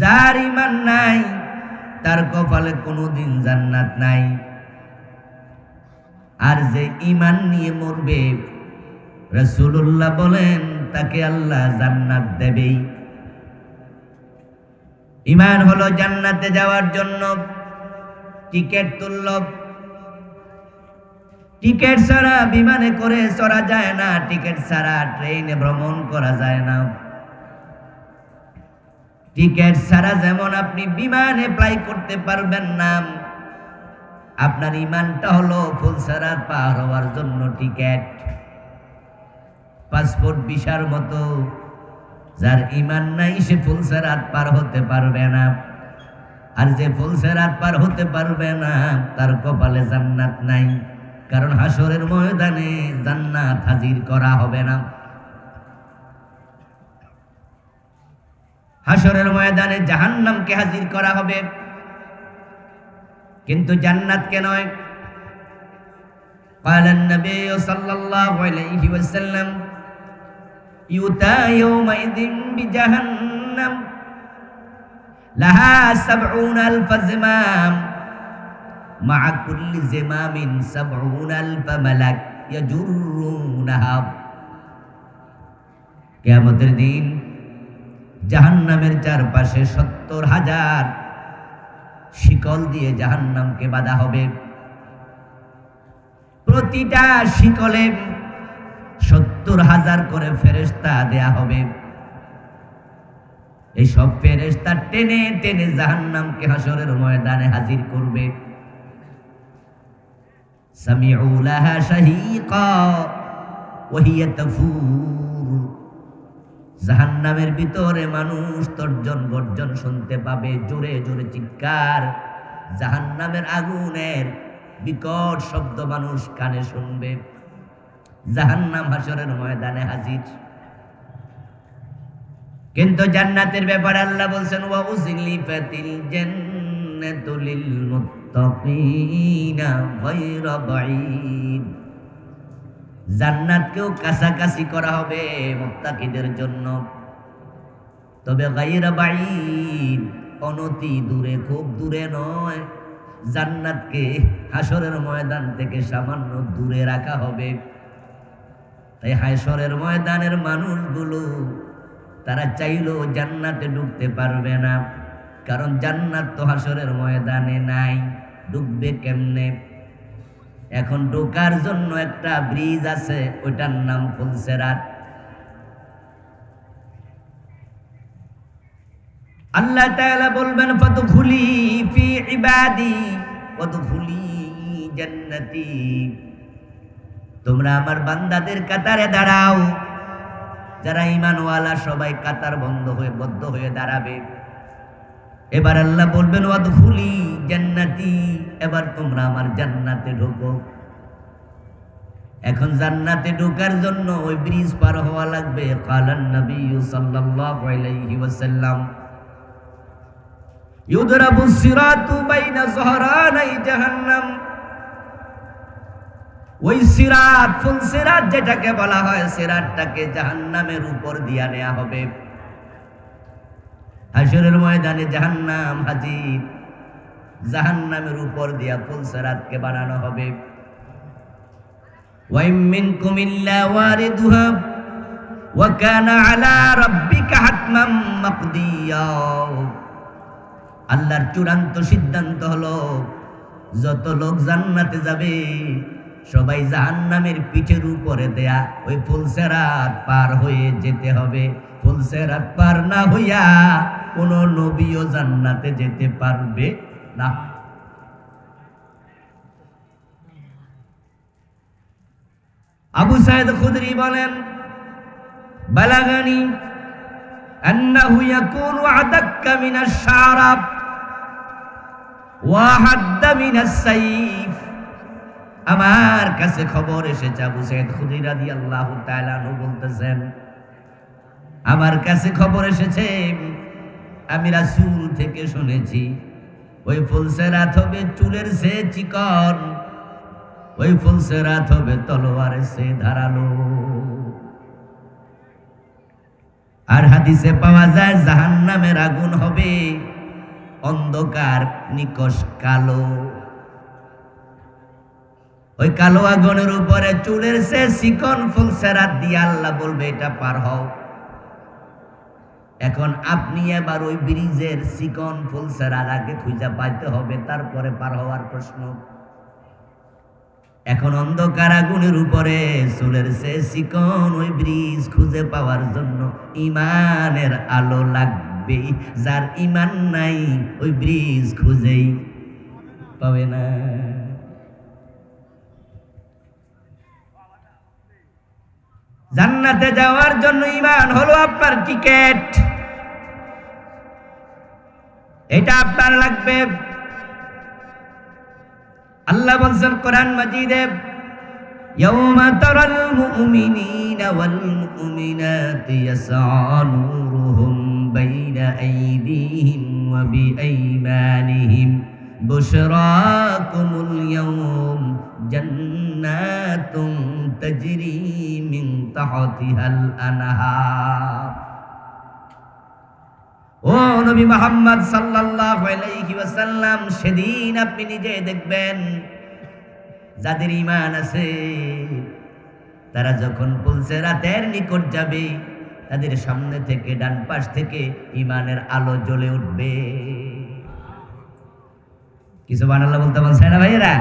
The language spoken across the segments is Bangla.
যার ঈমান নাই তার কপালে কোনোদিন জান্নাত নাই। আর যে ঈমান নিয়ে মরবে রাসূলুল্লাহ বলেন তাকে আল্লাহ জান্নাত দেবেই। ঈমান হলো জান্নাতে যাওয়ার জন্য টিকিট তুলল। টিকিট ছাড়া বিমানে করে চড়া যায় না, টিকিট ছাড়া ট্রেনে ভ্রমণ করা যায় না। টিকিট ছাড়া যেমন আপনি বিমানে ফ্লাই করতে পারবেন না, আপনার ঈমানটা হলো ফুলসিরাত পার হওয়ার জন্য টিকিট। পাসপোর্ট ভিসার মতো যার ঈমান নাই সে ফুলসিরাত পার হতে পারবে না। আর যে ফুলসিরাত পার হতে পারবে না তার কপালে জান্নাত নাই, কারণ হাসরের ময়দানে জান্নাত হাজির করা হবে না। হাসরের ময়দানে জাহান্নামকে হাজির করা হবে, কিন্তু জান্নাতকে নয়। قال النبي صلى الله عليه وسلم يؤتى يومئذ بجهنم لها 70,000 زمام مع كل زمام 70,000 ملك يجرونها। কিয়ামতের দিন জাহান্নামের চারপাশে 70,000 শিকল দিয়ে জাহান্নামকে বাঁধা হবে। প্রতিটা শিকলে 70,000 করে ফেরেশতা দেয়া হবে। এই সব ফেরেশতা টেনে টেনে জাহান্নামকে হাসরের ময়দানে হাজির করবে। সামিউ লাহা শাহীকা ওয়া হিয়া তাফুর। জাহান্নামের ভিতরে মানুষ তর্জন গর্জন শুনতে পাবে, জোরে জোরে চিৎকার, জাহান্নামের আগুনের বিকট শব্দ মানুষ কানে শুনবে। জাহান্নাম হাসরের ময়দানে হাজির। কিন্তু জান্নাতের ব্যাপারে আল্লাহ বলছেন ওয়া উযলিফাতিল জান্নাতু লিল মুত্তাকিনা গায়রা বাঈদ। জান্নাতকেও কাছাকাছি করা হবে মুত্তাকিদের জন্য, তবে গায়রা বাঈদ, অনতি দূরে, খুব দূরে নয়। জান্নাতকে হাসরের ময়দান থেকে সামান্য দূরে রাখা হবে। তাই হাসরের ময়দানের মানুষগুলো তারা চাইলেও জান্নাতে ঢুকতে পারবে না, কারণ জান্নাত তো হাসরের ময়দানে নাই। ঢুকবে কেমনে? এখন ঢোকার জন্য একটা ব্রিজ আছে, ওইটার নাম ফুলসিরাত। আল্লাহ তাআলা বলবেন ফাদখুলি ফি ইবাদি ওয়াদখুলি জান্নাতি। তোমরা আমার বান্দাদের কাতারে দাঁড়াও। যারা ঈমানওয়ালা সবাই কাতার বদ্ধ হয়ে দাঁড়াবে। এবার আল্লাহ বলবেন ওয়াদখুলি জান্নাতি, এবার তোমরা আমার জান্নাতে ঢোকো। এখন জান্নাতে ঢোকার জন্য ওই ব্রিজ পার হওয়া লাগবে। কালান নবী সাল্লাল্লাহু আলাইহি ওয়াসাল্লাম ইউদরাবু সিরাতু বাইনা যহরানাই জাহান্নাম। ওই সিরাত, ফুলসিরাত যেটাকে বলা হয়, সিরাতটাকে জাহান্নামের উপর দিয়া নেওয়া হবে। হাসরের ময়দানে জাহান্নাম হাজির, জাহান্নামের উপর দিয়া ফুলসিরাতকে বানানো হবে। ওয়া মিনকুম ইল্লা ওয়ারিদুহা ওয়া কানা আলা রাব্বিকা হাতমান মাকদিয়া। আল্লাহর চূড়ান্ত সিদ্ধান্ত হলো যত লোক জান্নাতে যাবে সবাই জাহান্নামের পিঠের উপরে দেয়া ওই ফুলসিরাত পার হয়ে যেতে হবে। ফুলসিরাত পার না হইয়া কোন নবীও জান্নাতে যেতে পারবে না। আবু সাঈদ খুদরি বলেন বালাগানি আন্নাহু ইয়াকুনু আদাক্কা মিনাশ শারাব ওয়া হাদ্দা মিনাস সাইফ। আমার কাছে খবর এসেছে, আবু সাঈদ খুদরি রাদিয়াল্লাহু তাআলা আনহু বলতেছেন, আমার কাছে খবর এসেছে, আমি রাসূল থেকে শুনেছি, ওই ফুলসিরাত হবে চুলের চেয়ে চিকন, ওই ফুলসিরাত হবে তলোয়ারের চেয়ে ধারালো। আর হাদিসে পাওয়া যায় জাহান্নামের আগুন হবে অন্ধকার নিকষ কালো। ওই কালো আগুনের উপরে চুলের সে চিকন ফুলসেরাত দিয়ে আল্লাহ বলবে এটা পার হও। এখন আপনি এবার ওই ব্রিজের চিকন ফুলসেরার আগে খুঁজে পাইতে হবে, তারপরে পার হওয়ার প্রশ্ন। এখন অন্ধকার আগুনের উপরে চুলের সে চিকন ওই ব্রিজ খুঁজে পাওয়ার জন্য ইমানের আলো লাগবে। যার ইমান নাই ওই ব্রিজ খুঁজেই পাবে না। জান্নাতে যাওয়ার জন্য ইমান হলো আপনার টিকেট, এটা আপনার লাগবে। আল্লাহ বলছেন কোরআন মাজিদে, ইয়াউমা তারাল মুমিনিনা ওয়াল মুমিনাতি ইয়াসআ নূরুহুম বাইনা আইদিহিম ওয়া বিআইমানিহিম বুশরাকুমুল ইয়াওম জান্নাতুন তাজরি মিন তাহতিহাল আনহার। ও নবী মুহাম্মদ সাল্লাল্লাহু আলাইহি ওয়াসাল্লাম, সেদিন আপনি নিজে দেখবেন যাদের ঈমান আছে তারা যখন পুলসিরাতের নিকট যাবে, তাদের সামনে থেকে ডান পাশ থেকে ঈমানের আলো জ্বলে উঠবে। কি সুবহানাল্লাহ বলতে বলছেন না ভাইরা?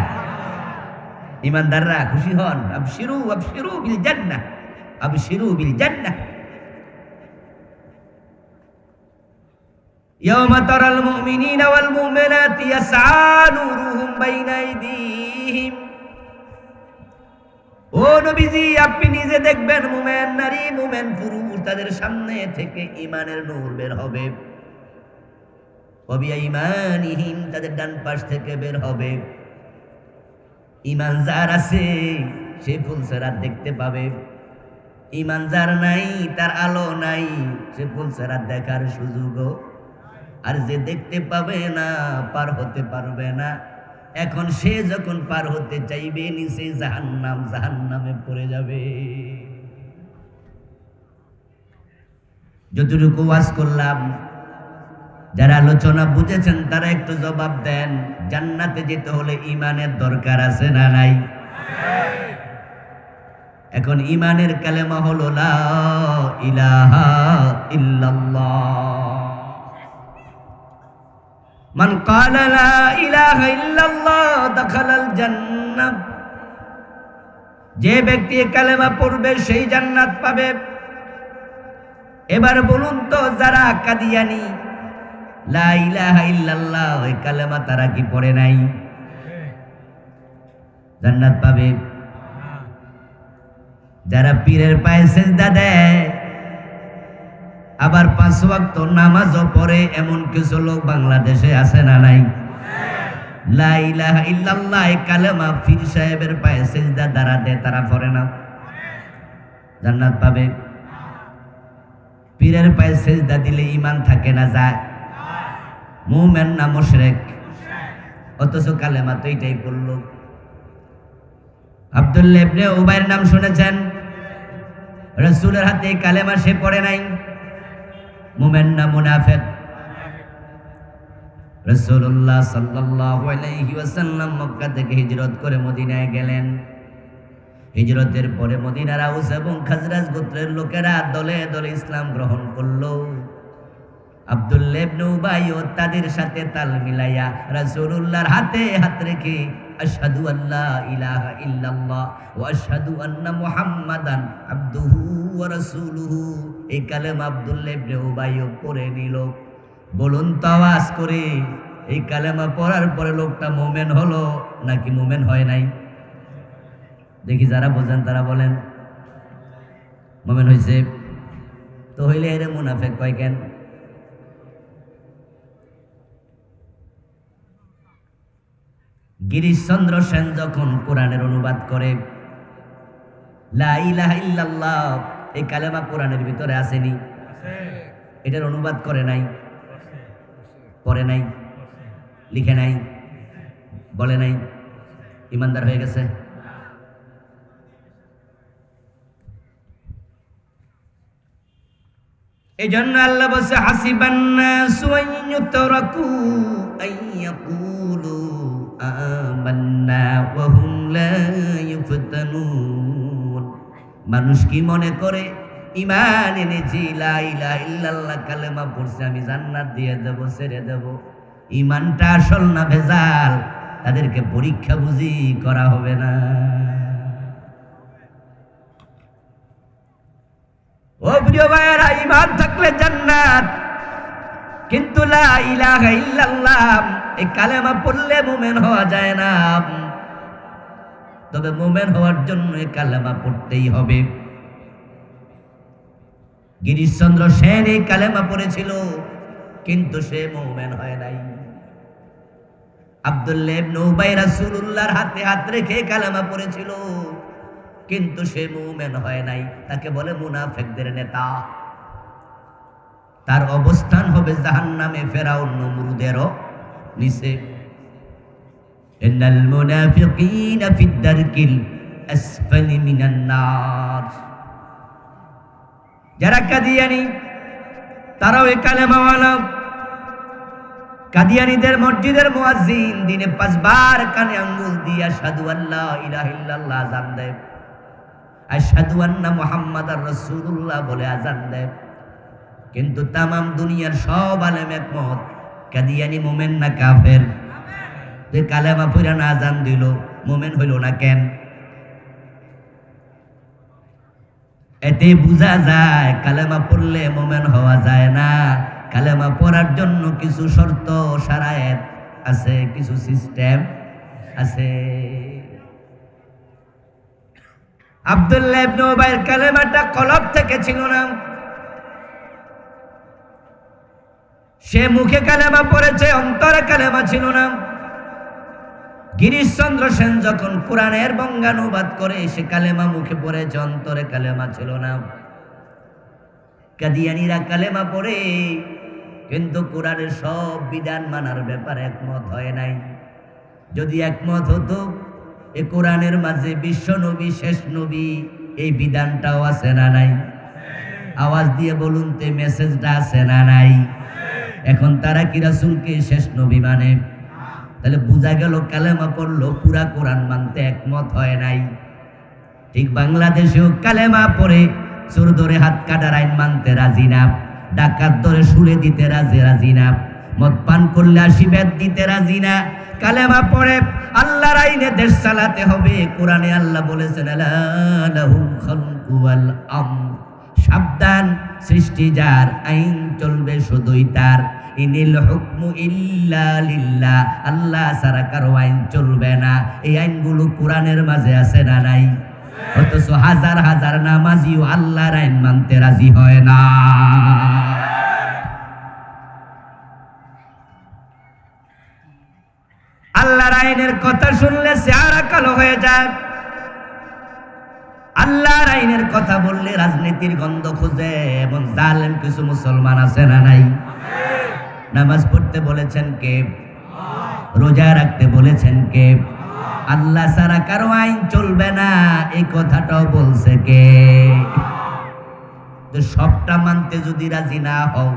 ঈমানদাররা খুশি হন, আবশিরু আবশিরু বিল জান্নাহ, আবশিরু বিল জান্নাহ। ইয়াউমা তারাল মুমিনিনা ওয়াল মুমিনাতি ইয়াসআ নূরুহুম বাইনা আইদিহিম। ও নবীজি, আপনি নিজে দেখবেন মুমিন নারী মুমিন পুরুষ তাদের সামনে থেকে ঈমানের নূর বের হবে। ওয়া বিআইমানিহিম, তাদের ডান পাশ থেকে বের হবে। ঈমান যার আছে সে ফুলসিরাত দেখতে পাবে, ঈমান যার নাই, তার আলো নাই, সে ফুলসিরাত দেখার সুযোগও, আর যে দেখতে পাবে না পার হতে পারবে না। এখন সে যখন পার হতে চাইবে নিচে জাহান্নাম, জাহান্নামে পড়ে যাবে। যতটুকু ওয়াজ করলাম, যারা আলোচনা বুঝেছেন তারা একটু জবাব দেন, জান্নাতে যেতে হলে ঈমানের দরকার আছে না নাই? এখন ঈমানের কালেমা হলো লা ইলাহা ইল্লাল্লাহ। মান ক্বালা লা ইলাহা ইল্লাল্লাহ দাখালাল জান্নাহ। যে ব্যক্তি কালেমা পড়বে সেই জান্নাত পাবে। এবার বলুন তো, যারা কাদিয়ানি লা ইলাহা ইল্লাল্লাহ ওই কালেমা তারা কি পড়ে নাই? জান্নাত পাবে? যারা পীরের পায়ে সিজদা দেয়, আবার 5 ওয়াক্ত নামাজও পড়ে, এমন কিছু লোক বাংলাদেশে আছে না নাই? লা ইলাহা ইল্লাল্লাহ কালেমা পীর সাহেবের পায়ে সিজদা দ্বারা দেয়, তারা পড়ে না, জান্নাত পাবে? পীরের পায়ে সিজদা দিলে ঈমান থাকে না, যায়? মুমিন না মুশরিক? অথচ কালেমা তো এটাই পড়ল। আব্দুল্লাহ ইবনে উবাইর নাম শুনেছেন? রাসূলের হাতে কালেমা সে পড়ে নাই। মুমিন না মুনাফিক? রাসূলুল্লাহ সাল্লাল্লাহু আলাইহি ওয়াসাল্লাম মক্কা থেকে হিজরত করে মদিনায় গেলেন। হিজরতের পরে মদিনার আউস এবং খাজরাজ গোত্রের লোকেরা দলে দলে ইসলাম গ্রহণ করলো। আব্দুল্লাহ ইবনে উবাই ও তাদের সাথে তাল মিলাইয়া রাসূলুল্লাহর হাতে হাত রেখে আশহাদু আল্লা ইলাহা ইল্লাল্লাহ ওয়া আশহাদু আন্না মুহাম্মাদান আবদুহু ওয়া রাসূলুহু এই কালেমা আব্দুল্লাহ ইবনে উবাই পড়ে নিল। বলুন তো আওয়াজ করে, এই কালেমা পড়ার পরে লোকটা মুমিন হলো নাকি মুমিন হয় নাই? দেখি যারা বোঝেন তারা বলেন। মুমিন হইছে তো হইলে এর মুনাফিক কয় কেন? গিরিশচন্দ্র সেন যখন কোরআনের অনুবাদ করে, লা ইলাহা ইল্লাল্লাহ এই কালেমা কোরআনের ভিতরে আসেনি? এটার অনুবাদ করে নাই, পড়ে নাই, লিখে নাই, বলে নাই, ইমানদার হয়ে গেছে? এই জন্য আল্লাহ বলছে হাসিবান নাসু আন ইউতরাকু আন ইয়াকুলু আমান্না ওয়া হুম লা ইফতানুন। মানুষ কি মনে করে ঈমান এনেছি, লা ইলাহা ইল্লাল্লাহ কালেমা পড়ছে, আমি জান্নাত দিয়ে দেব, ছেড়ে দেব। ঈমানটা আসল না ভেজাল, তাদেরকে পরীক্ষা বুঝি করা হবে না। ও প্রিয় ভাইয়েরা, ঈমান থাকলে জান্নাত, কিন্তু লা ইলাহা ইল্লাল্লাহ এই কালেমা পড়লে মুমিন হওয়া যায় না। তবে মুমিন হওয়ার জন্য এই কালেমা পড়তেই হবে। গিরিশচন্দ্র সেন এই কালেমা পড়েছিল, কিন্তু সে মুমিন হয় নাই। আব্দুল্লাহ ইবনে উবাই রাসূলুল্লাহর হাতে হাত রেখে কালেমা পড়েছিল, কিন্তু সে মুমিন হয় নাই। তাকে বলে মুনাফিকদের নেতা। তার অবস্থান হবে জাহান্নামে, ফেরাউন নমরুদেরও নিচে। ইন্নাল মুনাফিকিনা ফিদ দারকিল আসফালি মিনান নার। যারা কাদিয়ানী, তারাও এই কালেমাওয়ালা। কাদিয়ানীদের মসজিদের মুয়াজ্জিন দিনে 5 বার কানে আঙ্গুল দিয়ে আশহাদু আল্লা ইলাহা ইল্লাল্লাহ আযান দেয়, আশহাদু আন্না মুহাম্মাদার রাসূলুল্লাহ বলে আযান দেয়। কিন্তু তামাম দুনিয়ার সব আলেম একমত, কাদিয়ানী মুমিন না কাফের? যে কালেমা পড়া না আযান দিল, মুমিন হইল না কেন? এতে বোঝা যায় কালেমা পড়লে মুমিন হওয়া যায় না। কালেমা পড়ার জন্য কিছু শর্ত শারায়েত আছে, কিছু সিস্টেম আছে। আব্দুল্লাহ ইবনে উবাইর কালেমাটা কলব থেকে ছিল না, সে মুখে কালেমা পড়েছে, অন্তরে কালেমা ছিল না। গিরিশচন্দ্র সেন যখন কোরআনের বঙ্গানুবাদ করে, সে কালেমা মুখে পড়েছে, অন্তরে কালেমা ছিল না। কাদিয়ানীরা কালেমা পড়ে, কিন্তু কোরআনের সব বিধান মানার ব্যাপারে একমত হয় নাই। যদি একমত হতো, এ কোরআনের মাঝে বিশ্ব নবী, শেষ নবী, এই বিধানটাও আছে না নাই? আওয়াজ দিয়ে বলুন তো, মেসেজটা আছে না নাই? এখন তারা কি রাসূলকে শেষ নবী মানে? তাহলে বোঝা গেল কালেমা পড়লো, পুরা কোরআন মানতে একমত হয় নাই। ঠিক বাংলাদেশেও কালেমা পড়ে চোর ধরে হাত কাটার আইন মানতে রাজি না, ডাকাত ধরে শুলে দিতে রাজি না, মদ পান করলে 80 বেদ দিতে রাজি না। কালেমা পড়ে আল্লাহর আইনে দেশ চালাতে হবে। কোরআনে আল্লাহ বলেছেন আলা লাহুল খালকু ওয়াল আমর, সাবধান, সৃষ্টি যার, আইন চলবে শুধুই তার। ইনিল হুকমু ইল্লা লিল্লাহ, আল্লাহ ছাড়া কারো আইন চলবে না। এই আইনগুলো কোরআনের মাঝে আছে না নাই? অথচ হাজার হাজার নামাজিও আল্লাহর আইন মানতে রাজি হয় না। আল্লাহর আইনের কথা শুনলে চেহারা কালো হয়ে যায়। আল্লাহর আইনের কথা বললে রাজনীতির গন্ধ খুঁজে। এমন জালেম কিছু মুসলমান আছে না নাই? নামাজ পড়তে বলেছেন কে? রোজা রাখতে বলেছেন কে? আল্লাহ ছাড়া কারো আইন চলবে না, এই কথাটাও বলছে কে? তো সবটা মানতে যদি রাজি না হও,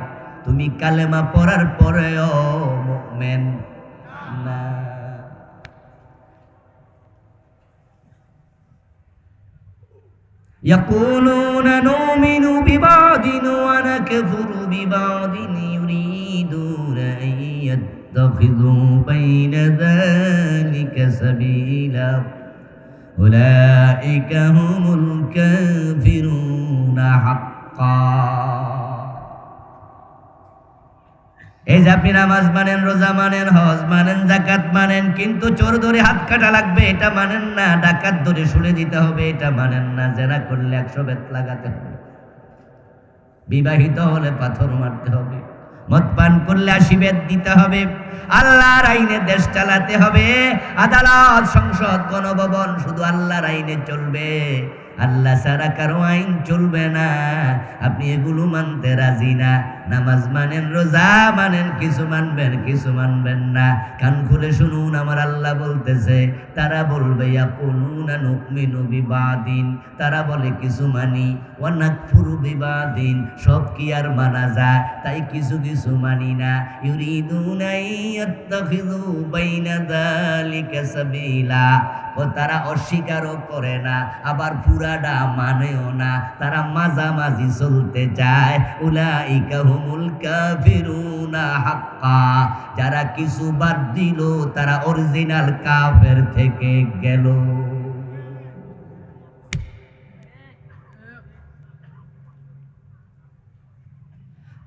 তুমি কালেমা পড়ার পরেও মুমিন না। يقولون نؤمن ببعض ونكفر ببعض يريدون أن يتخذوا بين ذلك سبيلا أولئك هم الكافرون حقا। এই যে আপনি নামাজ মানেন, রোজা মানেন, হজ মানেন, যাকাত মানেন, কিন্তু চোর ধরে হাত কাটা লাগবে এটা মানেন না, ডাকাত ধরে শুলে দিতে হবে এটা মানেন না, জেনা করলে 100 বেত লাগাতে হবে, বিবাহিত হলে পাথর মারতে হবে, মদ পান করলে 80 বেত দিতে হবে, আল্লাহর আইনে দেশ চালাতে হবে, আদালত, সংসদ, গণভবন শুধু আল্লাহর আইনে চলবে। আল্লাহ ছাড়া কারো আইন চলবে না, আপনি এগুলো মানতে রাজি না। নামাজ মানেন, রোজা মানেন, কিছু মানবেন কিছু মানবেন না। কান খুলে শুনুন, আমার আল্লাহ বলতেছে, তারা বলবে ইয়াকুলুনা নুমিনু বিবাদিন, তারা বলে কিছু মানি, ওয়া নাকফুরু বিবাদিন, সব কি আর মানা যায়? তাই কিছু কিছু মানি না। ইউরিদুনা ইয়াত্তাখিযু বাইনা যালিকা সাবিলা, ও তারা অস্বীকারও করে না, আবার পুরাটা মানেও না, তারা মাঝামাঝি চলতে চায়। উলাইকা হুমুল কাফিরুনা হাক্কা, যারা কিছু বাদ দিল তারা অরিজিনাল কাফের থেকে গেল।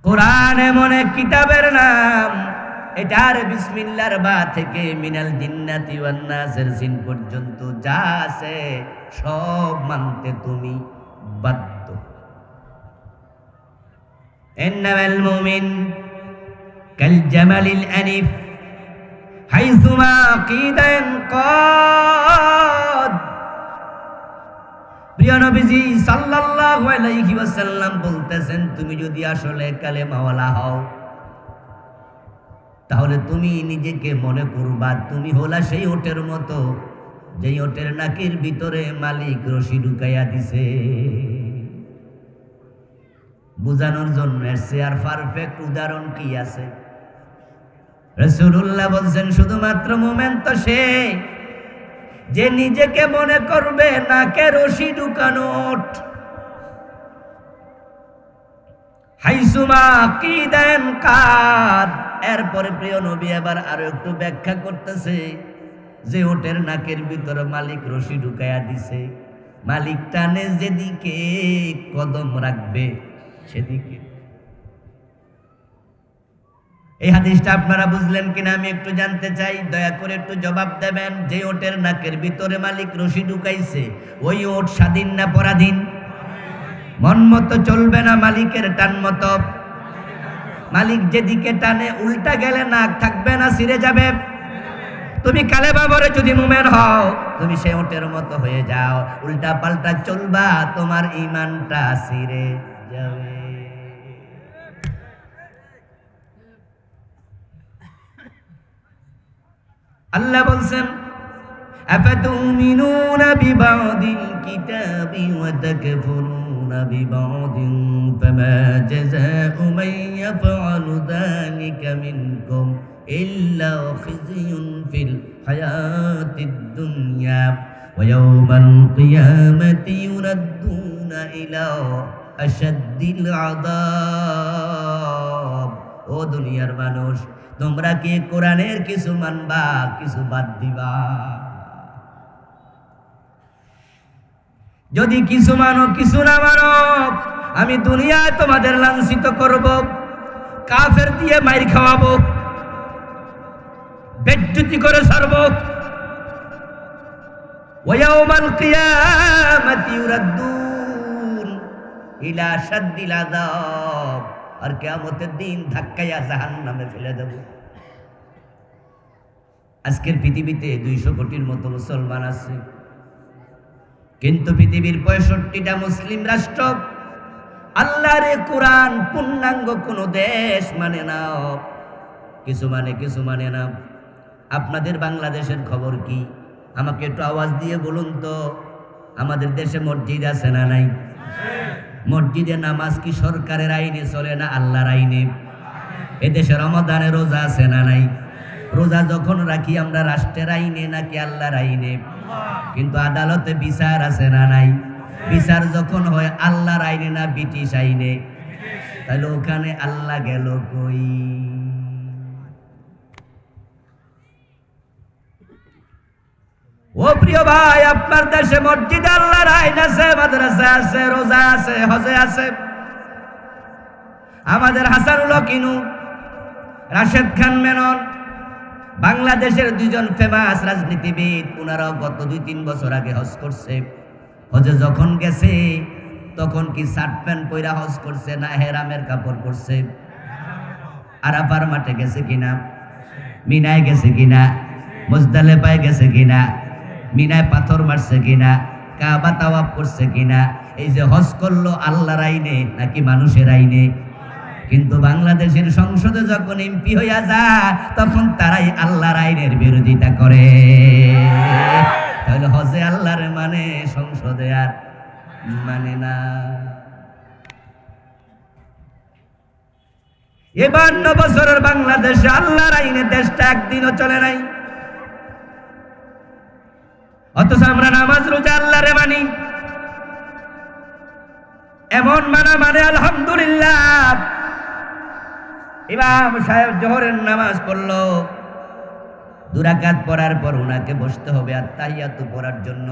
কোরআন এমন এক কিতাবের নাম, এটার বিসমিল্লাহর বা থেকে মিনাল জিন্নাতি ওয়ান নাসের সিন পর্যন্ত যা আছে সব মানতে তুমি বাধ্য। ইন্নামাল মুমিন কাল জামালিল আনিফ হাইসুমা কিদান কাদ। প্রিয় নবীজি সাল্লাল্লাহু আলাইহি ওয়াসাল্লাম বলতেছেন, তুমি যদি আসলে কালেমাওয়ালা হও, তাহলে তুমি নিজেকে মনে করবা তুমি হলা সেই ওটের মতো, যেই ওটের নাকের ভিতরে মালিক রশি ঢুকাইয়া দিছে। বুঝানোর জন্য এসে আর পারফেক্ট উদাহরণ কি আছে? রাসূলুল্লাহ বলছেন, শুধুমাত্র মুমিন তো সে যে নিজেকে মনে করবে নাকে রশি ঢুকানো ওট। হাইসুমা কিদান কাদ। এরপরে প্রিয় নবী আবার আরো একটু ব্যাখ্যা করতেছে, যে ওটের নাকের ভিতরে মালিক রশি ঢুকাইয়া দিছে, মালিক টানে যেদিকে কদম রাখবে সেদিকে। এই হাদিসটা আপনারা বুঝলেন কিনা আমি একটু জানতে চাই, দয়া করে একটু জবাব দেবেন। যে ওটের নাকের ভিতরে মালিক রশি ঢুকাইছে, ওই ওট স্বাধীন না পরাধীন? মন মতো চলবে না, মালিকের টান মতো। মালিক যেদিকে টানে উল্টা গেলে নাক থাকবে না, ছিঁড়ে যাবে। তুমি কালেমা পড়ে যদি মুমিন হও, তুমি সেই ওটের মতো হয়ে যাও, উল্টা পাল্টা চলবা, তোমার ঈমানটা ছিঁড়ে যাবে। আল্লাহ বলছেন, আফাতুমিনুনা বিবাদিল কিতাবি ওয়া তাকফুরুনা বিবাদিন ফামা জাযাউ মান ইয়াফআলু যালিকা মিনকুম ইল্লা খিzyun ফিল হায়াতিদ দুনিয়া ওয়া ইয়াওমাল কিয়ামাতি ইউরাদ্দুনা ইলা আশাদ্দিল আযাব। ও দুনিয়ার মানুষ, তোমরা কি কোরআনের কিছু মানবা, কিছু বাদ দিবা? যদি কিছু মানো কিছু না মানো, আমি দুনিয়ায় তোমাদের লাঞ্ছিত করব, কাফের দিয়ে মাইর খাওয়াবো, বেজ্জতি করে ছাড়ব। ওয়া ইয়াউমাল কিয়ামাতি ইউরাদ্দুন ইলা শাদ্দিল আযাব, আর কিয়ামতের দিন ধাক্কাইয়া জাহান্নামে ফেলে দেব। আজকের পৃথিবীতে 200 কোটির মতো মুসলমান আছে, কিন্তু পৃথিবীর 65টা মুসলিম রাষ্ট্র আল্লাহর কোরআন পূর্ণাঙ্গ কোন দেশ মানে না, কিছু মানে কিছু মানে না। আপনাদের বাংলাদেশের খবর কি? আমাকে একটু আওয়াজ দিয়ে বলুন তো, আমাদের দেশে মসজিদ আছে না নাই? মসজিদে নামাজ কি সরকারের আইনে চলে না আল্লাহর আইনে? এদেশে রমাদানে রোজা আছে না নাই? রোজা যখন রাখি আমরা রাষ্ট্রের আইনে নাকি আল্লাহর আইনে? কিন্তু আদালতে বিচার আছে না নাই? বিচার যখন হয় আল্লাহর আইনে না ব্রিটিশ আইনে? তাহলে ওখানে আল্লাহ গেল কই? ও প্রিয় ভাই, আপনার দেশে মসজিদ আল্লাহর আইন আছে, মাদ্রাসা আছে, রোজা আছে, হজে আছে। আমাদের হাসানুল হকিনু, রাশেদ খান মেনন, বাংলাদেশের 2জন ফেমাস রাজনীতিবিদ, ওনারাও গত 2-3 বছর আগে হজ করছে। হজে যখন গেছে তখন কি শার্ট প্যান্ট পইরা হজ করছে না হেরামের কাপড় পরছে? আরাফার মাঠে গেছে কিনা? মিনায় গেছে কিনা? মুজদালেফায় গেছে কিনা? মিনায় পাথর মারছে কিনা? কাবা তাওয়াফ করছে কিনা, এই যে হজ করলো আল্লাহর আইনে নাকি মানুষের আইনে? কিন্তু বাংলাদেশের সংসদে যখন এমপি হইয়া যায় তখন তারাই আল্লাহর আইনের বিরোধিতা করে। তাহলে হজে আল্লাহর মানে, সংসদে আর মানে না। এ 52 বছরের বাংলাদেশে আল্লাহর আইনে দেশটা একদিনও চলে নাই, অথচ আমরা নামাজ রোজা আল্লাহরে মানি। এমন মানা মানে আলহামদুলিল্লাহ। ইমাম সাহেব জোহরের নামাজ পড়লো, 2 রাকাত পড়ার পর উনাকে বসতে হবে আত্তাহিয়াত পড়ার জন্য।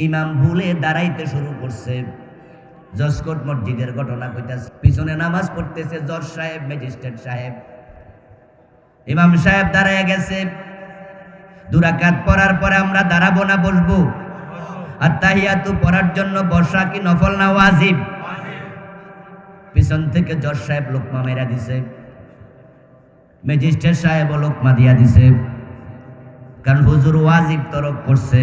ইমাম ভুলে দাঁড়াইতে শুরু করছে। জসকোট মসজিদের ঘটনা কইতাছে, পিছনে নামাজ পড়তেছে জজ সাহেব, ম্যাজিস্ট্রেট সাহেব। ইমাম সাহেব দাঁড়ায় গেছে, 2 রাকাত পড়ার পরে আমরা দাঁড়াবো না বসবো? আত্তাহিয়াত পড়ার জন্য বসা কি নফল না ওয়াজিব? পিছন থেকে জজ সাহেব লোকমা মেরা দিছে, ম্যাজিস্ট্রেট সাহেব লোকমা দিয়া দিছে, কারণ হুজুর ওয়াজিব তরক করছে।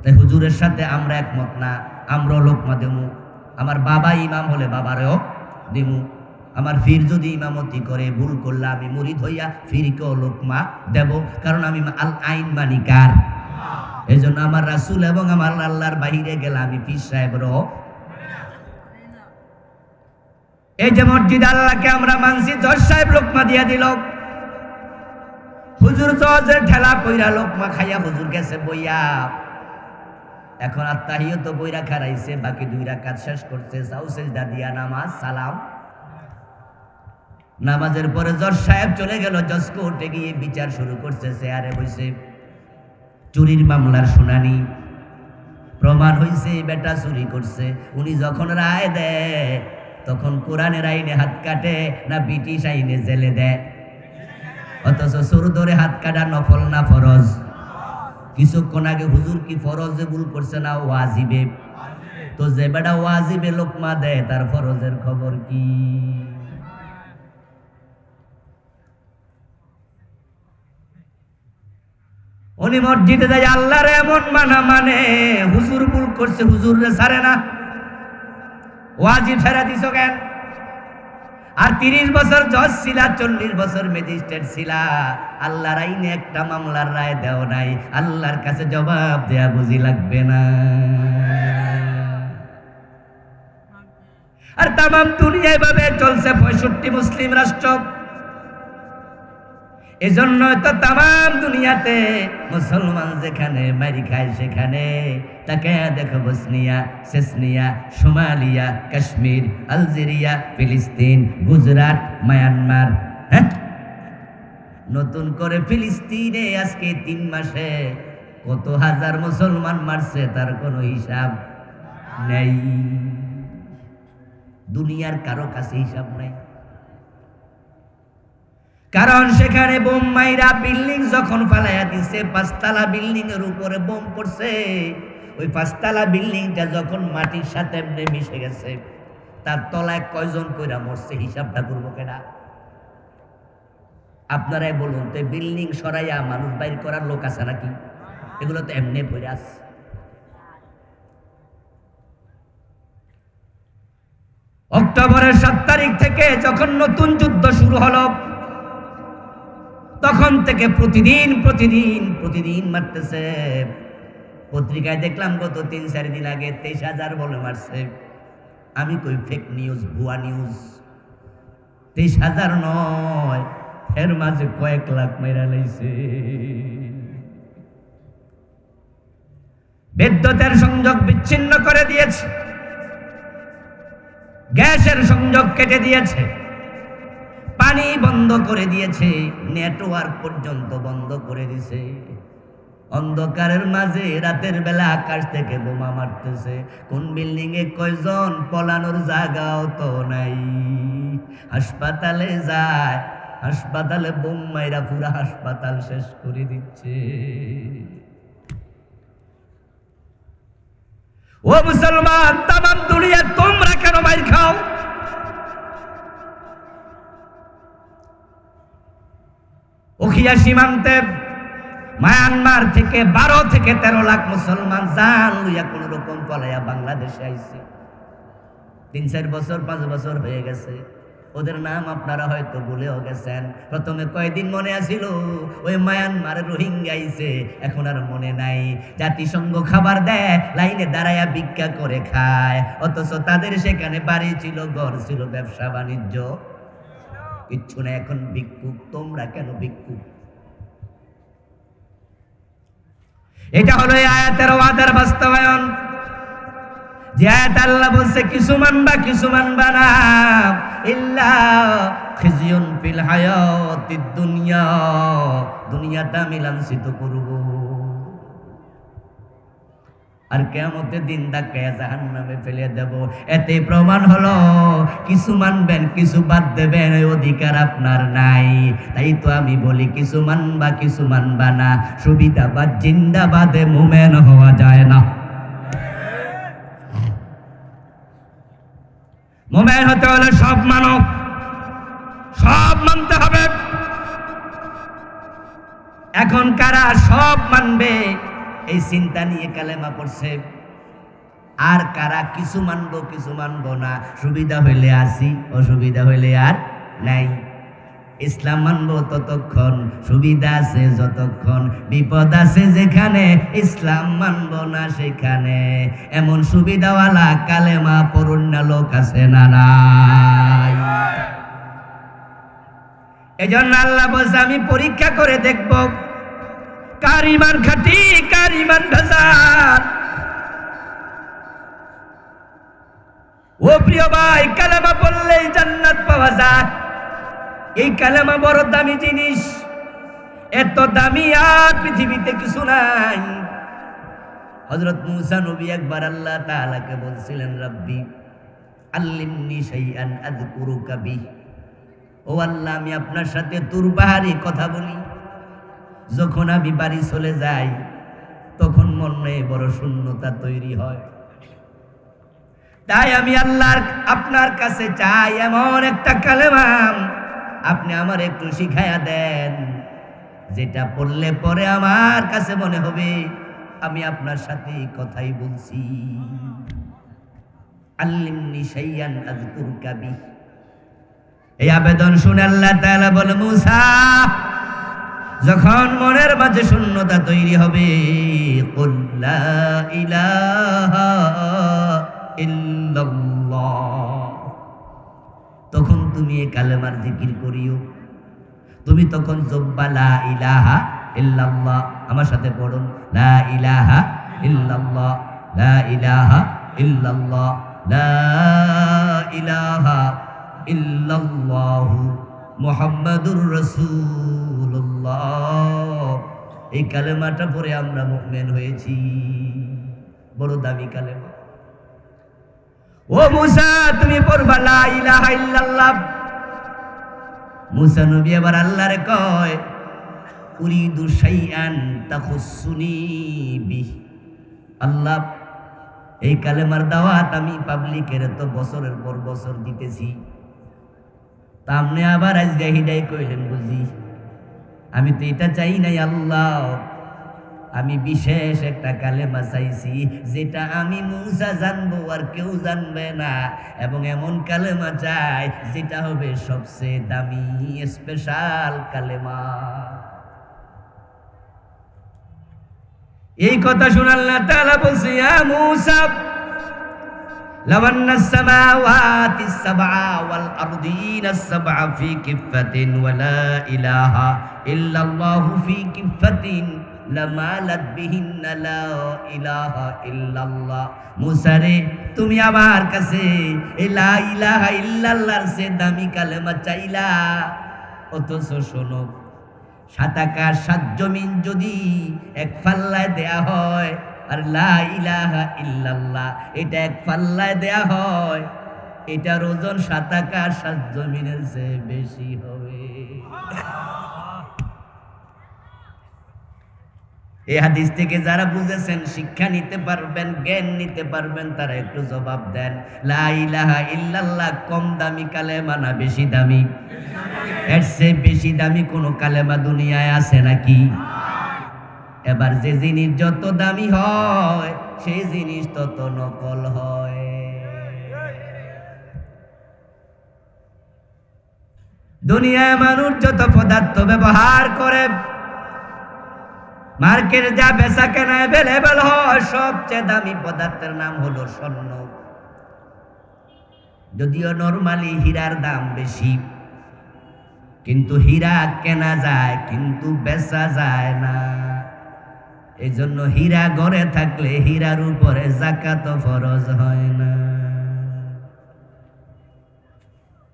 তাই হুজুরের সাথে আমরা একমত না, আমরাও লোকমা দেবো। আমার বাবা ইমাম হলে বাবারেও দেবো। আমার ফির যদি ইমামতি করে ভুল করলে আমি মুরিদ হইয়া ফিরকেও লোকমা দেব, কারণ আমি আল আইন মানি কার? এই জন্য আমার রাসূল এবং আমার আল্লাহর বাহিরে গেলে আমি পীর সাহেবরও। এই যে মসজিদ আল্লাহকে আমরা মানছি, জজ সাহেব লোকমা দিয়া দিল। হুজুর জজের ঠেলা কইরা লোকমা খাইয়া হুজুর গেছে বইয়া। এখন আত্তাহিয়াত বইরা খারাইছে, বাকি 2 রাকাত শেষ করছে, সাউ সেজদা দিয়া নামাজ সালাম। নামাজের পরে জজ সাহেব চলে গেল, জজ কোর্টে গিয়ে বিচার শুরু করছে। চেয়ারে বসে চুরির মামলার শুনানি, প্রমাণ হইছে বেটা চুরি করছে। উনি যখন রায় দেয় তখন কোরআনের আইনে হাত কাটে না ব্রিটিশ আইনে জেলে দেয়? অথচ চোর ধরে হাত কাটা নফল না ফরজ? কিছুক্ষণ আগে হুজুর কি ফরজে ভুল করছে না ওয়াজিবে? তো যে বেটা ওয়াজিবে লোকমা দেয় তার ফরজের খবর কি? উনি মসজিদে যায় আল্লাহর এমন মানা মানে, হুজুর ভুল করছে হুজুর রে ছাড়ে না, ওয়াজিব ছেড়ে দিছ কেন? আর 30 বছর জজ ছিলা, 40 বছর ম্যাজিস্ট্রেট ছিলা, আল্লাহর আইনে একটা মামলার রায় দেও নাই, আল্লাহর কাছে জবাব দেয়া বুঝি লাগবে না? আর তামাম দুনিয়া এভাবে চলছে, 65 মুসলিম রাষ্ট্র। এজন্য তো তামাম দুনিয়াতে মুসলমান যেখানে মারি খায় সেখানে তাকে দেখো Bosnia, Chechnya, Somalia, Kashmir, Algeria, ফিলিস্তিন, গুজরাট, মায়ানমার। হ্যাঁ, নতুন করে ফিলিস্তিনে আজকে 3 মাসে কত হাজার মুসলমান মারছে তার কোনো হিসাব নেই। দুনিয়ার কারো কাছে হিসাব নাই, কারণ সেখানে বোম মাইরা বিল্ডিং যখন ফালাইয়া দিছে, 5 তলা বিল্ডিং এর উপরে বোম পড়ছে, ওই 5 তলা বিল্ডিংটা যখন মাটির সাথে এমনি মিশে গেছে, তার তলায় কয়জন কইরা মরছে হিসাবটা করবো কেনা? আপনারাই বলুন তো, বিল্ডিং সরাইয়া মানুষ বাইর করার লোক আছে নাকি? এগুলো তো এমনি পড়ে আছে। অক্টোবরের 7 তারিখ থেকে যখন নতুন যুদ্ধ শুরু হলো, তখন থেকে প্রতিদিন প্রতিদিন প্রতিদিন মারতেছে। পত্রিকায় দেখলাম গত 3-4 দিন আগে 23,000 বলে মারছে। আমি কই ফেক নিউজ, ভুয়া নিউজ। 23,000 নয়, এর মাঝে কয়েক লাখ মেরা লাইছে। বিদ্যুতের সংযোগ বিচ্ছিন্ন করে দিয়েছে, গ্যাসের সংযোগ কেটে দিয়েছে, পানি বন্ধ করে দিয়েছে, নেটওয়ার্ক পর্যন্ত বন্ধ করে দিয়েছে। অন্ধকারের মাঝে রাতের বেলা আকাশ থেকে বোমা মারতেছে। কোন বিল্ডিং এ কয়জন, পলানোর জায়গাও তো নাই। হাসপাতালে যায়, হাসপাতালে বোম মাইরা পুরা হাসপাতাল শেষ করে দিচ্ছে। ও মুসলমান, তামাম দুনিয়া তোমরা কেন মাইর খাও? উখিয়া সীমান্তে মায়ানমার থেকে 12 থেকে 13 লাখ মুসলমান জান লইয়া কোন রকম পলাইয়া বাংলাদেশে আইছে। 3-4 বছর 5 বছর হয়ে গেছে। ওদের নাম আপনারা হয়তো ভুলেও গেছেন। প্রথমে কয়দিন মনে আছিল, ওই মায়ানমার রোহিঙ্গা আইছে, এখন আর মনে নাই। জাতিসংঘ খাবার দেয়, লাইনে দাঁড়ায়া ভিক্ষা করে খায়, অথচ তাদের সেখানে বাড়ি ছিল, ঘর ছিল, ব্যবসা বাণিজ্য কিচ্ছু না। এখন ভিক্ষুক। তোমরা কেন ভিক্ষুক? এটা হলো এই আয়াতের ওয়াদার বাস্তবায়ন। যে আয়াত আল্লাহ বলছে কিছু মানবা কিছু মানবা না, ইল্লা খিজিয়ুন ফিল হায়াতিদ দুনিয়া, দুনিয়াটা আমি লাঞ্ছিত করব, আর কিয়ামতের দিন ধাক্কায়া জাহান্নামে ফেলে দেব। এতে প্রমাণ হলো কিছু মানবেন কিছু বাদ দেবেন এই অধিকার আপনার নাই। তাই তো আমি বলি কিছু মানবা কিছু মানবা না, সুবিধাবাদ জিন্দাবাদে মুমিন হওয়া যায় না। মুমিন হতে হলে সব মানো, সব মানতে হবে। এখন কারা সব মানবে এই চিন্তা নিয়ে কালেমা পড়ছে, আর কারা কিছু মানবো কিছু মানবো না, সুবিধা হইলে আসি, অসুবিধা হইলে আর নাই। ইসলাম মানবো ততক্ষণ, সুবিধা আছে যতক্ষণ, বিপদ আছে যেখানে, ইসলাম মানবো না সেখানে। এমন সুবিধাওয়ালা কালেমা পড়ুন না লোক আছে না নাই? এজন্য আল্লাহ বলছে আমি পরীক্ষা করে দেখব কার ঈমান খাঁটি কার ঈমান ভেজাল। ও প্রিয় ভাই, কালেমা বললেই জান্নাত পাওয়া যায়। এই কালেমা বড় দামি জিনিস, এত দামি আর পৃথিবীতে কিছু নাই। হযরত মূসা নবী একবার আল্লাহ তাআলাকে বলছিলেন, রব্বি আল্লিমনি শাইআন আযকুরুকা বিহ। ও আল্লাহ, আমি আপনার সাথে দুর্বাহারি কথা বলি, যখন আমি বাড়ি চলে যাই তখন মনে বড় শূন্যতা তৈরি হয়। তাই আমি আল্লাহর আপনার কাছে চাই এমন একটা কালেমা আপনি আমার একটু শিখায়া দেন, যেটা পড়লে পরে আমার কাছে মনে হবে আমি আপনার সাথে কথাই বলছি। আল্লিমনি শাইআন আযকুরুকা বিহ। এই আবেদন শুনে আল্লাহ তাআলা বলে, মূসা, যখন মনের মাঝে শূন্যতা তৈরি হবে, কুল লা ইলাহা ইল্লাল্লাহ, তখন তুমি এই কালেমার জিকির করিও। তুমি তখন জব্বা লা ইলাহা ইল্লাল্লাহ, আমার সাথে পড়ুন, লা ইলাহা ইল্লাল্লাহ, লা ইলাহা ইল্লাল্লাহ, লা ইলাহা ইল্লাল্লাহু মুহাম্মাদুর রাসূলুল্লাহ। এই কালেমাটা পড়ে আমরা মুমিন হয়েছি। বড় দামি কালেমা। ও মূসা, তুমি পড়বা লা ইলাহা ইল্লাল্লাহ। মূসা নবী এবার আল্লাহরে কয়, উরিদু শাইআন তাখুসুনি বিহ। আল্লাহ, এই কালেমার দাওয়াত আমি পাবলিকের তো বছরের পর বছর দিতেছি, তা আপনি আবার আজকে হিদাই কইলেন বুঝি? আমি তো এটা চাই নাই আল্লাহ, আমি বিশেষ একটা কালেমা চাইছি, যেটা আমি মূসা জানবো আর কেউ জানবে না, এবং এমন কালেমা চাই যেটা হবে সবচেয়ে দামি স্পেশাল কালেমা। এই কথা শুনে আল্লাহ তাআলা বলছে, ইয়া মূসা লাও আন্নাস সামাওয়াতিস সাবআ ওয়াল আরদিনাস সাবআ ফি কিফাতিন ওয়া লা ইলাহা ইল্লাল্লাহু ফি কিফাতিন লামালাত বিহিন্না লা ইলাহা ইল্লাল্লাহ। মূসা রে, তুমি আমার কাছে এই লা ইলাহা ইল্লাল্লাহর চেয়ে দামি কালেমা চাইলা, অথচ শোনো, 7 আকাশ 7 জমিন যদি এক পাল্লায় দেয়া হয়, আর লা ইলাহা ইল্লাল্লাহ এটা এক পাল্লায় দেয়া হয়, এটার ওজন 7 আকাশ 7 জমিনের চেয়ে বেশি হবে। এই হাদিস থেকে যারা বুঝেছেন, শিক্ষা নিতে পারবেন, জ্ঞান নিতে পারবেন, তারা একটু জবাব দেন, লা ইলাহা ইল্লাল্লাহ কম দামি কালেমা না বেশি দামি? এর চেয়ে বেশি দামি কোনো কালেমা দুনিয়ায় আছে নাকি? এবার যে জিনিস যত দামি হয় সেই জিনিস তত নকল হয়। দুনিয়ায় মানুষ যত পদার্থ ব্যবহার করে, মার্কেটে যা বেচা কেনা অ্যাভেলেবল হয়, সবচেয়ে দামি পদার্থের নাম হলো স্বর্ণ। যদিও নরমালি হীরার দাম বেশি, কিন্তু হীরা কেনা যায় কিন্তু বেচা যায় না। এই জন্য হীরা ঘরে থাকলে হীরার উপরে যাকাত ফরজ হয় না।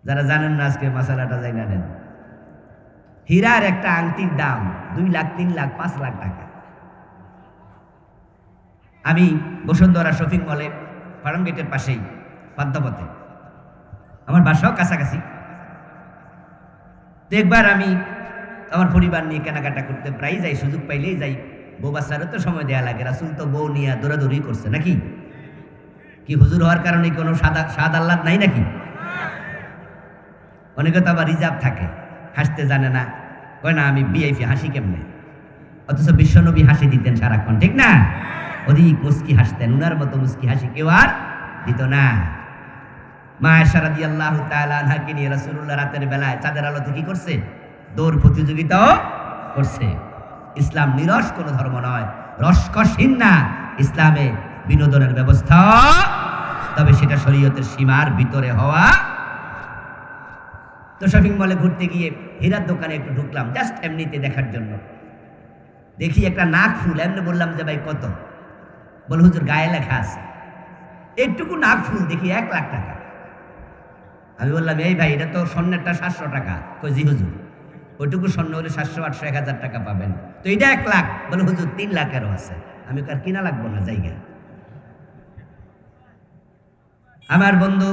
যারা জানেন না আজকে মশালাটা যাই না নেন। হীরার একটা আংটির দাম 2 লাখ 3 লাখ 5 লাখ টাকা। আমি বসুন্ধরা শপিং মলে ফার্ম গেটের পাশেই পাদ্মপথে, আমার বাসাও কাছাকাছি। একবার আমি আমার পরিবার নিয়ে কেনাকাটা করতে প্রায় যাই, সুযোগ পাইলেই যাই। বউ বাচ্চারও তো সময় দেয়া লাগে, রাসূল তো বউ নিয়ে দৌড়াদৌড়ি করছে নাকি? কি হুজুর হওয়ার কারণে কোনো স্বাদ আহ্লাদ নাই নাকি? অনেকে তো আবার রিজার্ভ থাকে, হাসতে জানে না, কয় না আমি ভিআইপি, হাসি কেমনে? অথচ বিশ্বনবী হাসি দিতেন সারাক্ষণ, ঠিক না? অধিক মুস্কি হাসতেন, উনার মতো মুস্কি হাসি কেউ আর দিত না। মা আয়েশা রাদিয়াল্লাহু তাআলা আনহাকে নিয়ে রাসূলুল্লাহ রাতের বেলায় চাঁদের আলোতে কি করছে? দৌড় প্রতিযোগিতাও করছে। ইসলাম নিরস কোনো ধর্ম নয়, রসকসহীন না। ইসলামে বিনোদনের ব্যবস্থা, তবে সেটা শরীয়তের সীমার ভিতরে হওয়া। তো শপিং মলে ঘুরতে গিয়ে হীরার দোকানে একটু ঢুকলাম, জাস্ট এমনিতে দেখার জন্য। দেখি একটা নাক ফুল, এমনি বললাম যে ভাই কত? বল হুজুর গায়ে লেখা আছে। এইটুকু নাক ফুল দেখি 1 লাখ টাকা। আমি বললাম এই ভাই এটা তো স্বর্ণেরটা 700 টাকা। কই জি হুজুর, ওইটুকু স্বর্ণ হলে 700 800 1000 টাকা পাবেন, তো এটা 1 লাখ। বলে হুজুর 3 লাখেরও আছে। আমি কার কিনা লাগবো না জায়গা। আমার বন্ধু,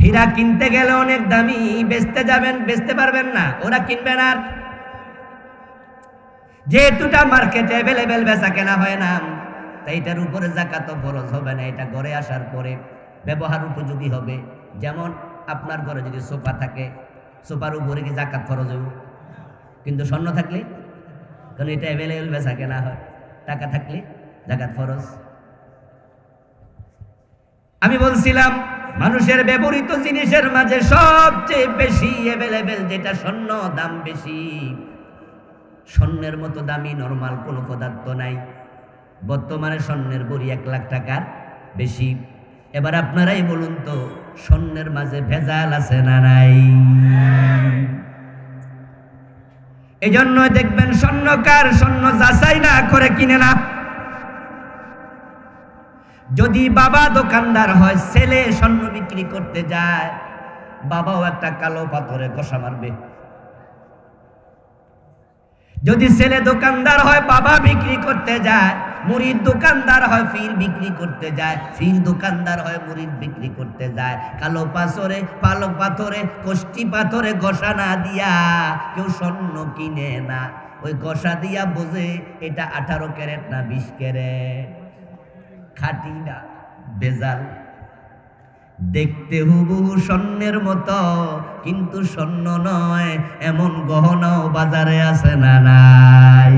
হীরা কিনতে গেলে অনেক দামি, বেচতে যাবেন বেচতে পারবেন না, ওরা কিনবে না। যেহেতুটা মার্কেটে অ্যাভেলেবেল বেচা কেনা হয় না, তাই এটার উপরে যাকাত ফরজ হবে না। এটা ঘরে আসার পরে ব্যবহার উপযোগী হবে। যেমন আপনার ঘরে যদি সোফা থাকে, সোফার উপরে কি যাকাত ফরজ হবে? কিন্তু স্বর্ণ থাকলে, কারণ এটা অ্যাভেলেবেল বেচা কেনা হয়, টাকা থাকলে যাকাত ফরজ। আমি বলছিলাম মানুষের ব্যবহৃত জিনিসের মাঝে সবচেয়ে বেশি অ্যাভেলেবেল যেটা স্বর্ণ, দাম বেশি। স্বর্ণের মতো দামি নরমাল কোনো পদার্থ নাই। বর্তমানে স্বর্ণের বড়ি 1 লাখ টাকার বেশি। এবার আপনারাই বলুন তো, স্বর্ণের মাঝে ভেজাল আছে না নাই? এই জন্য দেখবেন স্বর্ণকার স্বর্ণ যাচাই না করে কিনে না। যদি বাবা দোকানদার হয়, ছেলে স্বর্ণ বিক্রি করতে যায়, বাবাও একটা কালো পাথরে ঘষা মারবে। যদি ছেলে দোকানদার হয়, বাবা বিক্রি করতে যায়, মুরিদ দোকানদার হয়, ফির বিক্রি করতে যায়, ফির দোকানদার হয়, মুরিদ বিক্রি করতে যায়। কালো পাথরে কষ্টি পাথরে ঘষা না দিয়া কেউ স্বর্ণ কিনে না। ওই ঘষা দিয়া বোঝে এটা 18 ক্যারেট না 20 ক্যারেট। খাঁটি না, বেজাল। দেখতে হুবহু স্বর্ণের মতো, কিন্তু স্বর্ণ নয় এমন গহনাও বাজারে আছে না নাই?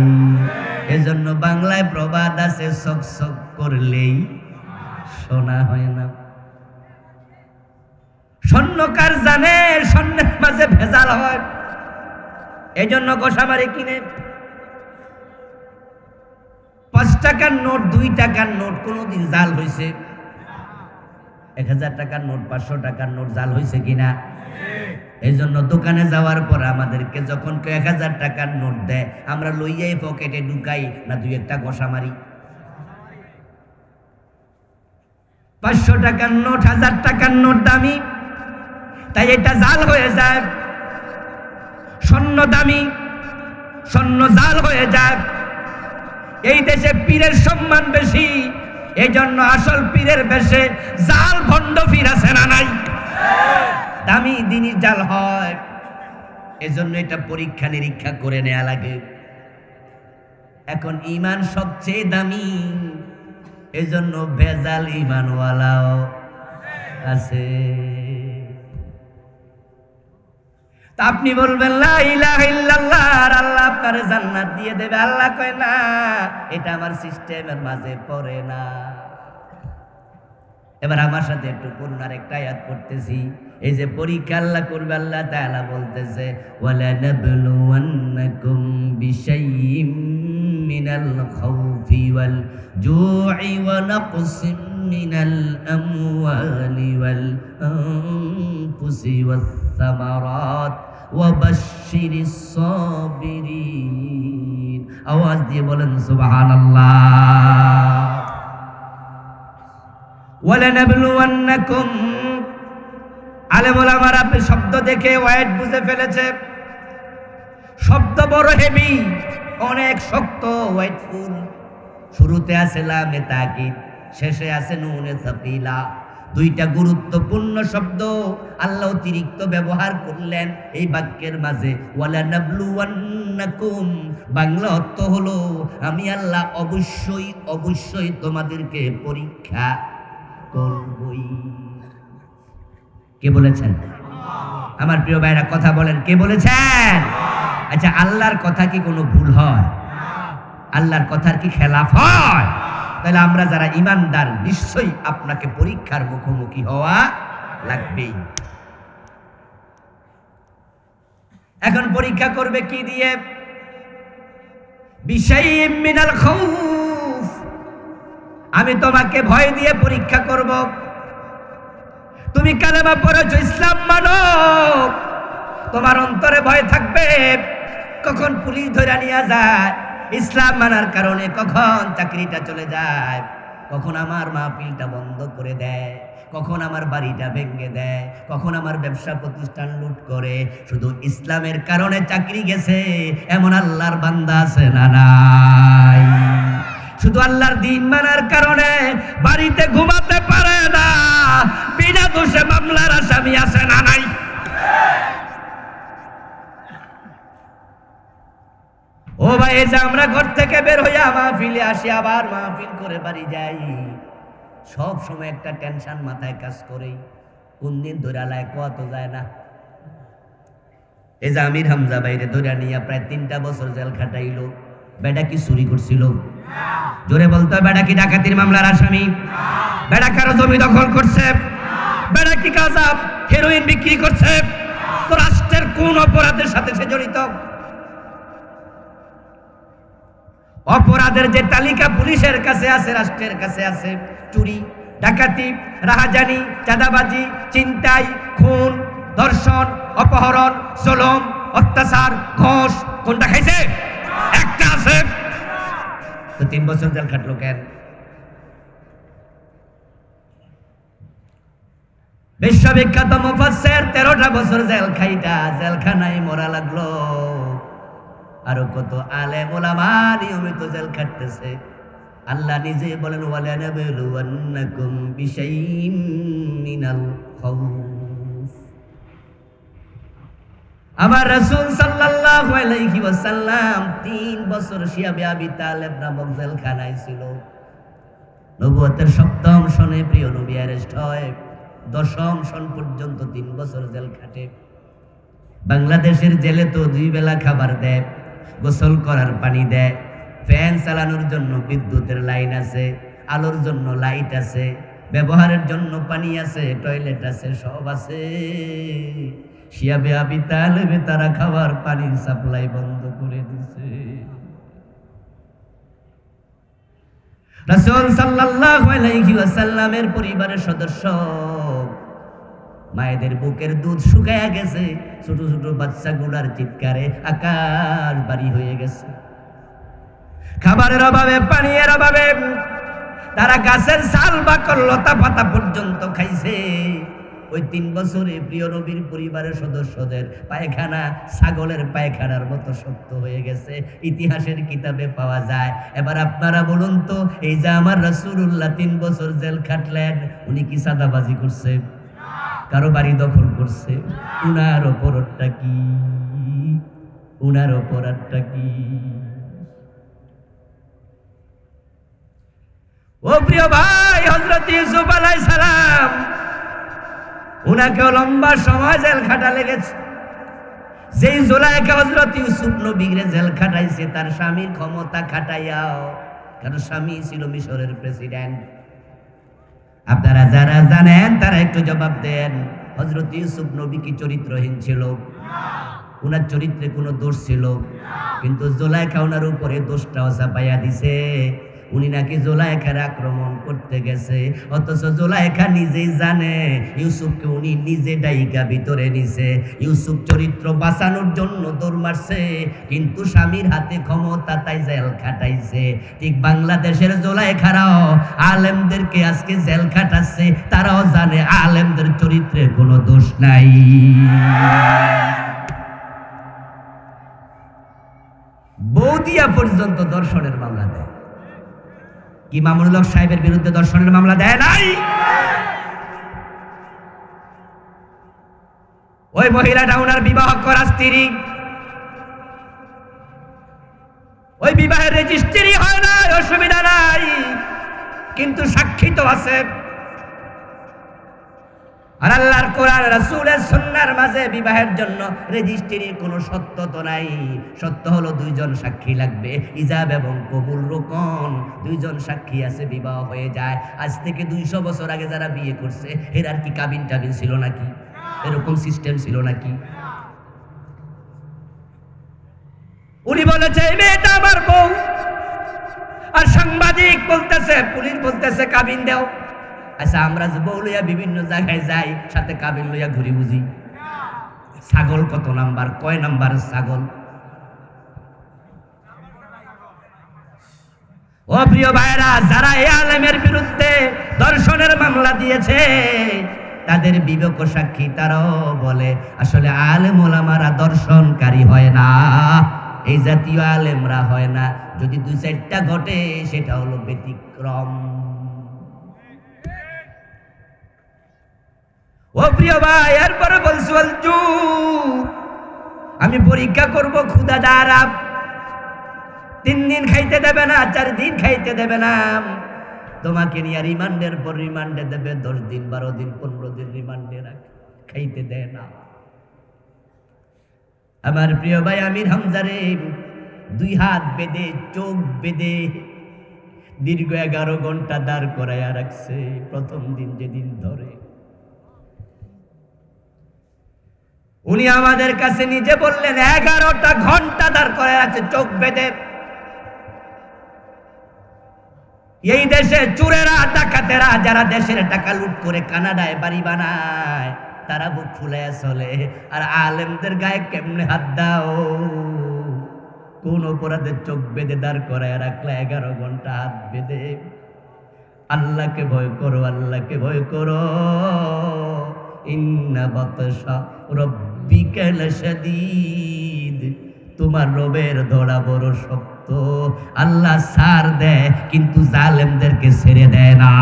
এজন্য বাংলায় প্রবাদ আছে, চক চক করলেই সোনা হয় না। স্বর্ণকার জানে স্বর্ণের মাঝে ভেজাল হয়, এজন্য গোসামারি কিনে। 5 টাকার নোট 2 টাকার নোট কোনোদিন জাল হয়েছে? 1000 টাকার নোট 500 টাকার নোট জাল হয়েছে কিনা? এই জন্য দোকানে যাওয়ার পর আমাদেরকে যখন কেউ 1000 টাকার নোট দেয়, আমরা লইয়াই পকেটে ঢুকাই না 2-1টা ঘষা মারি? 500 টাকার নোট 1000 টাকার নোট দামি, তাই এটা জাল হয়ে যায়। স্বর্ণ দামি, স্বর্ণ জাল হয়ে যায়। এই দেশে পীরের সম্মান বেশি, এই জন্য আসল পীরের বেশে জাল ভণ্ড পীর আছে না নাই? দামি জিনিস জাল হয়, এজন্য এটা পরীক্ষা নিরীক্ষা করে নেওয়া লাগে। এখন ঈমান সবচেয়ে দামি, এজন্য ভেজাল ঈমানওয়ালাও আছে। তা আপনি বলবেন লা ইলাহা ইল্লাল্লাহ আর আল্লাহ আপনারে জান্নাত দিয়ে দেবে। আল্লাহ কয় না, এটা আমার সিস্টেমের মাঝে পড়ে না। এবার আমার সাথে একটু করুণার একটা আয়াত পড়তেছি। এই যে পরীক্ষা আল্লাহ করবে, আল্লাহ তাআলা বলতেছে ওয়ালা নাবলুওয়ান্নাকুম বিশাইইম মিনাল খাউফি ওয়াল জু'i ওয়া নাকসিম মিনাল আমওয়ালি ওয়াল আনফুসি ওয়াস সামারাত ওয়া বাশশিরিস সাবিরিন। আওয়াজ দিয়ে বলেন সুবহানাল্লাহ। ওয়ালানাবলুওয়ান্নাকুম, আলেম ওলামারা আপনি শব্দ দেখে ওয়াইড বুঝে ফেলেছে। শব্দ বড় হেভি, অনেক শক্ত, ওয়াইডফুল। শুরুতে আছে লামে তাকিদ, শেষে আছে নুনে সাকিলা। দুইটা গুরুত্বপূর্ণ শব্দ আল্লাহ অতিরিক্ত ব্যবহার করলেন এই বাক্যের মাঝে। ওয়ালানাবলুওয়ান্নাকুম বাংলা অর্থ হলো আমি আল্লাহ অবশ্যই অবশ্যই তোমাদেরকে পরীক্ষা করবই। কে বলেছেন? আমার প্রিয় ভাইরা কথা বলেন, কে বলেছেন? আচ্ছা, আল্লাহর কথা কি কোনো ভুল হয়? আল্লাহর কথার কি খেলাফ হয়? তাহলে আমরা যারা ঈমানদার নিশ্চয়ই আপনাকে পরীক্ষার মুখোমুখি হওয়া লাগবেই। এখন পরীক্ষা করবে কি দিয়ে? বিশাইইম মিনাল খাউফ, আমি তোমাকে ভয় দিয়ে পরীক্ষা করব। তুমি কালেমা পড়েছো, ইসলাম মানো, তোমার অন্তরে ভয় থাকবে কখন পুলিশ ধরে নিয়ে যায়, ইসলাম মানার কারণে কখন চাকরিটা চলে যায়, কখন আমার মাহফিলটা বন্ধ করে দেয়, কখন আমার বাড়িটা ভেঙে দেয়, কখন আমার ব্যবসা প্রতিষ্ঠান লুট করে। শুধু ইসলামের কারণে চাকরি গেছে এমন আল্লাহর বান্দা আছে না নাই? শুধু আল্লাহর দিন মানার কারণে বাড়িতে ঘুমাতে পারে না, বিনা দোষে মামলার আসামি আছে না নাই? ও ভাই, এই যে আমরা ঘর থেকে বের হইয়া মাহফিলে আসি, আবার মাহফিল করে বাড়ি যাই, সব সময় একটা টেনশন মাথায় কাজ করে, কোন দিন ধরে লাই কত যায় না। এই যে আমির হামজা বাইরে ধরে নিয়ে প্রায় 3টা বছর জেল খাটাইলো। বেটা কি চুরি করছিল? জোরে বলতো, বেটা কি ডাকাতির মামলার আসামি? বেটা কারো জমি দখল করছে? বেটা কি গাঁজা হেরোইন বিক্রি করছে? তো রাষ্ট্রের কোন অপরাধের সাথে সে জড়িত? অপরাধের যে তালিকা পুলিশের কাছে আছে, রাষ্ট্রের কাছে আছে, চুরি, ডাকাতি, রাহাজানি, চাঁদাবাজি, ছিনতাই, খুন, ধর্ষণ, অপহরণ, জুলুম, অত্যাচার, ঘুষ, কোনটা খাইছে? একটা আছে। তো 3 বছর জেল খাটলো কেন? বিশ্ববিখ্যাত মুফাসসির 13টা বছর জেল খাইটা জেলখানায় মরা লাগলো। আরো কত আলেম ওলামা নিয়মিত জেল খাটতেছে। আল্লাহ নিজে বলেন ওয়ালানাবলুওয়ান্নাকুম বিশাইইম মিনাল খাউফ। আমার রাসূল সাল্লাল্লাহু আলাইহি ওয়াসাল্লাম 3 বছর শিয়াবে আবি তালেব নামক জেলখানায় ছিল। নবুয়তের 7ম সনে প্রিয় নবী অ্যারেস্ট হয়, 10ম সন পর্যন্ত 3 বছর জেল খাটে। বাংলাদেশের জেলে তো 2 বেলা খাবার দেয়, গোসল করার পানি দেয়, ফ্যান চালানোর জন্য বিদ্যুতের লাইন আছে, আলোর জন্য লাইট আছে, ব্যবহারের জন্য পানি আছে, টয়লেট আছে, সব আছে। শিয়াবে আবি তালেবে তারা খাবার পানির সাপ্লাই বন্ধ করে দিছে। রাসূল সাল্লাল্লাহু আলাইহি ওয়াসাল্লামের পরিবারের সদস্য মায়েদের বুকের দুধ শুকায়া গেছে, ছোট ছোট বাচ্চাগুলার চিৎকারে আকাশ বাড়ি হয়ে গেছে। খাবারের অভাবে, পানির অভাবে তারা গাছের ছাল বাকল লতা পাতা পর্যন্ত খাইছে। ওই 3 বছরে প্রিয় নবীর পরিবারের সদস্যদের পায়খানা ছাগলের পায়খানার মতো শক্ত হয়ে গেছে, ইতিহাসের কিতাবে পাওয়া যায়। এবার আপনারা বলুন তো, এই যে আমার রাসূলুল্লাহ 3 বছর জেল খাটলেন, উনি কি সাদাবাজি করছে? কারো বাড়ি দখল করছে? উনার অপরাধটা কি? উনার অপরাধটা কি? ও প্রিয় ভাই, হযরত ইউসুফ আলাইহিস সালাম, উনাকে লম্বা সময় জেল খাটা লেগেছে। যেই জুলাইখা হযরত ইউসুফ নবীরে জেল খাটাইছে তার স্বামীর ক্ষমতা খাটাইয়াও, কারণ স্বামী ছিল মিশরের প্রেসিডেন্ট। আপনারা যারা জানেন তারা একটু জবাব দেন, হযরত ইউসুফ নবী কি চরিত্রহীন ছিল? উনার চরিত্রে কোনো দোষ ছিল? কিন্তু জুলাইখা ওনার উপরে দোষটাও চাপাইয়া দিছে। উনি নাকি জুলাইখার আক্রমণ করতে গেছে, অথচ জুলাইখা নিজেই জানে ইউসুফকে উনি নিজে ডাইকা ভিতরে নিছে। ইউসুফ চরিত্র বাঁচানোর জন্য দৌড় মারছে, কিন্তু স্বামীর হাতে ক্ষমতা তাই জেল খাটাইছে। ঠিক বাংলাদেশের জুলাইখারাও আলেমদেরকে আজকে জেল খাটাচ্ছে, তারাও জানে আলেমদের চরিত্রে কোনো দোষ নাই। বৌদিয়া পর্যন্ত দর্শনের মামলা দেয়। কি মামুনুল হক সাহেবের বিরুদ্ধে দর্শনের মামলা দেয় নাই? ওই মহিলাটা ওনার বিবাহ করা স্ত্রী, ওই বিবাহের রেজিস্ট্রি হয় না, অসুবিধা নাই, কিন্তু সাক্ষী তো আছে। আর আল্লাহর কোরআন রাসূলের সুন্নাহর মাঝে বিবাহের জন্য রেজিস্ট্রির কোনো সত্য তো নাই। সত্য হলো দুইজন সাক্ষী লাগবে, ইজাব এবং কবুল রোকন। দুইজন সাক্ষী আছে, বিবাহ হয়ে যায়। আজ থেকে 200 বছর আগে যারা বিয়ে করছে এর আর কি কাবিন টাবিন ছিল নাকি? এরকম সিস্টেম ছিল নাকি? উনি বলেছে এই মেয়েটা আমার বউ, আর সাংবাদিক বলতেছে, পুলিশ বলতেছে কাবিন দাও। আচ্ছা, আমরা যে বউ লইয়া বিভিন্ন জায়গায় যাই, সাথে কাবিন লইয়া ঘুরি বুঝি? ছাগল কত নাম্বার, কয় নাম্বার ছাগল? ও প্রিয় ভাইরা, যারা এই আলেমের বিরুদ্ধে দর্শনের মামলা দিয়েছে তাদের বিবেক সাক্ষী, তারাও বলে আসলে আলেম ওলামারা দর্শনকারী হয় না, এই জাতীয় আলেমরা হয় না। যদি 2-4টা ঘটে সেটা হলো ব্যতিক্রম। ও প্রিয় ভাই, এরপরে বলছি আমি পরীক্ষা করব, ক্ষুধা দ্বারা 3 দিন খাইতে দেবে না, 4 দিন খাইতে দেবে না, তোমাকে নিয়ে রিমান্ডের পর রিমান্ডে দেবে, 10 দিন 12 দিন 15 দিন রিমান্ডে রাখে, খাইতে দেয় না। আমার প্রিয় ভাই আমির হামজারে 2 হাত বেঁধে, চোখ বেঁধে দীর্ঘ 11 ঘন্টা দাঁড় করাইয়া রাখছে। প্রথম দিন যেদিন ধরে উনি আমাদের কাছে নিজে বললেন 11টা ঘন্টা দাঁড় করে আছে চোখ বেঁধে। এই দেশে চোরেরা, ডাকাতেরা, যারা দেশের টাকা লুট করে কানাডায় বাড়ি বানায়, তারা বুক ফুলে চলে। আর আলেমদের গায়ে কেমনে হাত দাও? কোন অপরাধের চোখ বেঁধে দাঁড় করায় রাখলে 11 ঘন্টা হাত বেঁধে? আল্লাহকে ভয় করো, আল্লাহকে ভয় করো। ইন্না বাতশা রাব্বিকা লাশাদীদ, তোমার রবের ধরা বড় শক্ত। আল্লাহ ছাড় দেয় কিন্তু জালেমদেরকে ছেড়ে দেয় না।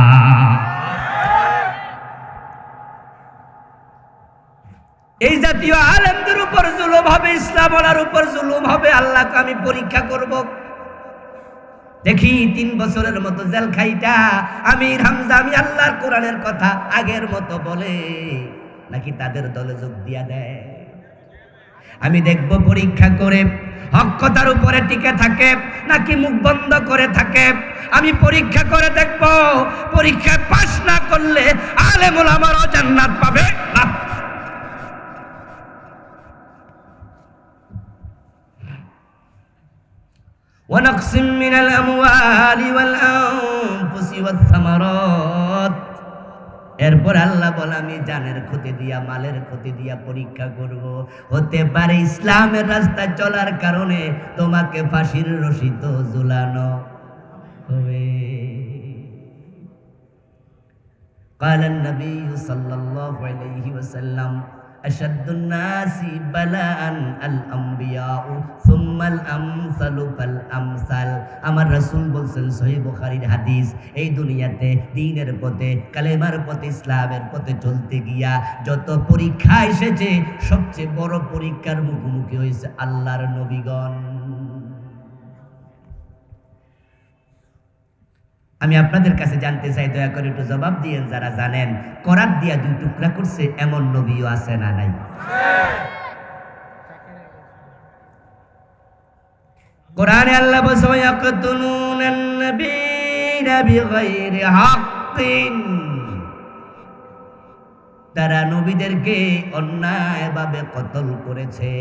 এই জাতীয় আলেমদের উপর জুলুম হবে, ইসলাম ওয়ালার উপর জুলুম হবে। আল্লাহকে আমি পরীক্ষা করব, দেখি 3 বছরের মতো জেল খাইটা আমির হামজা আমি আল্লাহর কোরআনের কথা আগের মতো বলে নাকি তাদের দলে যোগ দিয়া দেয়। আমি দেখব পরীক্ষা করে হক কথার উপরে টিকে থাকে নাকি মুখ বন্ধ করে থাকে। আমি পরীক্ষা করে দেখব, পরীক্ষায় পাস না করলে আলেম ওলামারাও জান্নাত পাবে না। ونقص من الأموال والأنفس والثمرات। এরপর আল্লাহ বলে আমি জানের ক্ষতি দিয়া, মালের ক্ষতি দিয়া পরীক্ষা করব। হতে পারে ইসলামের রাস্তায় চলার কারণে তোমাকে ফাঁসির রশিতে ঝুলানো হবে। قال النبي صلى الله عليه وسلم أشد الناس بلاء الأنبياء ثم الأمثل فالأمثل। আমার রাসূল বলেছেন, সহিহ বুখারীর হাদিস, এই দুনিয়াতে দ্বীনের পথে, কালেমার পথে, ইসলামের পথে চলতে গিয়া যত পরীক্ষা এসেছে, সবচেয়ে বড় পরীক্ষার মুখোমুখি হয়েছে আল্লাহর নবীগণ। আমি আপনাদের কাছে জানতে চাই, দয়া করে একটু জবাব দিয়েন যারা জানেন, করাত দিয়া 2 টুকরা করছে এমন নবীও আছে না নাই? কোরআনে আল্লাহ বলছে ইয়াকতুলুনান নাবিয়্যিনা বিগাইরি হাক্কিন, তারা নবীদেরকে অন্যায়ভাবে কতল করেছে।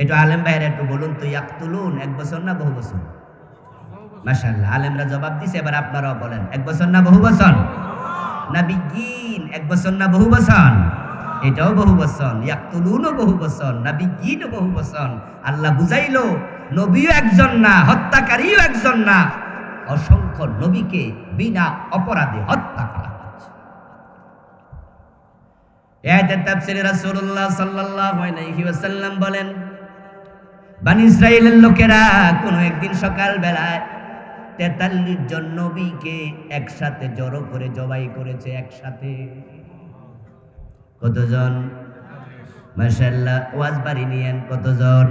একটু আলেম ভাইরা একটু বলুন তো, ইয়াকতুলুন এক বছর না বহু বছর? মাশাআল্লাহ, আলেমরা জবাব দিছে, এবার আপনারাও বলেন এক বছর না বহু বছর? নাবিয়্যিন এক বছর না বহু বছর? এটাও বহু বছর, ইয়াকতুলুনও বহু বছর, নাবিয়্যিনও বহু বছর। আল্লাহ বুঝাইলো নবীও একজন না, হত্যাকারীও একজন না, অসংখ্য নবীকে বিনা অপরাধে হত্যা করা হচ্ছে। আয়াতের তাফসীরে রাসূলুল্লাহ সাল্লাল্লাহু আলাইহি ওয়াসাল্লাম বলেন, বনী ইসরাইলের লোকেরা কোনো একদিন সকাল বেলায় 43 জন নবীকে একসাথে জড়ো করে জবাই করেছে। একসাথে কতজন? মাশাআল্লাহ, ওয়াজ বাড়ি নিয়েন, কতজন?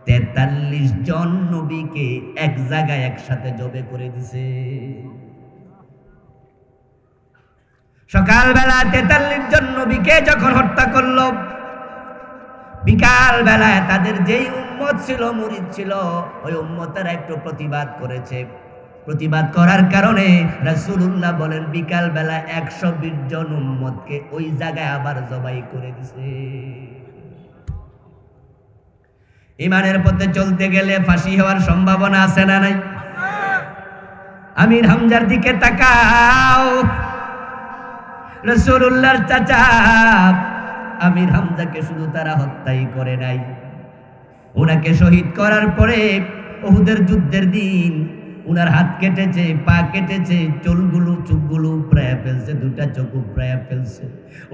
43 জন নবীকে এক জায়গায় একসাথে জবে করে দিছে। সকালবেলা 43 জন নবীকে যখন হত্যা করলো, বিকাল বেলায় তাদের যেই উম্মত ছিল, মুরিদ ছিল, ওই উম্মতেরা একটু প্রতিবাদ করেছে। প্রতিবাদ করার কারণে রাসূলুল্লাহ বলেন বিকাল বেলা 120 জন উম্মতকে ওই জায়গায় আবার জবাই করে দিছে। ইমানের পথে চলতে গেলে ফাঁসি হওয়ার সম্ভাবনা আছে না নাই? আমির হামজার দিকে তাকাও। রাসূলুল্লাহর চাচা আমির হামজাকে শুধু তারা হত্যাই করে নাই, ওনাকে শহীদ করার পরে উহুদের যুদ্ধের দিন উনার হাত কেটেছে, পা কেটেছে, চুলগুলো চোখগুলো প্রায় ফেলছে, দুটা চোখ প্রায় ফেলছে,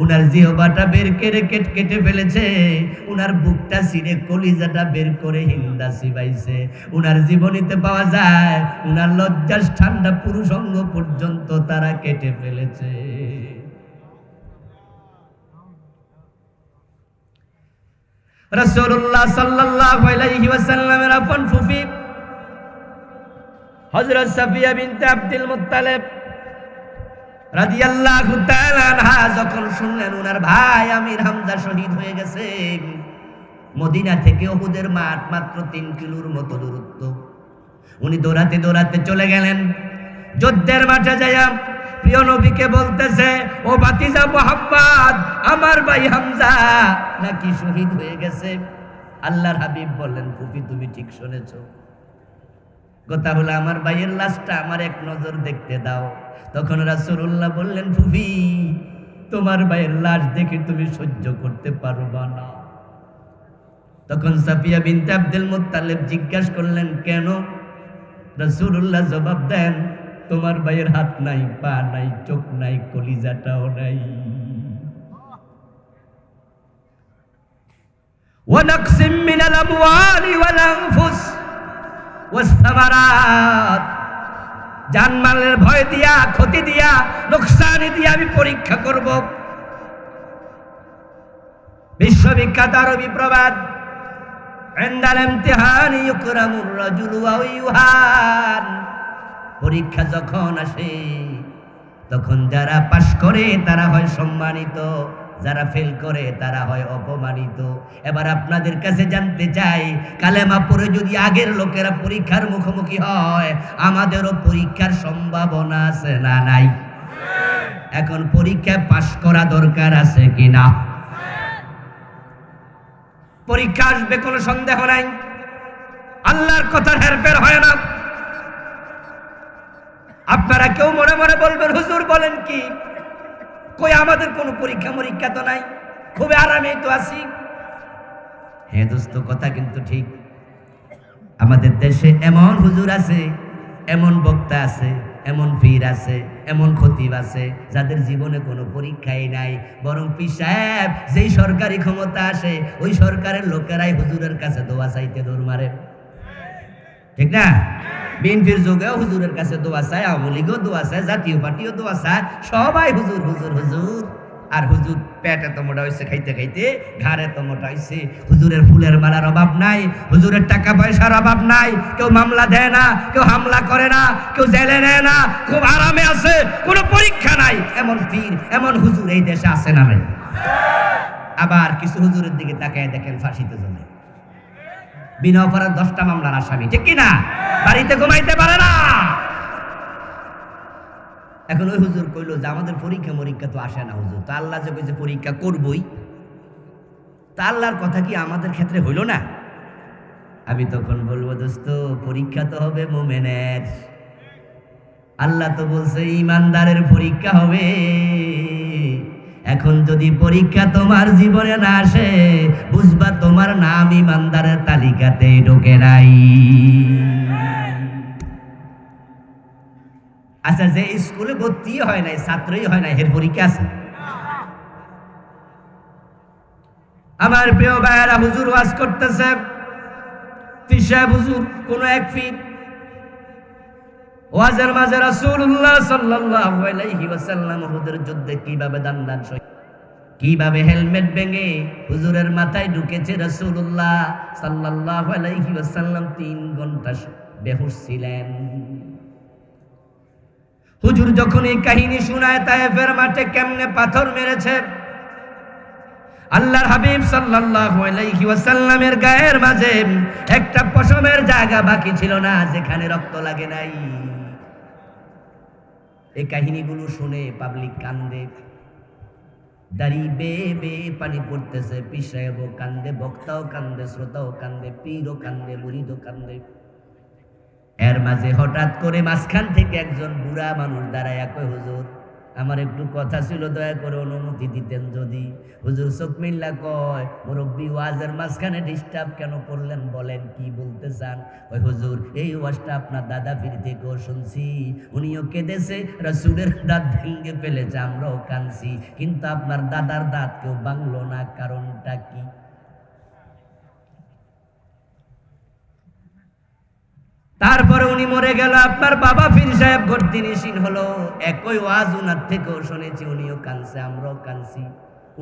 উনার জিহ্বাটা বের করে কেটে ফেলেছে, উনার বুকটা ছিঁড়ে কলিজাটা বের করে হিন্দা চিবাইছে। উনার জীবনীতে পাওয়া যায় উনার লজ্জার ঠান্ডা পুরুষাঙ্গ পর্যন্ত তারা কেটে ফেলেছে। রাসূলুল্লাহ সাল্লাল্লাহু আলাইহি ওয়াসাল্লামের আপন ফুফি হযরত সাফিয়া বিনতে আব্দুল মুত্তালিব রাদিয়াল্লাহু তাআলা আনহা যখন শুনলেন ওনার ভাই আমির হামজা শহীদ হয়ে গেছে, মদিনা থেকে উহুদের মাঠ মাত্র 3 কিলোর মতো দূরত্ব, উনি দৌড়াতে দৌড়াতে চলে গেলেন। যুদ্ধের মাঠে যাইয়া প্রিয় নবীকে বলতেছে, ও ভাতিজা মুহাম্মদ, আমার ভাই হামজা নাকি শহীদ হয়ে গেছে। আল্লাহর হাবিব বললেন, ফুফি তুমি ঠিক শুনেছো, কথা হলো আমার ভাইয়ের লাশটা আমার এক নজর দেখতে দাও। তখন রাসূলুল্লাহ বললেন, ফুফি তোমার ভাইয়ের লাশ দেখে তুমি সহ্য করতে পারবা না। তখন সাফিয়া বিনতে আব্দুল মুত্তালিব জিজ্ঞাসা করলেন, কেন? রাসূলুল্লাহ জবাব দেন, তোমার ভাইয়ের হাত নাই, পা নাই, চোখ নাই, কলিজাটাও নাই। ওয়া নাকসিম মিনাল আমওয়ালি ওয়াল আনফুস ওয়াস সামারাত, জানমালের ভয় দিয়া, ক্ষতি দিয়া, লোকসানি দিয়া আমি পরীক্ষা করব। বিশ্ববিখ্যাত আরবি প্রবাদ, ইনদাল ইমতিহানি ইকরামুর রাজুলু ওয়া ইউহান, পরীক্ষা যখন আসে তখন যারা পাশ করে তারা হয় সম্মানিত, যারা ফেল করে তারা হয় অপমানিত। এবার আপনাদের কাছে জানতে চাই, কালেমা পড়ে যদি আগের লোকেরা পরীক্ষার মুখোমুখি হয়, আমাদেরও পরীক্ষার সম্ভাবনা আছে না নাই? এখন পরীক্ষায় পাশ করা দরকার আছে কিনা? পরীক্ষা আসবে, কোনো সন্দেহ নাই। আল্লাহর কথার হেরফের হয় না। আপনারা কেউ মনে মনে বলবেন, হুজুর বলেন কি, কই আমাদের কোনো পরীক্ষা তো নাই, খুবই আরামেই তো আছি। হ্যাঁ দোস্ত, কথা কিন্তু ঠিক। আমাদের দেশে এমন হুজুর আছে, এমন বক্তা আছে, এমন পীর আছে, এমন খতিব আছে, যাদের জীবনে কোনো পরীক্ষাই নাই, বরং পীর সাহেব যেই সরকারি ক্ষমতা আসে ওই সরকারের লোকেরাই হুজুরের কাছে দোয়া চাইতে দৌড় মারে, ঠিক না? বিএনপির যুগেও হুজুরের কাছে দোয়া চায়, আওয়ামী লীগও দোয়া চায়, জাতীয় পার্টিও দোয়া চায়, সবাই হুজুর হুজুর হুজুর। আর হুজুর পেটে তো মোটা হয়েছে, খাইতে খাইতে ঘাড়ে তো মোটা হয়েছে। হুজুরের ফুলের মালার অভাব নাই, হুজুরের টাকা পয়সার অভাব নাই, কেউ মামলা দেয় না, কেউ হামলা করে না, কেউ জেলে নেয় না, খুব আরামে আছে, কোনো পরীক্ষা নাই। এমন পীর, এমন হুজুর এই দেশে আছে না নাই? আবার কিছু হুজুরের দিকে তাকায় দেখেন ফাঁসিতে চলে। বিনা অপরাধ 10টা মামলার আসামি, ঠিক কিনা? বাড়িতে ঘুমাইতে পারে না। এখন ওই হুজুর কইলো যে আমাদের পরীক্ষা তো আসে না হুজুর, তো আল্লাহ যে কইছে পরীক্ষা করবই, তা আল্লাহর কথা কি আমাদের ক্ষেত্রে হইল না? আমি তখন বলবো দোস্ত, পরীক্ষা তো হবে মুমিনের। আল্লাহ তো বলছে ইমানদারের পরীক্ষা হবে। এখন যদি পরীক্ষা তোমার জীবনে না আসে, বুঝবা তোমার নাম ইমানদারের তালিকাতে ঢোকে নাই। আচ্ছা, যে স্কুলে ভর্তি হয় নাই, ছাত্রই হয় নাই, এর পরীক্ষা আছে? আমার প্রিয় ভাইয়েরা, হুজুর ওয়াজ করতেছে, পীর সাহেব হুজুর কোন এক ফিট ওয়াজের মাঝে রাসূলুল্লাহ সাল্লাল্লাহু আলাইহি ওয়াসাল্লাম উহুদের যুদ্ধে কিভাবে দান কিভাবে হেলমেট ভেঙে হুজুরের মাথায় ঢুকেছে। রাসূলুল্লাহ সাল্লাল্লাহু আলাইহি ওয়াসাল্লাম 3 ঘন্টা বেহুশ ছিলেন। হুজুর যখন এই কাহিনী শোনায় তায়েফের মাঠে কেমনে পাথর মেরেছে, আল্লাহর হাবিব সাল্লাল্লাহু আলাইহি ওয়াসাল্লামের গায়ের মাঝে একটা পশমের জায়গা বাকি ছিল না যেখানে রক্ত লাগে নাই। এই কাহিনীগুলো শুনে পাবলিক কান্দে, দাড়ি বেয়ে বেয়ে পানি পড়তেছে। পীর সাহেবও কান্দে, বক্তাও কান্দে, শ্রোতাও কান্দে, পীরও কান্দে, মুরিদও কান্দে। এর মাঝে হঠাৎ করে মাঝখান থেকে একজন বুড়া মানুষ দাঁড়ায় কয়, হুজুর আমার একটু কথা ছিল, দয়া করে অনুমতি দিতেন যদি। হুজুর চোখ মিল্লা কয়, মুরব্বী ওয়াজের মাঝখানে ডিস্টার্ব কেন করলেন, বলেন কি বলতে চান? ওই হুজুর এই ওয়াজটা আপনার দাদা পীর থেকেও শুনছি, উনিও কেঁদেছে, রাসূলের দাঁত ভেঙে ফেলেছে, আমরাও কাঁদছি, কিন্তু আপনার দাদার দাঁত কেউ ভাঙলো না, কারণটা কি? তারপরে উনি মরে গেল, আপনার বাবা পীর সাহেব গর্দিনিশীন হলো। একই ওয়াজ উনার থেকেও শুনেছি, উনিও কাঁদছে, আমরাও কাঁদছি,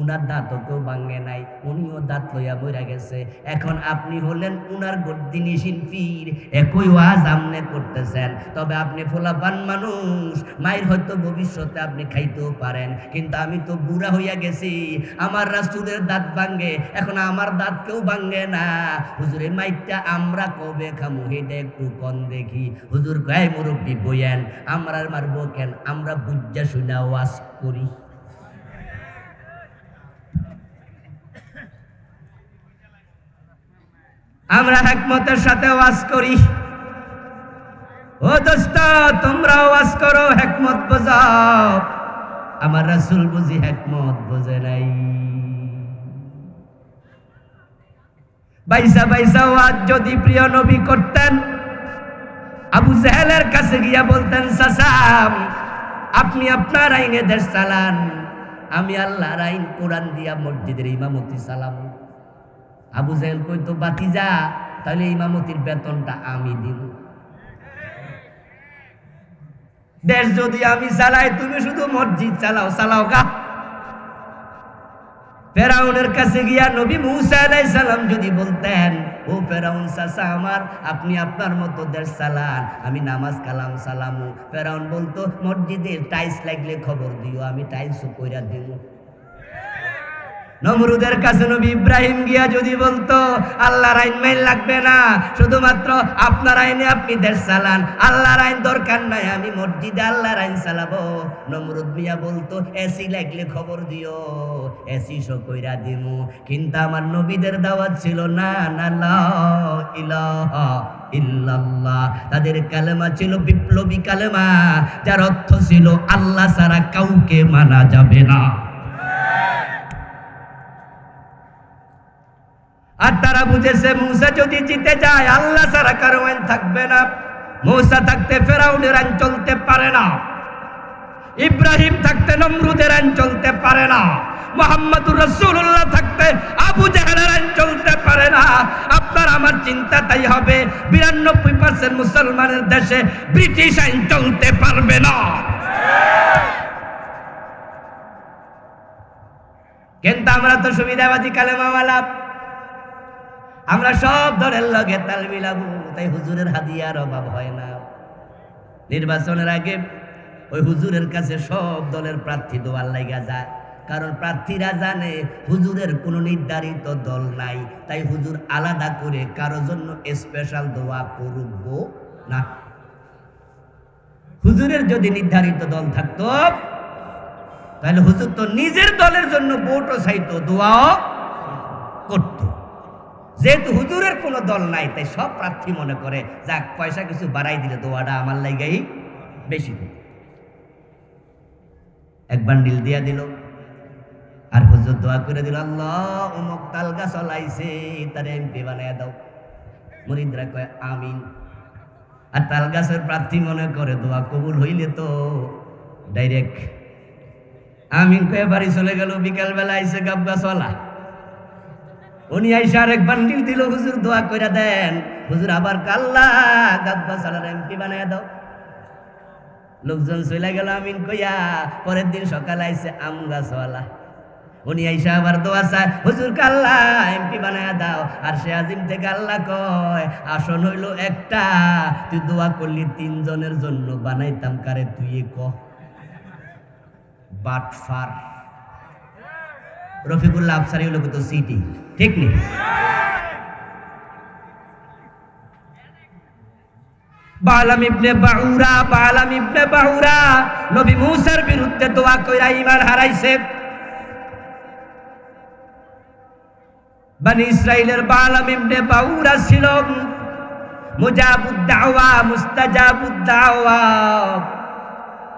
উনার দাঁতও কেউ ভাঙে নাই, উনিও দাঁত লইয়া মরে গেছে। এখন আপনি হলেন উনার গর্দিনিশীন পীর, একই ওয়াজ আমনে করতেছেন, তবে আপনি ফোলাপান মানুষ, মায়ের হয়তো ভবিষ্যতে আপনি খাইতেও পারেন, কিন্তু আমি তো বুড়া হইয়া গেছি, আমার রাসূলের দাঁত ভাঙে, এখন আমার দাঁত কেউ ভাঙে না। হুজুর এই মাইকটা আমরা কবে খামু, এটা একটু কন দেখি। হুজুর কয়, মুরব্বী বইয়েন, আমরা মারবো কেন, আমরা বুঝা শুনা ওয়াজ করি। আমরা হিকমতের সাথে ওয়াজ করি। ও দোস্ত, তোমরা ওয়াজ করো, হিকমত বোঝাও। আমার রাসূল বুঝি হিকমত বোঝে নাই। বাইসা বাইসা ওয়াজ যদি প্রিয় নবী করতেন, আবু জাহেলের কাছে গিয়া বলতেন, চাচা আপনি আপনার আইনে দেশ চালান, আমি আল্লাহর আইন কোরআন দিয়া মসজিদের ইমামতি চালাম। আবু জাহেল কইতো, বাতিজা তাহলে ইমামতির বেতনটা আমি দিব, দেশ যদি আমি চালাই, তুমি শুধু মসজিদ চালাও গা। ফেরাউনের কাছে গিয়া নবী মুসা আলাইহিস সালাম যদি বলতেন, ও ফেরাউন চাচা আমার, আপনি আপনার মতো দেশ চালান, আমি নামাজ কালাম সালামু। ফেরাউন বলতো, মসজিদে টাইলস লাগলে খবর দিও, আমি টাইলসও কইরা দিব। নমরুদের কাছে নবী ইব্রাহিম গিয়া যদি বলতো, আল্লাহর আইন মাইন লাগবে না, শুধুমাত্র আপনার আইনে আপনি দেশ চালান, আল্লাহর আইন দরকার নাই, আমি মসজিদে আল্লাহর আইন চালাবো। নমরুদ মিয়া বলতো, এসি লাগলে খবর দিও, এসি সো কইরা দিমু। কিন্তু আমার নবীদের দাওয়াত ছিল না, না লা ইলাহা ইল্লাল্লাহ। তাদের কালেমা ছিল বিপ্লবী কালেমা, যার অর্থ ছিল আল্লাহ ছাড়া কাউকে মানা যাবে না। আর তারা বুঝেছে, মুসা যদি জিতে যায়, আল্লাহ ছাড়া কারো আইন থাকবে না। মুসা থাকতে ফেরাউনের আইন চলতে পারে না, ইব্রাহিম থাকতে নমরুদের আইন চলতে পারে না, মুহাম্মদুর রাসূলুল্লাহ থাকতে আবু জাহেলের আইন চলতে পারে না। আপনার আমার চিন্তা তাই হবে, 92% মুসলমানের দেশে ব্রিটিশ আইন চলতে পারবে না। কিন্তু আমরা তো সুবিধাবাদী কালেমাওয়ালা, আমরা সব দলের লগে তাল মিলাবো, তাই হুজুরের হাদিয়ার অভাব হয় না। নির্বাচনের আগে ওই হুজুরের কাছে সব দলের প্রার্থী দোয়ার লাগা যায়, কারণ প্রার্থীরা জানে হুজুরের কোনো নির্ধারিত দল নাই, তাই হুজুর আলাদা করে কারো জন্য স্পেশাল দোয়া করব না। হুজুরের যদি নির্ধারিত দল থাকতো তাহলে হুজুর তো নিজের দলের জন্য ভোটও চাইতো, দোয়াও করত। যেহেতু হুজুরের কোনো দল নাই, তাই সব প্রার্থী মনে করে যাক পয়সা কিছু বাড়াই দিলে দোয়াটা আমার লাগাই বেশি। এক বান্ডিল দিয়া দিল, আর হুজুর দোয়া করে দিল, আল্লাহ অমুক তাল গাছ লাইছে, তার এমপি বানায় দাও। মুরিদরা কয় আমিন। আর তাল গাছের প্রার্থী মনে করে দোয়া কবুল হইলে তো ডাইরেক্ট আমিন কয়ে বাড়ি চলে গেল। বিকাল বেলা আইসে গাব গাছওয়ালা, উনি আইসা আরেক বান্ডিল দিল, হুজুর দোয়া করে দেন। হুজুর আবার কাল্লা গাব গাছওয়ালার এমপি বানায় দাও। লোকজন চলে গেল আমিন কইয়া। পরের দিন সকালে আইসে আম গাছওয়ালা, উনি আইসা আবার দোয়া চায়, হুজুর কাল্লা এমপি বানায় দাও। আর সে আজিম থেকে আল্লাহ কয় আসন হইল একটা, তুই দোয়া করলি 3 জনের জন্য, বানাইতাম কারে তুই ক। বাটফার রফিকুল্লাহ আফসারি হলো তো সিটি, ঠিক নেই? বালাম ইবনে বাউরা নবী মূসার বিরুদ্ধে দোয়া কইরা ঈমান হারাইছে। বনি ইসরাইলের বালাম ইবনে বাউরা ছিল মুজাবুদ দাওয়া, মুস্তাজাবুদ দাওয়া।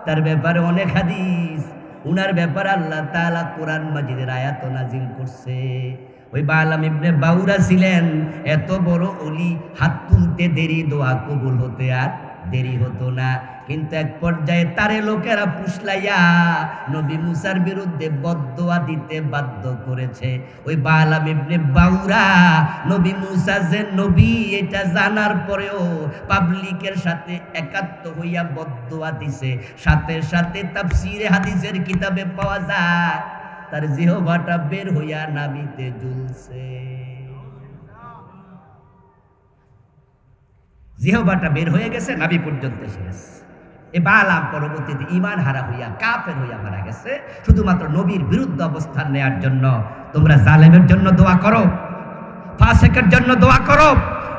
তার ব্যাপারে অনেক হাদিস, উনার ব্যাপারে আল্লাহ তাআলা কোরআন মাজিদের আয়াত নাজিল করছে। ওই বালাম ইবনে বাউরা ছিলেন এত বড় ওলি, হাত তুলতে দেরি, দোয়া কবুল হতে আর দেরি হতো না। কিন্তু এক পর্যায়ে তারে লোকেরা ফুসলাইয়া নবী মুসার বিরুদ্ধে বদদোয়া দিতে বাধ্য করেছে। ওই বালাম ইবনে বাউরা নবী মুসা যে নবী এটা জানার পরেও পাবলিকের সাথে একাত্ম হইয়া বদদোয়া দিছে। সাথে সাথে তাফসীরে হাদিসের কিতাবে পাওয়া যায় তার জিহ্বাটা বের হইয়া নাবিতে ঝুলছে। জিহ্বাটা বের হয়ে গেছে, নাবি পর্যন্ত এসে গেছে। এ বালাম পরবর্তীতে ঈমান হারা হইয়া কাফের হইয়া মারা গেছে, শুধুমাত্র নবীর বিরুদ্ধে অবস্থান নেয়ার জন্য। তোমরা জালেমের জন্য দোয়া করো, ফাসিকের জন্য দোয়া করো,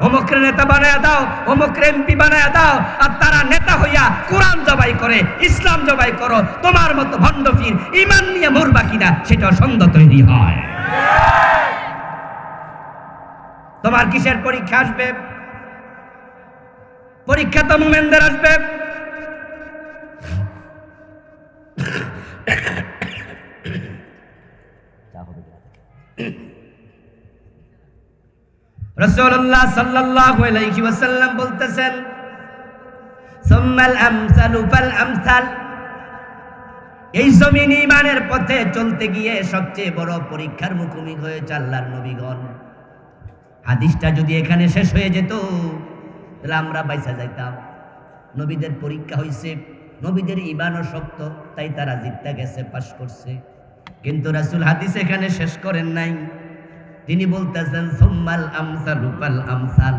অমুকের নেতা বানায় দাও, অমুকের এমপি বানায় দাও, আর তারা নেতা হইয়া কোরআন জবাই করে, ইসলাম জবাই করো। তোমার মতো ভণ্ড পীর ঈমান নিয়ে মরবা কিনা সেটা সন্দেহ তৈরি হয়। তোমার কিসের পরীক্ষা আসবে? পরীক্ষা তো মুমিনদের আসবে। রাসূলুল্লাহ সাল্লাল্লাহু আলাইহি ওয়াসাল্লাম বলতেছেন, সুম্মাল আমসালু ফাল আমসাল। এই জমিন ঈমানের পথে চলতে গিয়ে সবচেয়ে বড় পরীক্ষার মুখোমুখি হয়েছে আল্লাহর নবীগণ। হাদিসটা যদি এখানে শেষ হয়ে যেত তাহলে আমরা বাইসা যাইতাম। নবীদের পরীক্ষা হয়েছে, নবীদের ঈমানও শক্ত, তাই তারা জিততে গেছে, পাশ করছে। কিন্তু রাসূল হাদিস এখানে শেষ করেন নাই, তিনি বলতেছেন সুম্মাল আমসালু ফাল আমসাল।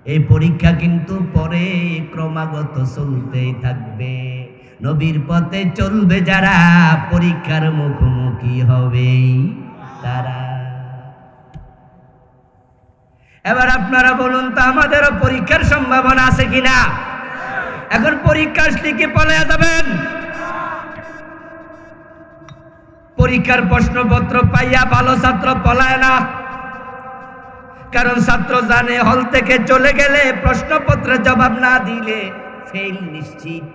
এই পরীক্ষা কিন্তু পরে ক্রমাগত চলতেই থাকবে। নবীর পথে চলবে যারা, পরীক্ষার মুখোমুখি হবে তারা। এবার আপনারা বলুন তো, আমাদেরও পরীক্ষার সম্ভাবনা আছে কিনা? এখন পরীক্ষা আসলে কি পলায়া যাবেন? পরীক্ষার প্রশ্নপত্র পাইয়া ভালো ছাত্র পলায় না, কারণ ছাত্র জানে হল থেকে চলে গেলে প্রশ্নপত্রের জবাব না দিলে ফেল নিশ্চিত।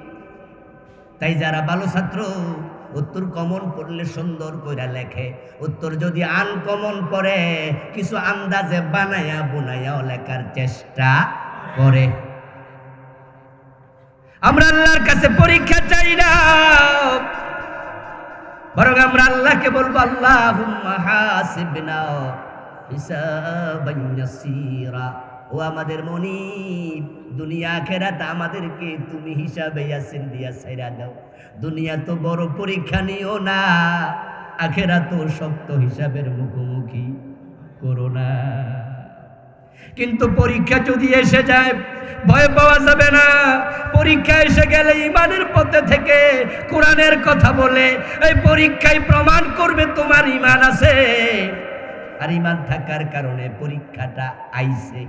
তাই যারা ভালো ছাত্র উত্তর কমন পড়লে সুন্দর কইরা লেখে, উত্তর যদি আনকমন পড়ে কিছু আন্দাজে বানায়া বুনায়াও লেখার চেষ্টা করে। আমরা আল্লাহর কাছে পরীক্ষা চাই না, বরং আমরা আল্লাহকে বলবো আল্লাহুম্মা হাসিবনা হিসাবান ইয়াসীরা। ও আমাদের মনিব, দুনিয়া আখিরাত আমাদেরকে তুমি হিসাবে ইয়াসির দিয়া ছাইরা দাও। দুনিয়া তো বড় পরীক্ষা নিও না, আখিরাত তো শক্ত হিসাবের মুখোমুখি করো না। কিন্তু পরীক্ষা যদি এসে যায় ভয় পাওয়া যাবে না। পরীক্ষা এসে গেলে ইমানের পথে থেকে কোরআনের কথা বলে এই পরীক্ষায় প্রমাণ করবে তোমার ইমান আছে, আর ইমান থাকার কারণে পরীক্ষাটা আইছে।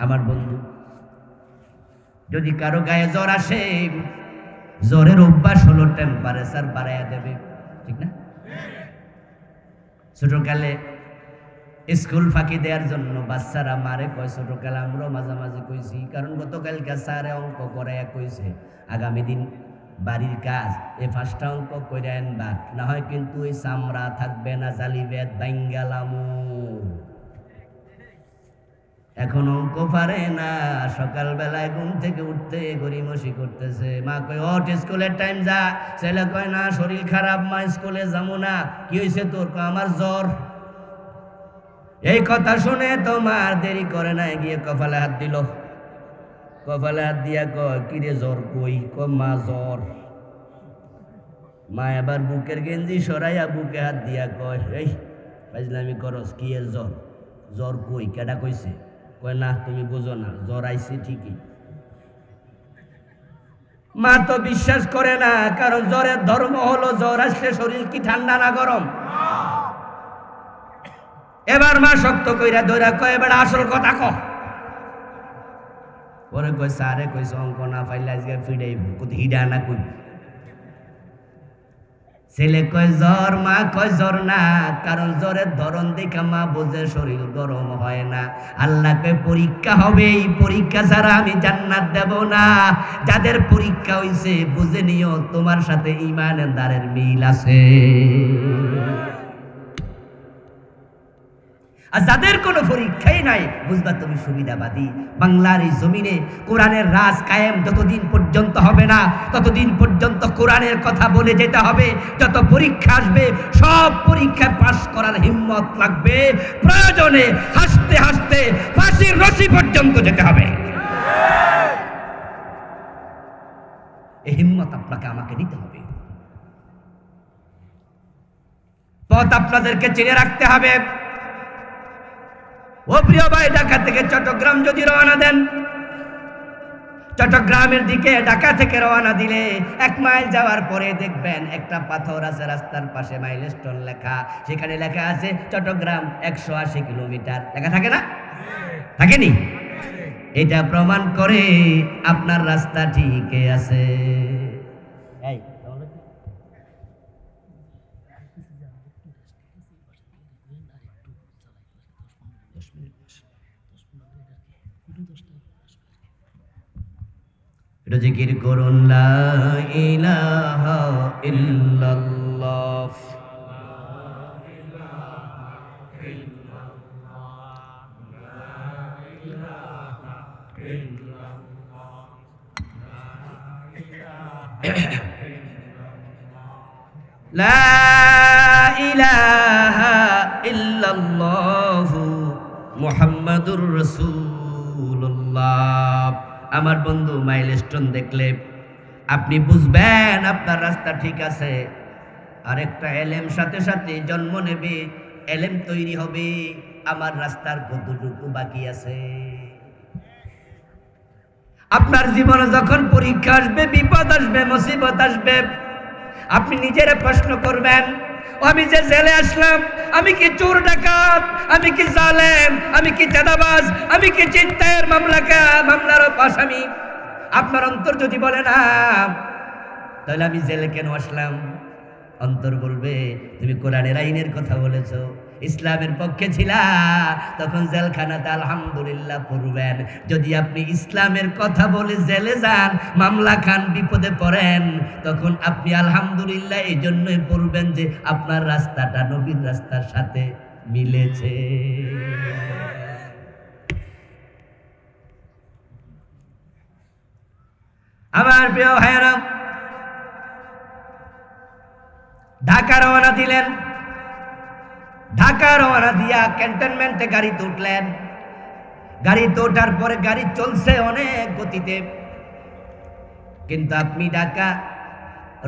আমার বন্ধু, যদি কারো গায়ে জ্বর আসে, জ্বরের অভ্যাস হলো টেম্পারেচার বাড়াইয়া দেবে, ঠিক না? ছোটকালে স্কুল ফাঁকি দেওয়ার জন্য বাচ্চারা মারে কয়, ছোটকালে আমরাও মাঝামাঝি কইছি, কারণ গতকালকে স্যারে অঙ্ক করাইয়া কইছে আগামী দিন বাড়ির কাজ এই 5টা অঙ্ক করে আনবা, না হয় কিন্তু ওই চামড়া থাকবে না, জালিবেদ বাঙ্গালামু। এখন অঙ্ক পারে না, সকালবেলায় ঘুম থেকে উঠতে গড়িমসি করতেছে। মা কয় ওঠ, স্কুলের টাইম যা। ছেলে কয় না, শরীর খারাপ মা, স্কুলে যাবো না। কি হয়েছে তোর? কয় আমার জ্বর। এই কথা শুনে তোমার দেরি করে না, গিয়ে কপালে হাত দিল। কপালে হাত দিয়া কয় কিরে জ্বর কই? কয় মা জ্বর। মা এবার বুকের গেঞ্জি সরাইয়া বুকে হাত দিয়া কয় এই ফাজলামি করস, কি এর জ্বর? জ্বর কই? কেডা কইছে? কয় না তুমি বুঝো না, জ্বর আইছে ঠিকই। মা তো বিশ্বাস করে না, কারণ জ্বরের ধর্ম হলো জ্বর আসলে শরীর কি ঠান্ডা না গরম? এবার মা শক্ত কইরা ধইরা কয় এবার আসল কথা ক। পরে কয় স্যারে কইছে অঙ্ক না পাইলে আজকে ফিডাইব। কোথায় হিডা না কই? ছেলে কয় জ্বর, মা কয় জ্বর না, কারণ জ্বরের ধরন দেখা মা বোঝে শরীর গরম হয় না। আল্লাহ কয় পরীক্ষা হবে, এই পরীক্ষা ছাড়া আমি জান্নাত দেব না। যাদের পরীক্ষা হইছে বুঝে নিও তোমার সাথে ঈমানদারের মিল আছে। আর যাদের কোনো পরীক্ষাই নাই বুঝবা তুমি সুবিধাবাদী। বাংলার এই জমিনে কোরআনের রাজ কায়েম যতদিন পর্যন্ত হবে না, ততদিন পর্যন্ত কোরআনের কথা বলে যেতে হবে। যত পরীক্ষা আসবে সব পরীক্ষায় পাশ করার হিম্মত লাগবে। প্রয়োজনে হাসতে হাসতে ফাঁসির রশি পর্যন্ত যেতে হবে। এই হিম্মত আপনাকে আমাকে নিতে হবে। পথ আপনাদেরকে চিনে রাখতে হবে। ও প্রিয় ভাই, ঢাকা থেকে চট্টগ্রাম যদি রওনা দেন, চট্টগ্রামের দিকে ঢাকা থেকে রওনা দিলে 1 মাইল যাওয়ার পরে দেখবেন একটা পাথর আছে রাস্তার পাশে, মাইলস্টোন লেখা। সেখানে লেখা আছে চট্টগ্রাম 180 কিলোমিটার। লেখা থাকে না? থাকেনি? এটা প্রমাণ করে আপনার রাস্তা ঠিক আছে। এটা জিকির করুন লা ইলাহা ইল্লাল্লাহ। লা ইলাহা ইল্লাল্লাহ মুহাম্মাদুর রাসূলুল্লাহ। আমার বন্ধু, মাইলস্টোন দেখলে আপনি বুঝবেন আপনার রাস্তা ঠিক আছে। আরেকটা এলেম সাথে সাথে জন্ম নেবে, এলেম তৈরি হবে আমার রাস্তার কতটুকু বাকি আছে। আপনার জীবনে যখন পরীক্ষা আসবে, বিপদ আসবে, মুসিবত আসবে, আপনি নিজের প্রশ্ন করবেন, আমি যে জেলে আসলাম, আমি কি চোর ডাকাত, আমি কি জালেম, আমি কি চাঁদাবাজ, আমি কি চিন্তায়ের মামলার আসামি? আপনার অন্তর যদি বলে না, তাহলে আমি জেলে কেন আসলাম? অন্তর বলবে তুমি কোরআনের আইনের কথা বলেছো, ইসলামের পক্ষে ছিলা, তখন জেলখানাতে আলহামদুলিল্লাহ পড়বেন। যদি আপনি ইসলামের কথা বলে জেলে যান, মামলা খান, বিপদে পড়েন, তখন আপনি আলহামদুলিল্লাহ এই জন্যই পড়বেন যে আপনার রাস্তাটা নবীর রাস্তার সাথে মিলেছে। আমার প্রিয় ভাইয়েরা, ঢাকা রওনা দিলেন। ঢাকা রওনা দিয়া ক্যান্টনমেন্টে গাড়িতে উঠলেন। গাড়িতে ওঠার পরে গাড়ি চলছে অনেক গতিতে, কিন্তু আপনি ঢাকা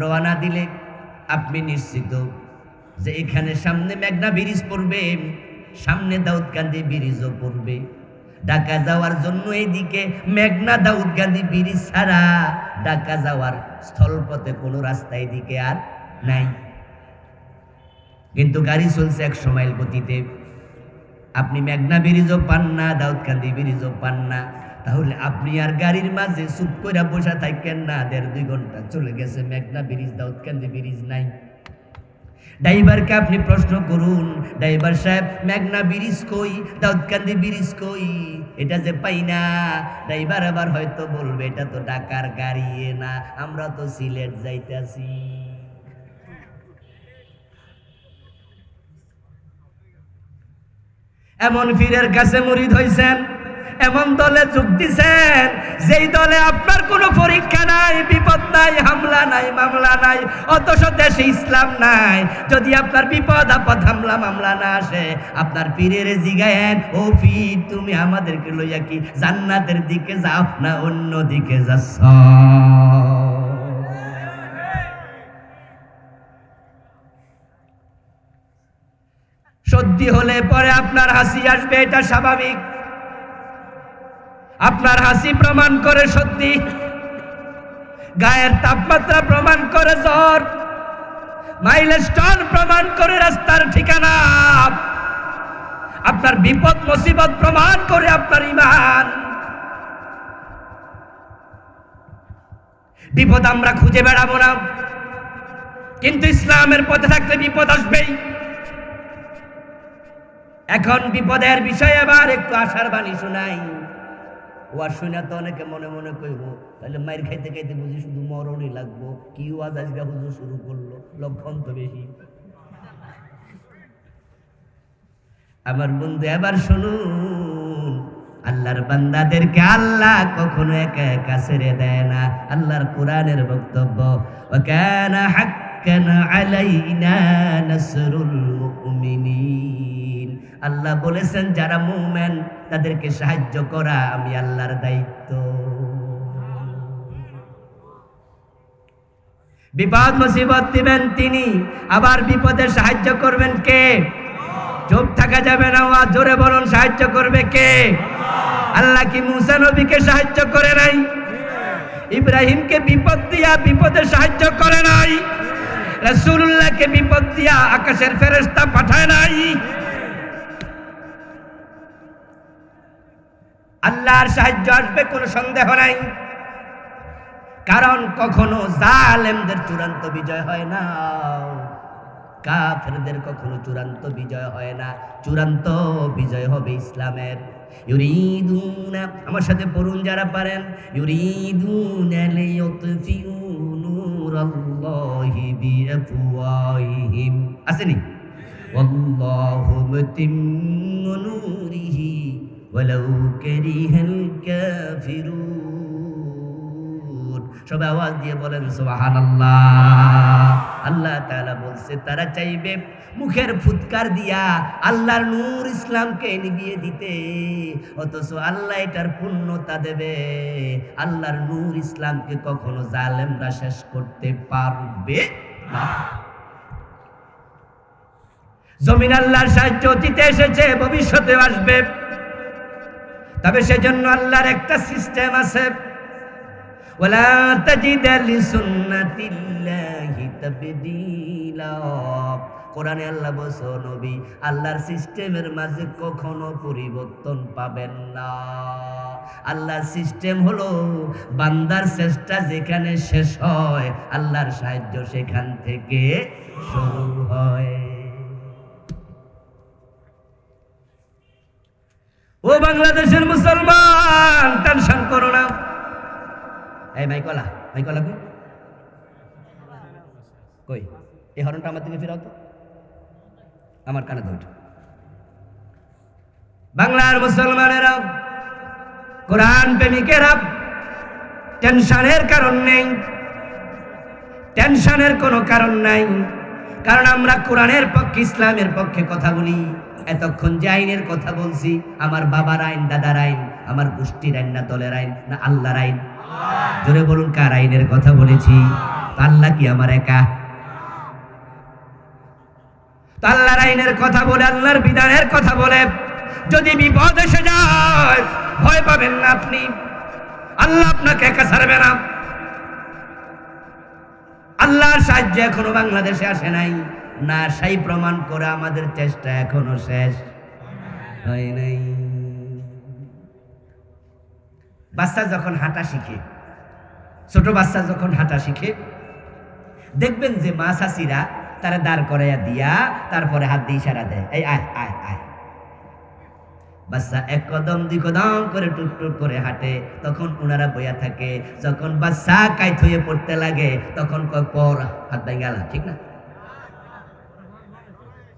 রওনা দিলে আপনি নিশ্চিত যে এখানে সামনে মেঘনা ব্রিজ পড়বে, সামনে দাউদকান্দি ব্রিজও পড়বে। ঢাকা যাওয়ার জন্য এইদিকে মেঘনা দাউদকান্দি ব্রিজ ছাড়া ঢাকা যাওয়ার স্থলপথে কোনো রাস্তা এদিকে আর নাই। কিন্তু গাড়ি চলছে 100 মাইল গতিতে। আপনি মেঘনা ব্রিজও পান না, দাউদকান্দি ব্রিজও পান না, তাহলে আপনি আর গাড়ির মাঝে চুপ করে বসে থাকেন না। 1.5-2 ঘন্টা চলে গেছে, মেঘনা ব্রিজ দাউদকান্দি ব্রিজ নাই। ড্রাইভারকে আপনি প্রশ্ন করুন, ড্রাইভার সাহেব মেঘনা ব্রিজ কই, দাউদকান্দি ব্রিজ কই, এটা যে পাই না। ড্রাইভার আবার হয়তো বলবে এটা তো ঢাকার গাড়ি না, আমরা তো সিলেট যাইতেছি। এমন পীরের কাছে মুরিদ হইছেন, এমন দলে যোগ দিছেন যেই দলে আপনার কোনো পরীক্ষা নাই, বিপদ নাই, হামলা নাই, মামলা নাই, অথচ দেশে ইসলাম নাই। যদি আপনার বিপদ আপদ হামলা মামলা না আসে, আপনার পীরের জিগায়েন, ও পীর তুমি আমাদেরকে লইয়া কি জান্নাতের দিকে যাও না অন্য দিকে যাচ্ছ? সর্দি হলে পরে আপনার হাসি আসবে, এটা স্বাভাবিক। আপনার হাসি প্রমাণ করে সর্দি, গায়ের তাপমাত্রা প্রমাণ করে জ্বর, মাইলস্টোন প্রমাণ করে রাস্তার ঠিকানা, আপনার বিপদ মুসিবত প্রমাণ করে আপনার ঈমান। বিপদ আমরা খুঁজে বেড়াবো না, কিন্তু ইসলামের পথে থাকলে বিপদ আসবেই। এখন বিপদের বিষয়ে আবার একটু আশার বাণী শোনাই। ওয়াজ শুনে তো অনেকে মনে মনে কইব তাহলে মায়ের খাইতে খাইতে বুঝি শুধু মরণই লাগবো, কি ওয়াজ আজকে হুজুর শুরু করলো, লক্ষণ তো বেশি। আমার বন্ধু এবার শুনুন, আল্লাহর বান্দাদেরকে আল্লাহ কখনো একা একা ছেড়ে দেয় না। আল্লাহর কোরআনের বক্তব্য, ওয়া কানা হাক্কান আলাইনা নাসরুল মুমিনিন। আল্লাহ বলেছেন যারা মুমিন তাদেরকে সাহায্য করা আমি আল্লাহর দায়িত্ব। বিপদ মুসিবত দিবেন তিনি, আবার বিপদে সাহায্য করবেন কে? চুপ থাকা যাবে না, জোরে বলুন সাহায্য করবে কে? আল্লাহ কি মুসা নবীকে সাহায্য করে নাই? ইব্রাহিমকে বিপদ দিয়া বিপদে সাহায্য করে নাই? রাসূলুল্লাহকে বিপদ দিয়া আকাশের ফেরেশতা পাঠায় নাই? আল্লাহর সাহায্য আসবে, কোনো সন্দেহ নাই। কারণ কখনো জালেমদের চূড়ান্ত বিজয় হয় না, কাফেরদের কখনো চূড়ান্ত বিজয় হয় না। চূড়ান্ত বিজয় হবে ইসলামের। ইউরিদুনা, আমার সাথে পড়ুন যারা পারেন, ইউরিদুনা লিইউতফিউ নূরাল্লাহি বিআফওয়াহিহিম, আসেনি? ওয়াল্লাহু মুতিম্মু নূরিহি ওয়ালাউ কারিহাল কাফিরুন। সবাই আওয়াজ দিয়ে বলেন সুবহানাল্লাহ। আল্লাহ তাআলা বলছে তারা চাইবে মুখের ফুৎকার দিয়া আল্লাহর নূর ইসলামকে নিভিয়ে দিতে, অথচ আল্লাহ এটার পূর্ণতা দেবে। আল্লাহর নূর ইসলামকে কখনো জালেমরা শেষ করতে পারবে না। জমিন আল্লাহর সাহায্য অতীতে এসেছে, ভবিষ্যতে আসবে। তবে সেজন্য আল্লাহর একটা সিস্টেম আছে, ওয়ালা তাজিদা লিসুন্নাতিল্লাহি তাবদীলা। কোরআনে আল্লাহ বলছে নবী আল্লাহর সিস্টেমের মাঝে কখনো পরিবর্তন পাবেন না। আল্লাহর সিস্টেম হলো বান্দার চেষ্টা যেখানে শেষ হয়, আল্লাহর সাহায্য সেখান থেকে শুরু হয়। ও বাংলাদেশের মুসলমান, টেনশন করো না। এই মাইকলা কই, এই হরনটা আমার দিকে ফিরাও তো, আমার কানে ধরো। বাংলার মুসলমানেরা, কোরআন প্রেমিকেরা, টেনশনের কারণ নেই, টেনশনের কোনো কারণ নাই। কারণ আমরা কোরআনের পক্ষে, ইসলামের পক্ষে কথা বলি। এতক্ষণ যে আইনের কথা বলছি, আমার বাবার আইন, দাদার আইন, আমার গোষ্ঠীর আইন না দলের আইন না আল্লাহর আইন? জোরে বলুন কার আইনের কথা বলেছি? আল্লাহ কি আমার একা? তো আল্লাহর আইনের কথা বলে, আল্লাহর বিধানের কথা বলে যদি বিপদ এসে যায়, ভয় পাবেন না আপনি। আল্লাহ আপনাকে একা ছাড়বে না। আল্লাহর সাহায্য এখনো বাংলাদেশে আসে নাই, না সেই প্রমাণ করে আমাদের চেষ্টা এখনো শেষ হয় নাই। বাচ্চা যখন হাঁটা শিখে, ছোট বাচ্চা যখন হাঁটা শিখে, দেখবেন যে মা চাচিরা তারা দাঁড় করাইয়া দিয়া তারপরে হাত দিয়ে ইশারা দেয়, এই আয় আয় আয়। বাচ্চা এক কদম দুই কদম করে টুকটুক করে হাঁটে, তখন ওনারা বইয়া থাকে। যখন বাচ্চা কাইত হয়ে পড়তে লাগে তখন কয় পর, হাত ভেঙে গেল, ঠিক না?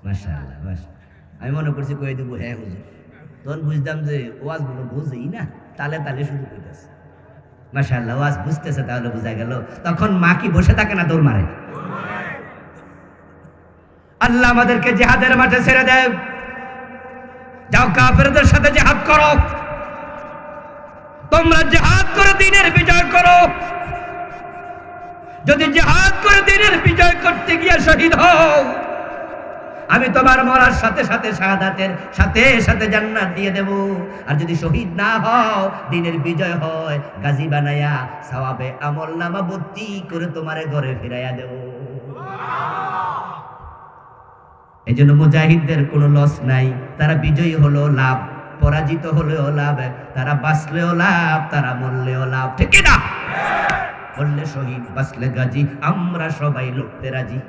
মাশাআল্লাহ, মাশাআল্লাহ। আমি মনে করছি কয়ে দেবো হ্যাঁ হুজুর, তখন বুঝতাম যে ওয়াজ গুলো বুঝেই না, তালে তালে শুরু করতেছে। মাশাআল্লাহ, ওয়াজ বুঝতেছে, তাহলে বোঝা গেল। তখন মা কি বসে থাকে না, দৌড় মারে। আল্লাহ আমাদেরকে জিহাদের মাঠে ছেড়ে দেয়, যাও কাফেরদের সাথে জিহাদ করো, তোমরা জিহাদ করে দ্বীনের বিজয় করো। যদি জিহাদ করে দ্বীনের বিজয় করতে গিয়ে শহীদ হও, আমি তোমার মরার সাথে সাথে শাহাদাতের সাথে সাথে জান্নাত দিয়ে দেব। আর যদি শহীদ না হও, দ্বীনের বিজয় হয়, গাজী বানায়া সওয়াবে আমল নামা ভর্তি করে তোমারে ঘরে ফিরাইয়া দেব। এই জন্য মুজাহিদদের কোনো লস নাই, তারা বিজয়ী হলো লাভ, পরাজিত হলেও লাভ, তারা বাঁচলেও লাভ, তারা মরলেও লাভ, ঠিক না? মরলে শহীদ, বাঁচলে গাজী, আমরা সবাই লড়তে রাজি।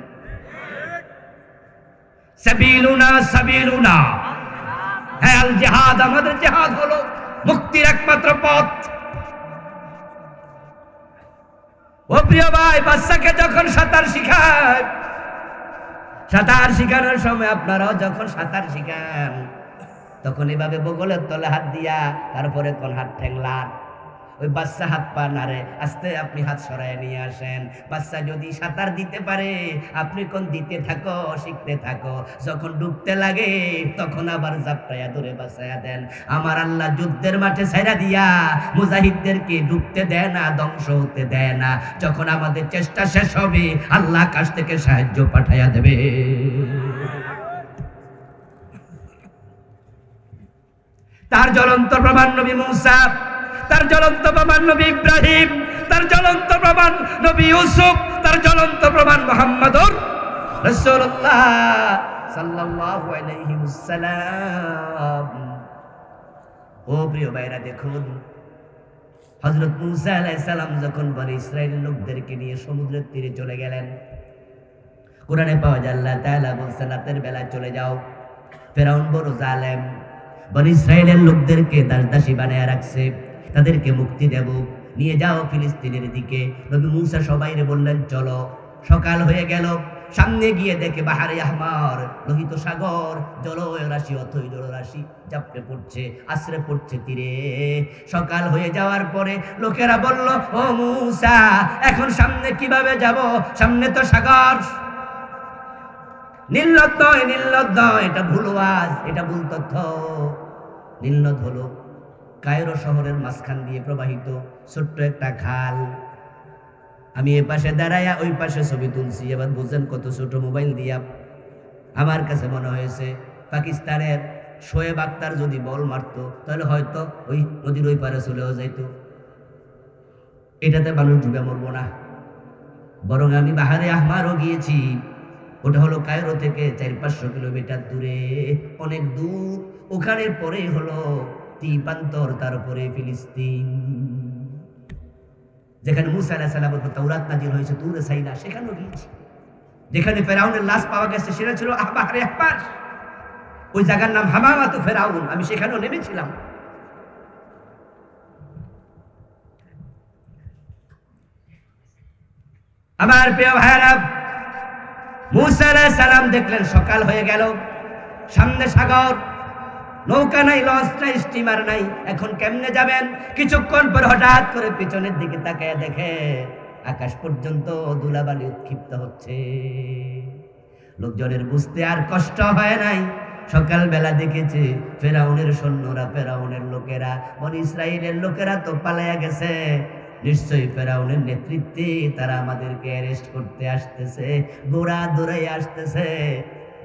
সাবিলুনা সাবিলুনা, হ্যাঁ আল জিহাদ, আমাদের জিহাদ হলো মুক্তির একমাত্র পথ। ও প্রিয় ভাই, বাচ্চাকে যখন সাঁতার শিখায়, সাঁতার শিখানোর সময় আপনারাও যখন সাঁতার শিখান, তখন এভাবে বগলের তলে হাত দিয়া তারপরে কোন হাত ঠেংলার, ওই বাচ্চা হাত পা নাড়ে, আস্তে আপনি হাত সরায় নিয়ে আসেন। বাচ্চা যদি সাঁতার দিতে পারে, আপনি কোন দিতে থাকো, শিখতে থাকো। যখন ডুবতে লাগে তখন আবার জাপটাইয়া ধরে বাঁচাইয়া দেন। আমার আল্লাহ যুদ্ধের মাঠে ছাইরা দিয়া মুজাহিদদেরকে ডুবতে দেয় না, ধ্বংস হতে দেয় না। যখন আমাদের চেষ্টা শেষ হবে, আল্লাহ আকাশ থেকে সাহায্য পাঠাইয়া দেবে। তার জ্বলন্ত প্রমাণ নবী মূসা, তার জ্বলন্ত প্রমাণ নবী ইব্রাহিম, তার জ্বলন্ত প্রমাণ নবী ইউসুফ, তার জ্বলন্ত প্রমাণ মুহাম্মদুর রাসূলুল্লাহ সাল্লাল্লাহু আলাইহি ওয়াসাল্লাম। ও প্রিয় ভাইরা, দেখুন হযরত মূসা আলাইহিস সালাম যখন বনি ইসরাইলের লোকদেরকে নিয়ে সমুদ্রের তীরে চলে গেলেন, কোরআনে পাওয়া যায় আল্লাহ তাআলা বলেছেন, রাতের বেলা চলে যাও, ফেরাউন বড় জালেম, বনি ইসরাইলের লোকদেরকে দাসদাসী বানায় রাখছে, তাদেরকে মুক্তি দেব, নিয়ে যাও ফিলিস্তিনের দিকে। নবী মূসা সবাইরে বললেন চলো। সকাল হয়ে গেল, সামনে গিয়ে দেখে বাহারে আহমার, লোহিত সাগর, জলরাশি অথই জলরাশি চাপড়ে পড়ছে, আশ্রে পড়ছে তীরে। সকাল হয়ে যাওয়ার পরে লোকেরা বলল, ও মূসা, এখন সামনে কিভাবে যাব? সামনে তো সাগর। নীলনদ নয়, নীলনদ নয়, এটা ভুল ওয়াজ, এটা ভুল তথ্য। নীলনদ হলো কায়রো শহরের মাঝখান দিয়ে প্রবাহিত ছোট্ট একটা খাল। আমি এ পাশে দাঁড়াইয়া ওই পাশে ছবি তুলছি, এবার বুঝেন কত ছোট মোবাইল দিয়া। আমার কাছে মনে হয়েছে পাকিস্তানের শোয়েব আক্তার যদি বল মারতো, তাহলে হয়তো ওই নদীর ওই পারে চলেও যাইত। এটাতে মানুষ ডুবে মরবো না, বরং আমি বাহারে আহমারও গিয়েছি। ওটা হলো কায়রো থেকে 400-500 কিলোমিটার দূরে, অনেক দূর। ওখানের পরে হলো তিপান্তর, তারপরে ফিলিস্তিন, যেখানে মূসা আলাইহিস সালামের উপর তাওরাত নাযিল হয়েছে, তুরে সাইনা, সেখানেও গিয়েছি। যেখানে ফেরাউনের লাশ পাওয়া গেছে সেটা ছিল বাহরে আহমার, ওই জায়গার নাম হামামাতু ফেরাউন, আমি সেখানেও নেমেছিলাম। আমার প্রিয় ভাইরা, মূসা আলাইহিস সালাম দেখলেন সকাল হয়ে গেল, সামনে সাগর, নৌকা নাই, লঞ্চ নাই, স্টিমার নাই, এখন কেমনে যাবেন? কিছুক্ষণ পর হঠাৎ করে পিছনের দিকে তাকায় দেখে আকাশ পর্যন্ত ধুলাবালি উৎক্ষিপ্ত হচ্ছে। লোকজনের বুঝতে আর কষ্ট হয় নাই। সকালবেলা দেখেছে ফেরাউনের সৈন্যরা, ফেরাউনের লোকেরা, বনি ইসরাইলের লোকেরা তো পালাইয়া গেছে। নিশ্চয়ই ফেরাউনের নেতৃত্বে তারা আমাদেরকে অ্যারেস্ট করতে আসতেছে, গোড়া দৌড়াই আসতেছে।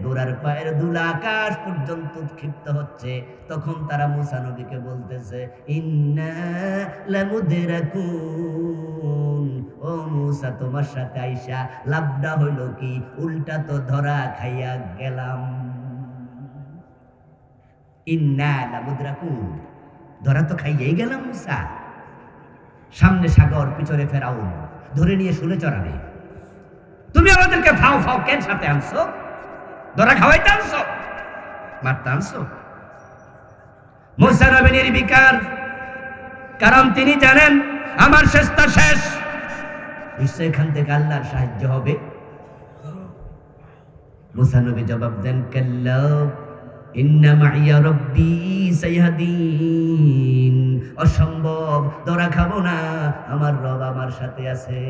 গোড়ার পায়ের ধুলা আকাশ পর্যন্ত উৎক্ষিপ্ত হচ্ছে, তখন তারা মূসা নবীকে বলতেছে ইন্না লামুদরাকুন, ও মূসা তোমার সাথে আইসা লাভটা হইল কি, উল্টা তো ধরা খাইয়া গেলাম। ইন্না লামুদরাকুন, ধরা তো খাইয়াই গেলাম মূসা। সামনে সাগর, পিছনে ফেরাউন, ধরে নিয়ে শুলে চড়াবে। তুমি আমাদেরকে ফাও ফাও কেন সাথে আনছো? ধরা খাওয়াইতে আনছো, মারতে আনছো? মূসা নবী নির্বিকার, কারণ তিনি জানেন আমার শেষটা শেষ, নিশ্চয় এখান থেকে আল্লাহর সাহায্য হবে। মূসা নবী জবাব দেন কাল্লা ইন্না মাইয়া রব্বি সাইহাদিন, অসম্ভব, ধরা খাবো না, আমার রব আমার সাথে আছে।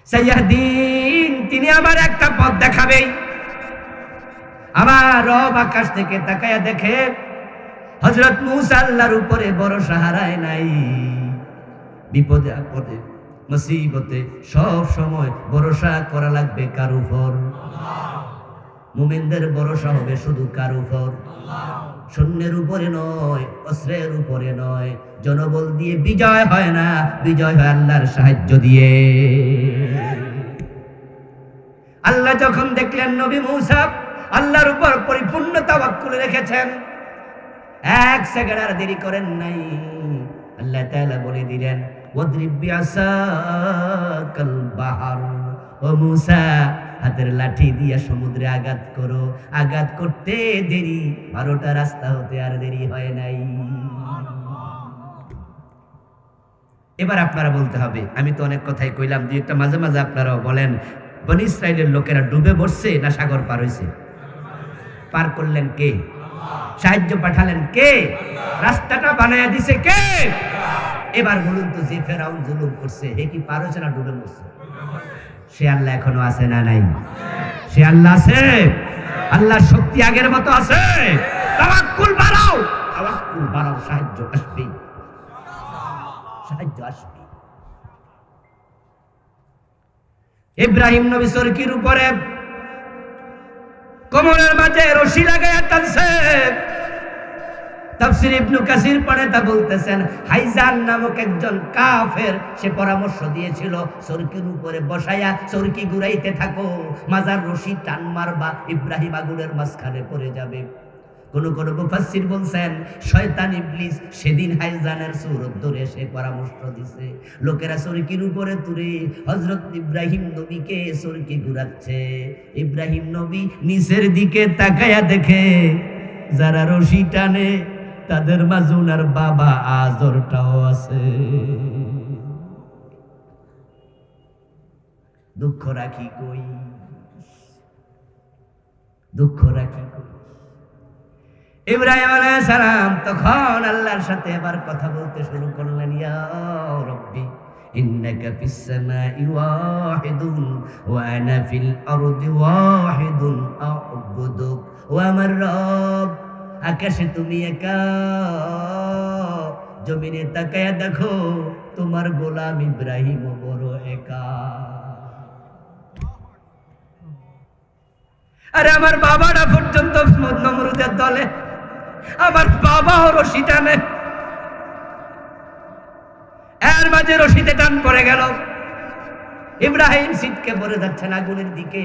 সাইয়াহদিন, তিনি আমার একটা পথ দেখাবেই। আমার রব আকাশ থেকে তাকায়া দেখে হযরত মূসা আল্লাহর উপরে ভরসা হারায় নাই। বিপদে আপদে মুসিবতে সব সময় ভরসা করা লাগবে কার উপর? মুমিনদের ভরসা হবে শুধু কার উপর? সৈন্যের উপরে নয়, অস্ত্রের উপরে নয়, জনবল দিয়ে বিজয় হয় না, বিজয় হয় আল্লাহর সাহায্য দিয়ে। আল্লাহ যখন দেখলেন নবী মূসা আল্লাহর উপর পরিপূর্ণ তাওয়াক্কুল রেখেছেন, এক সেকেন্ড আর দেরি করেন নাই, আল্লাহ তাআলা বলে দিলেন ওয়াদরিব বিআসাকাল বাহর, ও মূসা হাতের লাঠি দিয়া সমুদ্রে আঘাত করো। আঘাত করতে দেরি, 12টা রাস্তা হতে আর দেরি হয় নাই। এবার আপনারা বলতে হবে, আমি তো অনেক কথাই কইলাম, দুই একটা মাঝে মাঝে আপনারাও বলেন, বনি ইসরাইলের লোকেরা ডুবে পড়ছে না সাগর পার হইছে? পার করলেন কে? সাহায্য পাঠালেন কে? রাস্তাটা বানায়া দিছে কে? এবার বলুন তো, যে ফেরাউন জুলুম করছে হে কি পার হয়েছে না ডুবে মরছে? সে আল্লাহ এখনো আছে না নাই? সে আল্লাহ আছে, আল্লাহর শক্তি আগের মতো আছে। তাওয়াক্কুল বাড়াও, তাওয়াক্কুল বাড়াও, সাহায্য আসবে, সাহায্য আসবে। ইব্রাহিম নবী চরকির উপরে কোমরের মাঝে রশি লাগায়া টানছে। তাফসীর ইবনে কাসির পড়ে তা বলতেছেন, হাইজান নামক একজন কাফের সে পরামর্শ দিয়েছিল চরকির উপরে বসায়া চরকি ঘুরাইতে থাকো, মাজার রশি টান মারবা, ইব্রাহিম আগুনের মাঝখানে পড়ে যাবে। কোন কোন মুফাসসির বলছেন শয়তান ইবলিস সেদিন হাইজানের সূরত ধরে সে পরামর্শ দিছে। লোকেরা চরকির উপরে তুলে হযরত ইব্রাহিম নবীকে চরকি ঘুরাচ্ছে। ইব্রাহিম নবী নিচের দিকে তাকায়া দেখে যারা রশি টানে তাদের মাঝে ওনার বাবা আজরটাও আছে। দুঃখ রাখি কই, দুঃখ রাখি কই। ইব্রাহিম আলাইহিস সালাম তখন আল্লাহর সাথে এবার কথা বলতে শুরু করলেন, ইয়া রব্বি ইন্নাকা ফিস সামাই ওয়াহিদুন ওয়া আনা ফিল আরদি ওয়াহিদুন আ'বুদুক। ও আমার রব, আকাশে তুমি একা, জমিনে তাকায়া দেখো তোমার গোলাম ইব্রাহিম বড় একা। আরে আমার বাবাটা পর্যন্ত নমরুদের দলে, আমার বাবাও রশি টানে, এর মাঝে রশিতে টান পড়ে গেল। ইব্রাহিম ছিটকে পড়ে যাচ্ছেন আগুনের দিকে,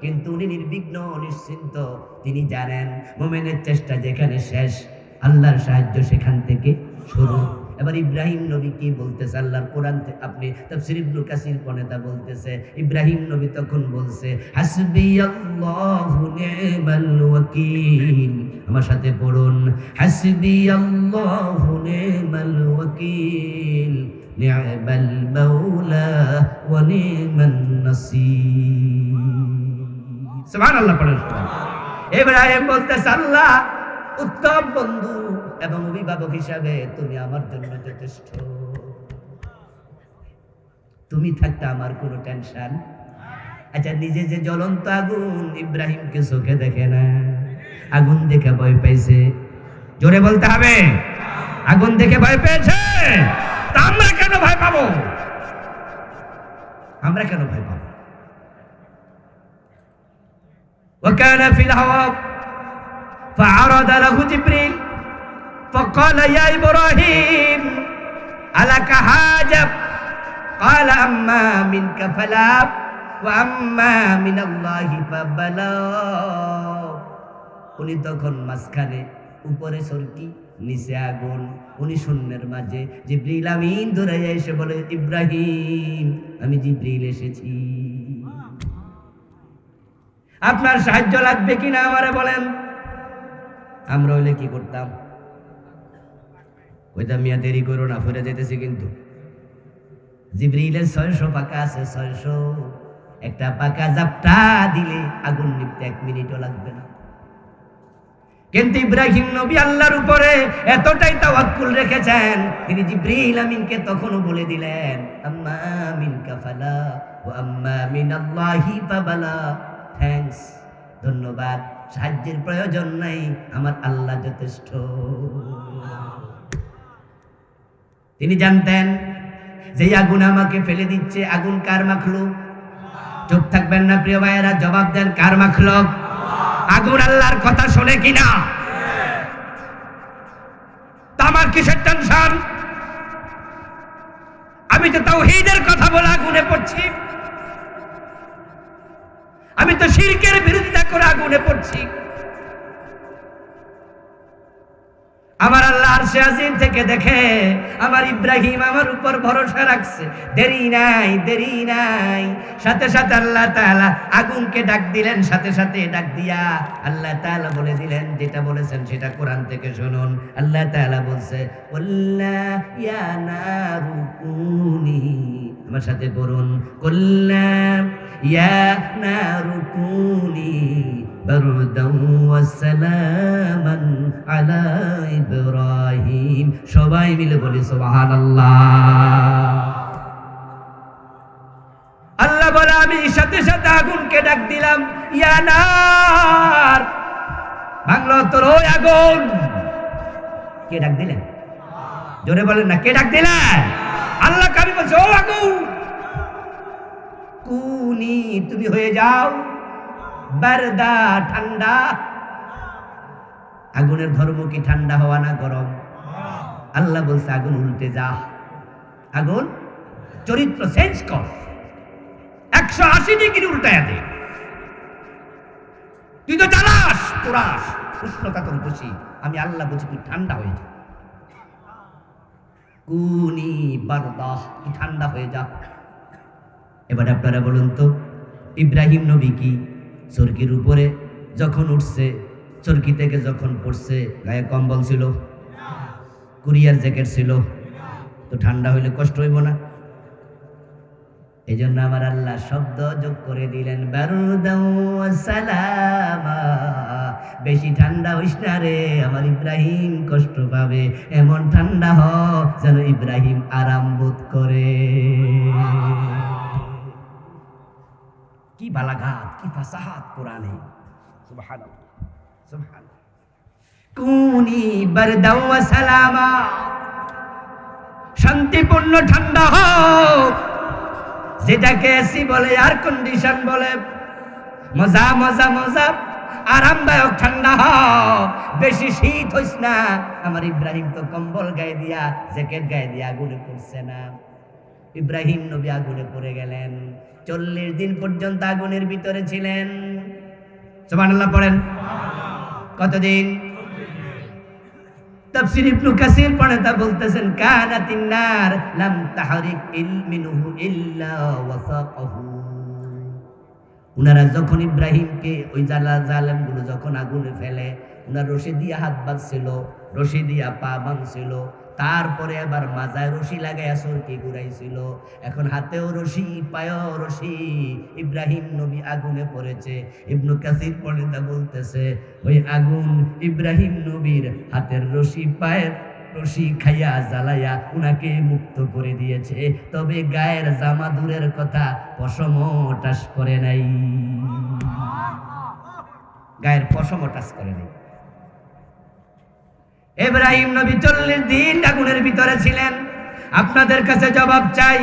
কিন্তু উনি নির্বিঘ্ন নিশ্চিন্ত। তিনি জানেন মুমিনের চেষ্টা যেখানে শেষ, আল্লাহর সাহায্য সেখান থেকে শুরু। এবার ইব্রাহিম নবী কি বলতেছে আল্লাহর কোরআন থেকে, আপনি তাফসীর ইবনে কাসির পড়েতা বলতেছে, ইব্রাহিম নবী তখন বলছে হাসবিয়াল্লাহু নি'মাল ওয়াকিল। আমার সাথে পড়ুন, হাসবিয়াল্লাহু নি'মাল ওয়াকিল নি'মাল মাওলা ওয়া নি'মান নাসীর। সুবহানাল্লাহ পড়েন। ইব্রাহিম বলতেছে আল্লাহ উত্তম বন্ধু এবং অভিভাবক হিসাবে তুমি আমার জন্য যথেষ্ট, তুমি থাকতে আমার কোনো টেনশন। আচ্ছা, নিজে যে জ্বলন্ত আগুন, ইব্রাহিমকে চোখে দেখে না, আগুন দেখে ভয় পাইছে। জোরে বলতে হবে, আগুন দেখে ভয় পেয়েছে। তা আমরা কেন ভয় পাবো? আমরা কেন ভয় পাবো? وكان في الهواء فعرض له جبريل فقال يا إبراهيم ألك حاجة قال أما منك فلا وأما من الله فبلا উনি তখন মাঝখানে, উপরে সরকি নিচে আগুন, উনি শূন্যের মাঝে। জিবরিল আমিন দৌড়াইয়া এসে বলে, ইব্রাহিম আমি জিবরিল এসেছি, আপনার সাহায্য লাগবে কিনা আমারে বলেন। আমরা হইলে কি করতাম? কইতাম মিয়া দেরি করো না, ফিরে যেতেছি। কিন্তু জিবরিলের 600 পাকা আছে, 600 একটা পাকা জাপটা দিলে আগুন নিভতে 1 মিনিটও লাগবে না। কিন্তু ইব্রাহিম নবী আল্লাহর উপরে এতটাই তাওয়াক্কুল রেখেছেন, তিনি জিবরিল আমিনকে তখনও বলে দিলেন, আম্মা মিনকা ফালা ওয়া আম্মা মিনাল্লাহি ফাবালা। থ্যাঙ্কস, ধন্যবাদ, সাহায্যের প্রয়োজন নাই, আমার আল্লাহ যথেষ্ট। তিনি জানতেন যে আগুন আমাকে ফেলে দিচ্ছে, আগুন কার মাখলুক? চুপ থাকবেন না প্রিয় ভাইয়েরা, জবাব দেন, কার মাখলুক? আগুন আল্লাহর কথা শোনে কিনা? তা আমার কিসের টেনশন? আমি তো তাওহীদের কথা বলে আগুনে পড়ছি, আমি তো শিরকের বিরোধিতা করে আগুনে পড়ছি। আমার আল্লাহ আরশে আজিম থেকে দেখে আমার ইব্রাহিম আমার উপর ভরসা রাখছে। দেরি নাই, দেরি নাই, সাথে সাথে আল্লাহ তাআলা আগুনকে ডাক দিলেন। সাথে সাথে ডাক দিয়া আল্লাহ তাআলা বলে দিলেন, যেটা বলেছেন সেটা কোরআন থেকে শুনুন। আল্লাহ তাআলা বলছে, কুল্লা ইয়া নারু কুনি, আমার সাথে পড়ুন, কুল্লা ইয়া নারু কুনি বারদান ওয়া সালামান আলা ইব্রাহিম। সবাই মিলে বলি সুবহানাল্লাহ। আল্লাহ বলে, আমি সাথে সাথে আগুনকে ডাক দিলাম, ইয়া নার, বাংলা তোর ওই আগুন। কে ডাক দিলেন? জোরে বলেন না, কে ডাক দিলেন? আল্লাহ কারি বলছে, ও আগুন কুনি, তুমি হয়ে যাও বারদা, ঠান্ডা। আগুনের ধর্ম কি ঠান্ডা হওয়া না গরম? আল্লাহ বলছে, আগুন উল্টে যা, আগুন চরিত্র চেঞ্জ কর, 180 ডিগ্রি উল্টায়া দে। তুই তো জ্বালাস, পোড়াস, উষ্ণতা তোর বেশি, আমি আল্লাহ বলছি তুই ঠান্ডা হয়ে যা। কুনি বারদা, তুই ঠান্ডা হয়ে যা। এবার আপনারা বলুন তো, ইব্রাহিম নবী কি চরকির উপরে যখন উঠছে, চরকি থেকে যখন পড়ছে, গায়ে কম্বল ছিল, কুরিয়ার জ্যাকেট ছিল, তো ঠান্ডা হইলে কষ্ট হইব না? এই জন্য আমার আল্লাহ শব্দ যোগ করে দিলেন, বারুদাও ওয়া সালামা, বেশি ঠান্ডা হইস না রে, আমার ইব্রাহিম কষ্ট পাবে, এমন ঠান্ডা হ যেন ইব্রাহিম আরাম বোধ করে। কি বালাঘাত, কি ফাসাহাত কোরআনে! সুবহানাল্লাহ, সুবহানাল্লাহ। কুনি বারদাও ওয়া সালামা, শান্তিপূর্ণ ঠান্ডা হোক, যেটাকে এসি বলে, এয়ার কন্ডিশন বলে, মজা মজা মজা, আরামদায়ক ঠান্ডা হোক, বেশি শীত হইস না। আমার ইব্রাহিম তো কম্বল গায়ে দিয়া, জ্যাকেট গায়ে দিয়া আগুনে পড়ছে না। ইব্রাহিম নবী আগুনে পড়ে গেলেন, 40 দিন পর্যন্ত আগুনের ভিতরে ছিলেন। সুবহানাল্লাহ পড়েন। কতদিন? তাফসীর ইবনে কাসির পড়ে তা বলতেছেন, কানাতিন নার লাম তাহরিক মিনহু ইল্লা ওয়াসাকাহু। উনারা যখন ইব্রাহিমকে, ওই জালেমগুলো যখন আগুনে ফেলে, উনার রশি দিয়া হাত বাঁধছিল, রশি দিয়া পা বাঁধছিল, তারপরে আবার মাজায় রশি লাগাইয়া চরকি ঘুরাইছিল। এখন হাতেও রশি, পায়েও রশি, ইব্রাহিম নবী আগুনে পড়েছে। ইবনে কাসির পড়ে তা বলতেছে, ওই আগুন ইব্রাহিম নবীর হাতের রশি, পায়ের রশি খাইয়া জ্বালাইয়া উনাকে মুক্ত করে দিয়েছে, তবে গায়ের জামা দূরের কথা, পশমও টাচ করে নাই, গায়ের পশমও টাচ করে নাই। ইব্রাহিম নবী 40 দিন আগুনের ভিতরে ছিলেন। আপনাদের কাছে জবাব চাই,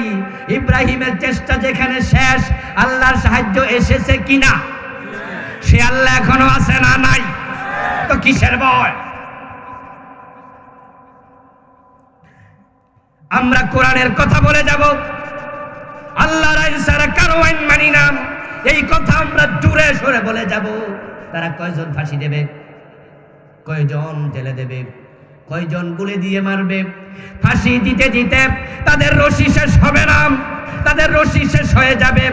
ইব্রাহিমের চেষ্টা যেখানে শেষ, আল্লাহর সাহায্য এসেছে কিনা? সে আল্লাহ এখনো আছে না নাই? তো কিসের ভয়? আমরা কোরআনের কথা বলে যাব, আল্লাহর আইন ছাড়া কারো আইন মানি না, এই কথা আমরা জোরে সরে বলে যাব। তারা কয়জন ফাঁসি দেবে, কয়জন জেলে দেবে, কয়জন গুলি দিয়ে মারবে? ফাঁসি দিতে দিতে তাদের রশি শেষ হবে না, তাদের রশি শেষ হয়ে যাবে,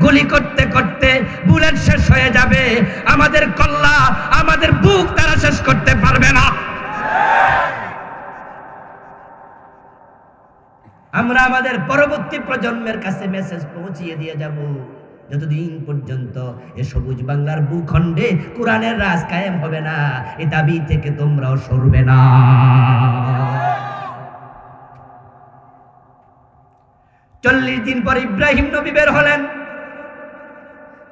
গুলি করতে করতে বুলেট শেষ হয়ে যাবে, আমাদের কল্লা, আমাদের বুক তারা শেষ করতে পারবে না। আমরা আমাদের পরবর্তী প্রজন্মের কাছে মেসেজ পৌঁছিয়ে দিয়ে যাব, যতদিন পর্যন্ত এ সবুজ বাংলার ভূখণ্ডে কোরআনের রাজ কায়েম হবে না, এ দাবি থেকে তোমরাও সরবে না। 40 দিন পর ইব্রাহিম নবী বের হলেন।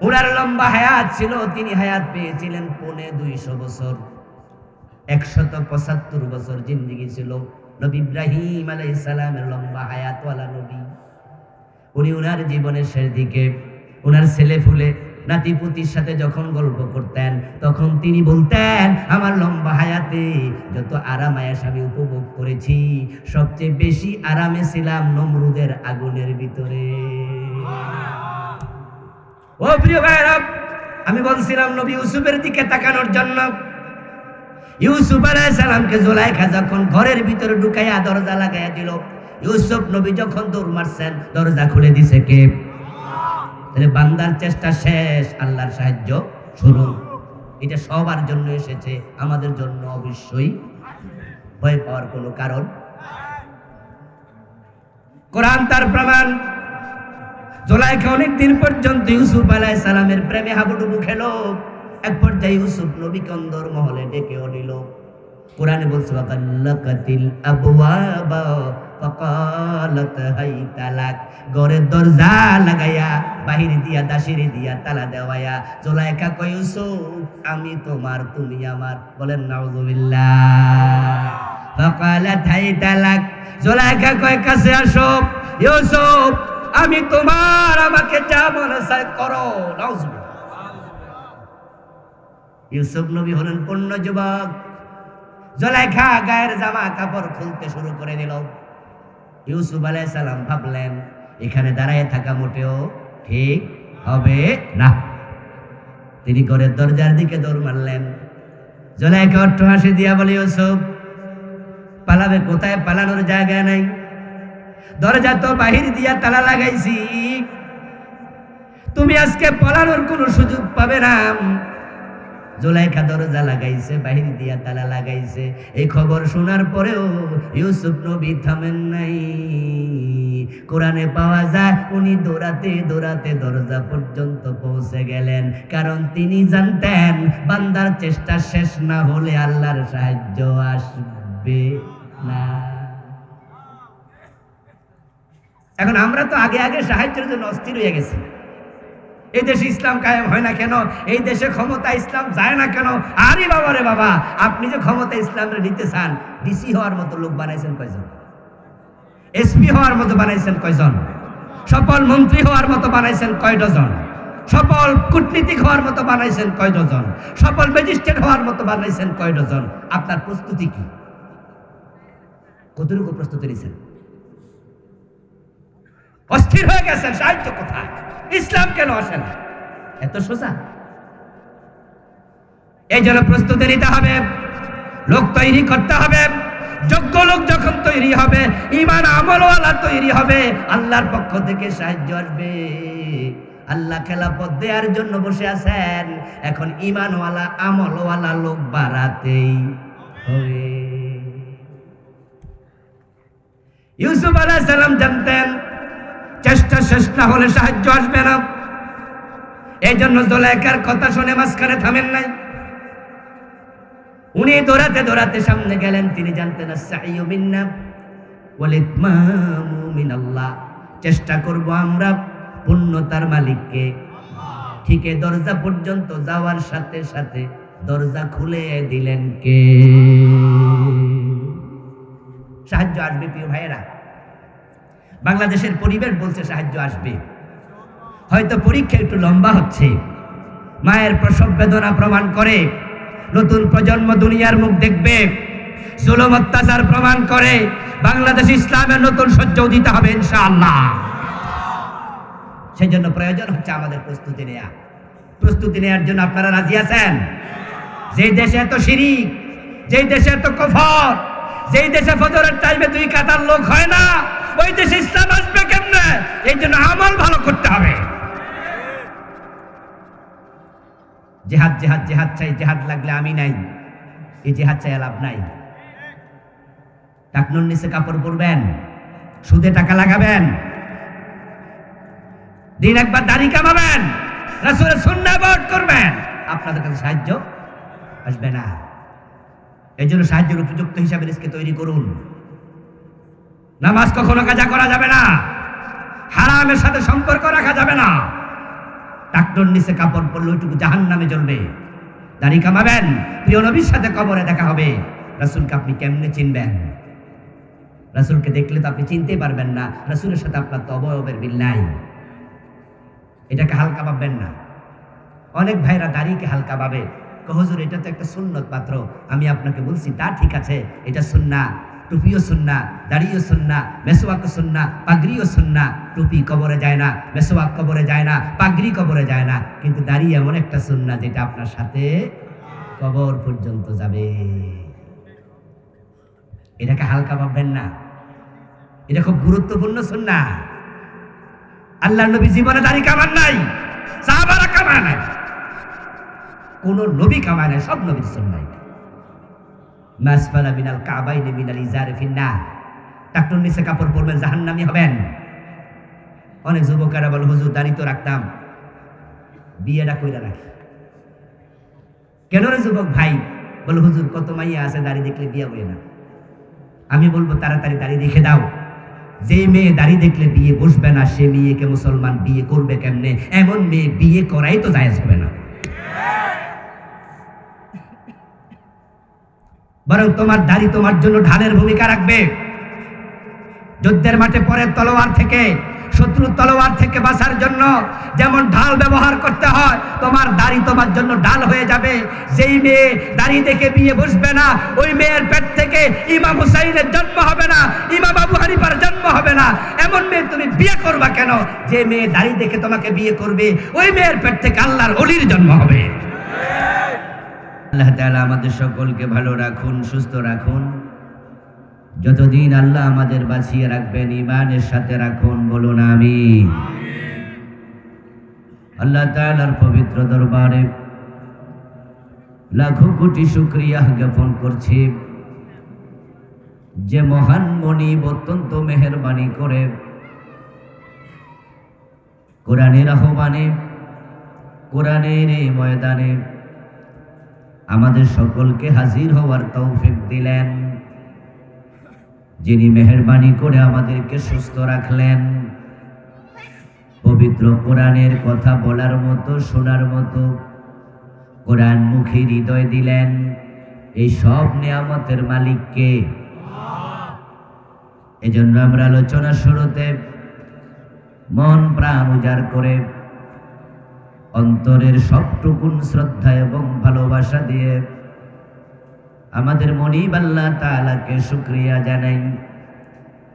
ওনার লম্বা হায়াত ছিল, তিনি হায়াত পেয়েছিলেন 250 বছর, 175 বছর জিন্দেগি ছিল নবী ইব্রাহিম আলাইহিস সালামের লম্বা হায়াতওয়ালা নবী। উনি ওনার জীবনের শেষ দিকে ওনার ছেলে ফুলে নাতিপুতির সাথে যখন গল্প করতেন, তখন তিনি বলতেন, আমার লম্বা হায়াতে যত আরাম আয়েশ আমি উপভোগ করেছি, সবচেয়ে বেশি আরামে ছিলাম নমরুদের আগুনের ভিতরে। ও প্রিয় ভাইরা, আমি বলছিলাম নবী ইউসুফের দিকে তাকানোর জন্য। ইউসুফ আলাইহিস সালামকে জুলাইখা যখন ঘরের ভিতরে ঢুকাইয়া দরজা লাগাইয়া দিল, ইউসুফ নবী যখন দৌড় মারছেন, দরজা খুলে দিছে কে? তাহলে বান্দার চেষ্টা শেষ, আল্লাহর সাহায্য শুরু। এটা সবার জন্য এসেছে, আমাদের জন্য অবশ্যই ভয় পাওয়ার কোনো কারণ। কোরআন তার প্রমাণ। জুলাইখা অনেকদিন পর্যন্ত ইউসুফ আলাইহিস সালামের প্রেমে হাবুডুবু খেলো। এক পর্যায়ে ইউসুফ নবীকে অন্দর মহলে ডেকেও নিল। কোরআনে বলছে, ওয়াকাল্লাকাতিল আবওয়াবা ফাকালাত হাইতা লাক, ঘরের দরজা লাগাইয়া বাহির দিয়া দাসিরে দিয়া তালা দেওয়ায়া জুলাইখা কয়, ইউসুফ আমি তোমার, তুমি আমার। বলেন নাউযুবিল্লাহ। ফাকালাত হাইতা লাক, জুলাইখা কয় কাছে আসো, ইউসুফ আমি তোমার, আমাকে যা মনে চায় করো। নাউযুবিল্লাহ। ইউসুফ নবী হলেন পূর্ণ যুবক। জুলাইখা গায়ের জামা কাপড় খুলতে শুরু করে দিল। ইউসুফ আলাইহিস সালাম ভাবলেন, এখানে দাঁড়ায় থাকা মোটেও ঠিক হবে না। তিনি ঘরের দরজার দিকে দৌড় মারলেন। জুলাইখা অট্টহাসি দিয়া বলে, ইউসুফ পালাবে কোথায়? পালানোর জায়গা নাই, দরজা তো বাহির দিয়া তালা লাগাইছি, তুমি আজকে পালানোর কোনো সুযোগ পাবে না। জুলাইখা দরজা লাগাইছে, বাহির দিয়া তালা লাগাইছে। এই খবর শোনার পরেও ইউসুফ নবী থামেন নাই। কোরআনে পাওয়া যায় উনি দৌড়াতে দৌড়াতে দরজা পর্যন্ত পৌঁছে গেলেন, কারণ তিনি জানতেন বান্দার চেষ্টা শেষ না হলে আল্লাহর সাহায্য আসবে না। এখন আমরা তো আগে আগে সাহায্যের জন্য অস্থির হয়ে গেছি। এই দেশে ইসলাম কায়েম হয় না কেন? এই দেশে ক্ষমতা ইসলাম যায় না কেন? আরে বাবা রে বাবা, আপনি যে ক্ষমতা ইসলামের নিতে চান, ডিসি হওয়ার মতো লোক বানাইছেন কয়জন? এসপি হওয়ার মতো বানাইছেন কয়জন? সফল মন্ত্রী হওয়ার মতো বানাইছেন কয় ডজন? সফল কূটনীতিক হওয়ার মতো বানাইছেন কয় ডজন? সফল ম্যাজিস্ট্রেট হওয়ার মতো বানাইছেন কয় ডজন? আপনার প্রস্তুতি কি? কতটুকু প্রস্তুতি নিয়েছেন? অস্থির হয়ে গেছেন, সাহায্য কোথায়? ইসলাম কেন আসে না? এত সোজা? এই জন্য প্রস্তুতি নিতে হবে, লোক তৈরি করতে হবে। যোগ্য লোক যখন তৈরি হবে, ঈমান আমলওয়ালা তৈরি হবে, আল্লাহর পক্ষ থেকে সাহায্য আসবে। আল্লাহ খেলাফত দেওয়ার জন্য বসে আছেন, এখন ঈমানওয়ালা আমলওয়ালা লোক বাড়াতেই হবে। ইউসুফ আলাইহিস সালাম জানতেন চেষ্টা শেষ না হলে সাহায্য আসবে না। এই জন্য জুলাইখার কথা শুনে মাঝখানে থামেন নাই। উনি দৌড়াতে দৌড়াতে সামনে গেলেন। তিনি জানতেন আস-সাইয়্যু মিন্না ওয়াল ইতমামু মিনাল্লাহ, চেষ্টা করব আমরা, পূর্ণতার মালিককে। ঠিক এই দরজা পর্যন্ত যাওয়ার সাথে সাথে দরজা খুলে দিলেন কে? সাহায্য আসবে প্রিয় ভাইয়েরা। বাংলাদেশের পরিবেশ বলছে সাহায্য আসবে। হয়তো পরীক্ষা একটু লম্বা হচ্ছে, মায়ের প্রসব বেদনা প্রমাণ করে, নতুন প্রজন্ম দুনিয়ার মুখ দেখবে, জুলুম অত্যাচার প্রমাণ করে বাংলাদেশ ইসলামের নতুন সূর্য উদিত হবে ইনশাআল্লাহ। সেজন্য প্রয়োজন হচ্ছে আমাদের প্রস্তুতি নেওয়া। প্রস্তুতি নেওয়ার জন্য আপনারা রাজি আছেন? যেই দেশে এত শিরিক, যেই দেশে এত কুফর, যেই দেশে ফজরের টাইমে 2 কাতার লোক হয় না, ওই দেশে ইসলাম আসবে কেমনে? এই জন্য আমল ভালো করতে হবে। জিহাদ জিহাদ জিহাদ চাই, জিহাদ লাগলে আমি নাই, এই জিহাদ চাই লাভ নাই। টাকনুর নিচে কাপড় পরবেন, সুদে টাকা লাগাবেন, দিন একবার দাড়ি কামাবেন, রাসূলের সুন্নাহ বর্ণ করবেন, আপনাদের কাছে সাহায্য আসবে না। এই জন্য সাহায্যের উপযুক্ত হিসাবে রিজকে তৈরি করুন। নামাজ কখনো কাজা করা যাবে না, হারামের সাথে সম্পর্ক রাখা যাবে না। টাকনুর নিচে কাপড় পরলে ওইটুকু জাহান্নামে জ্বলবে। দাড়ি কামাবেন, প্রিয় নবীর সাথে কবরে দেখা হবে। রাসূলকে আপনি কেমনে চিনবেন? রাসূলকে দেখলে তো আপনি চিনতে পারবেন না, রাসূলের সাথে আপনার তো অবয়বের মিল নাই। এটাকে হালকা ভাববেন না। অনেক ভাইরা দাড়িকে হালকা ভাবে, হুজুর এটা তো একটা সুন্নত মাত্র। আমি আপনাকে বলছি তা ঠিক আছে, এটা সুন্নাহ, টুপিও সুন্নাহ, দাড়িও সুন্নাহ, মেসওয়াকও সুন্নাহ, পাগড়িও সুন্নাহ। টুপি কবরে যায় না, মেসওয়াক কবরে যায় না, পাগড়ি কবরে যায় না, কিন্তু দাড়ি এমন একটা সুন্নাহ যেটা আপনার সাথে কবর পর্যন্ত যাবে। এটাকে হালকা ভাববেন না, এটা খুব গুরুত্বপূর্ণ সুন্নাহ। আল্লাহর নবী জীবনে দাড়ি কামান নাই, সাহাবারা কামায় নাই, কোন নবী কামায় নাই, সব নবীর সুন্নাহ। মাসফালা মিনাল কাবাইনি মিনাল ইজারি ফিন্নার, টাকনুর নিচে কাপড় পরবেন, জাহান্নামী হবেন। অনেক যুবকেরা বলে হুজুর দাড়ি তো রাখতাম, বিয়েটা কইরা রাখি। কেন রে যুবক ভাই? বলে হুজুর কত মাইয়া আছে দাড়ি দেখলে বিয়ে হয় না। আমি বলবো তাড়াতাড়ি দাড়ি দেখে দাও। যে মেয়ে দাড়ি দেখলে বিয়ে বসবে না, সে মেয়েকে মুসলমান বিয়ে করবে কেমনে? এমন মেয়ে বিয়ে করাই তো জায়েজ হবে না। বরং তোমার দাড়ি তোমার জন্য ঢালের ভূমিকা রাখবে। যুদ্ধের মাঠে পরের তলোয়ার থেকে, শত্রুর তলোয়ার থেকে বাঁচার জন্য যেমন ঢাল ব্যবহার করতে হয়, তোমার দাড়ি তোমার জন্য ঢাল হয়ে যাবে। যেই মেয়ে দাড়ি দেখে বিয়ে বসবে না, ওই মেয়ের পেট থেকে ইমাম হুসাইনের জন্ম হবে না, ইমাম আবু হানিফার জন্ম হবে না। এমন মেয়ে তুমি বিয়ে করবা কেন? যে মেয়ে দাড়ি দেখে তোমাকে বিয়ে করবে, ওই মেয়ের পেট থেকে আল্লাহর ওলির জন্ম হবে। আল্লাহ তাআলা আমাদের সকলকে ভালো রাখুন, সুস্থ রাখুন। যতদিন আল্লাহ আমাদের বাঁচিয়ে রাখবেন, ঈমানের সাথে রাখুন, বলুন আমিন। আল্লাহ তাআলার পবিত্র দরবারে লাখো কোটি শুকরিয়া জ্ঞাপন করছি, যে মহান মনিব অত্যন্ত মেহেরবানি করে কোরআনের আহ্বানে, কোরআনের এই ময়দানে আমাদের সকলকে হাজির হওয়ার তৌফিক দিলেন, যিনি মেহেরবানি করে আমাদেরকে সুস্থ রাখলেন, পবিত্র কোরআনের কথা বলার মতো, শোনার মতো কোরআন মুখী হৃদয় দিলেন। এই সব নিয়ামতের মালিককে। এজন্য আমরা আলোচনা শুরুতে মন প্রাণ উজাড় করে অন্তরের সবটুকুন শ্রদ্ধা এবং ভালোবাসা দিয়ে আমাদের মনিব আল্লাহ তাআলাকে শুকরিয়া জানাই,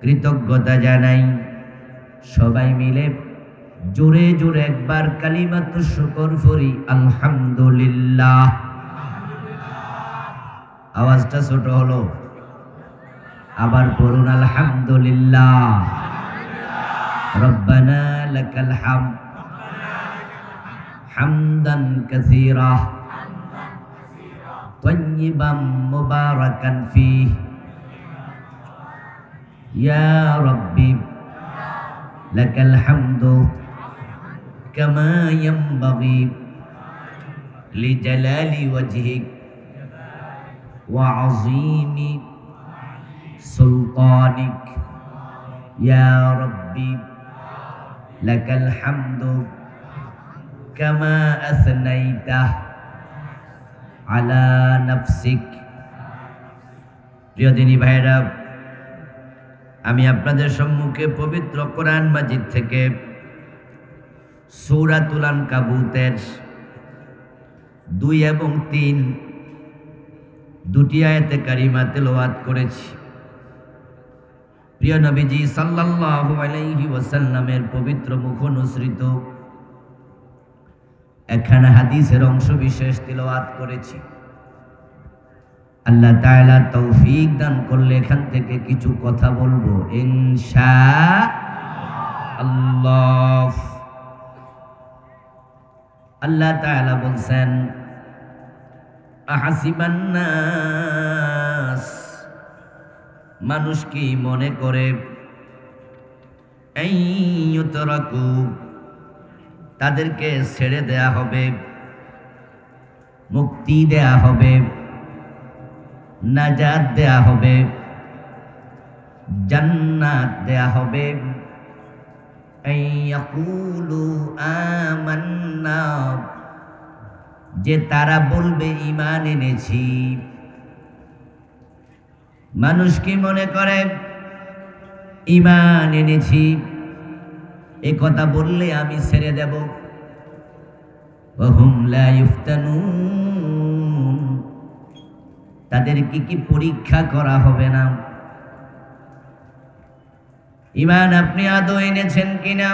কৃতজ্ঞতা জানাই। সবাই মিলে জোরে জোরে একবার কালিমাতু শুকর পড়ি, আলহামদুলিল্লাহ। আওয়াজটা ছোট হলো, আবার পড়ুন আলহামদুলিল্লাহ। রব্বানা লাকাল হামদ হামদান কাসীরা طيبا مباركا فيه يا ربي لك الحمد كما ينبغي لجلال وجهك وعظيم سلطانك يا ربي لك الحمد كما أثنيته আলা নাফসিক। প্রিয় দিনী ভাইরা, আমি আপনাদের সম্মুখে পবিত্র কোরআন মাজিদ থেকে সূরাতুল আনকাবুতের 2 এবং 3 দুটি আয়াতে কারিমা তেলাওয়াত করেছি। প্রিয় নবীজি সাল্লাল্লাহু আলাইহি ওয়াসাল্লামের পবিত্র মুখ অনুসৃত একখানা হাদিসের অংশ বিশেষ তেলাওয়াত করেছি। আল্লাহ তাআলা তৌফিক দান করলে এখান থেকে কিছু কথা বলবো ইনশাআল্লাহ। আল্লাহ তাআলা বলছেন, আহাসিবান নাস, মানুষ কি মনে করে আইয়ুতরাকু, তাদেরকে ছেড়ে দেয়া হবে, মুক্তি দেয়া হবে, নাজাত দেয়া হবে, জান্নাত দেয়া হবে, আইয়াকুলু আমান্না, যে তারা বলবে ঈমান এনেছি। মানুষ কি মনে করে ঈমান এনেছি, এ কথা বললে আমি ছেড়ে দেব। ওয়াহুম লা ইফতানুন, তাদের কি পরীক্ষা করা হবে না? ঈমান আপনি আদৌ এনেছেন কিনা?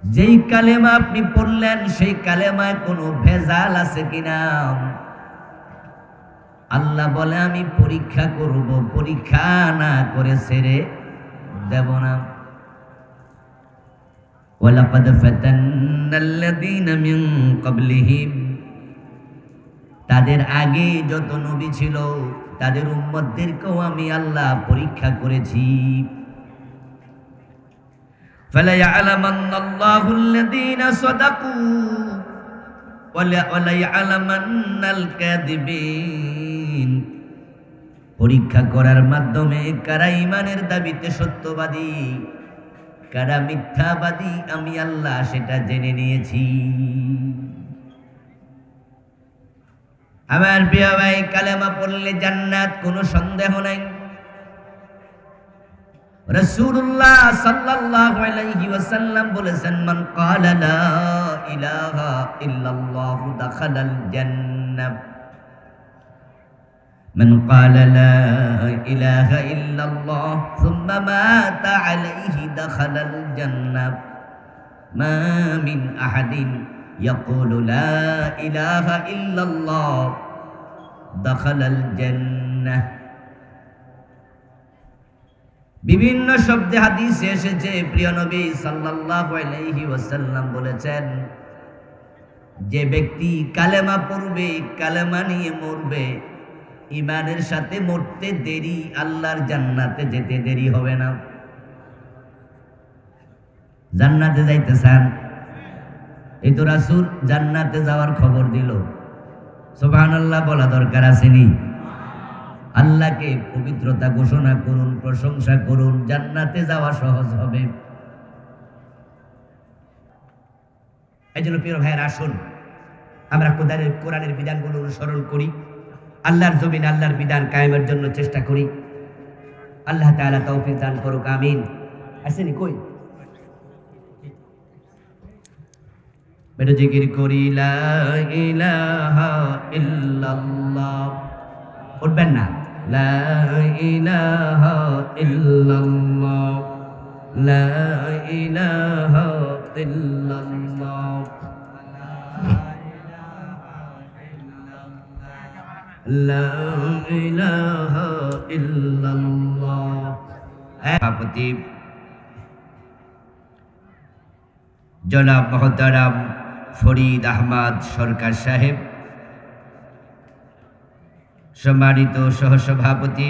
যেই কালেমা আপনি পড়লেন সেই কালেমায় কোনো ভেজাল আছে কিনা? আল্লাহ বলে আমি পরীক্ষা করব, পরীক্ষা না করে ছেড়ে দেব না। ওয়ালাকাদ ফাতান্নাল্লাযীনা মিন ক্বাবলিহিম, তাদের আগে যত নবী ছিল তাদের উম্মতদেরকেও আমি আল্লাহ পরীক্ষা করেছি। ফালায়ালামান্নাল্লাহুল্লাযীনা সাদাকু ওয়ালায়ালামান্নাল কাযিবিন, পরীক্ষা করার মাধ্যমে কারা ঈমানের দাবিতে সত্যবাদী, কারা মিথ্যাবাদী আমি আল্লাহ সেটা জেনে নিয়েছি। আমার প্রিয় ভাই, কালেমা পড়লে জান্নাত, কোনো সন্দেহ নাই। রাসূলুল্লাহ সাল্লাল্লাহু আলাইহি ওয়াসাল্লাম বলেছেন, মান ক্বালা লা ইলাহা ইল্লাল্লাহ দাখালাল জান্নাহ, মান ক্বালা লা ইলাহা ইল্লাল্লাহ সুম্মা মাতা আলাইহি দাখালাল জান্নাহ, মা মিন আহাদিন ইয়াকুলু লা ইলাহা ইল্লাল্লাহ দাখালাল জান্নাহ। বিভিন্ন শব্দে হাদিসে এসেছে, প্রিয় নবী সাল্লাল্লাহু আলাইহি ওয়াসাল্লাম বলেছেন, যে ব্যক্তি কালেমা পড়বে, কালেমা নিয়ে মরবে, ঈমানের সাথে মরতে দেরি, আল্লাহর জান্নাতে যেতে দেরি হবে না। জান্নাতে যাইতে চান? এই তো রাসূল জান্নাতে যাওয়ার খবর দিল, সুবহানাল্লাহ বলা দরকার আসেনি? আল্লাহকে পবিত্রতা ঘোষণা করুন, প্রশংসা করুন, জান্নাতে যাওয়া সহজ হবে। এই জন্য প্রিয় ভাইয়ের, আসুন আমরা কোরআনের বিধানগুলো অনুসরণ করি, আল্লাহর জমিন আল্লাহর বিধান কায়েমের জন্য চেষ্টা করি। আল্লাহ তাআলা তৌফিক দান করুক, আমিন। আসেনি কই বেটা জিকির করি লা ইলাহা ইল্লাল্লাহ, উঠবেন না? লা ইলাহা ইল্লাল্লাহ, লা ইলাহা ইল্লাল্লাহ, লা ইলাহা ইল্লাল্লাহ। সভাপতি জনাব মুহতারাম ফরিদ আহমদ সরকার সাহেব, সম্মানিত সহসভাপতি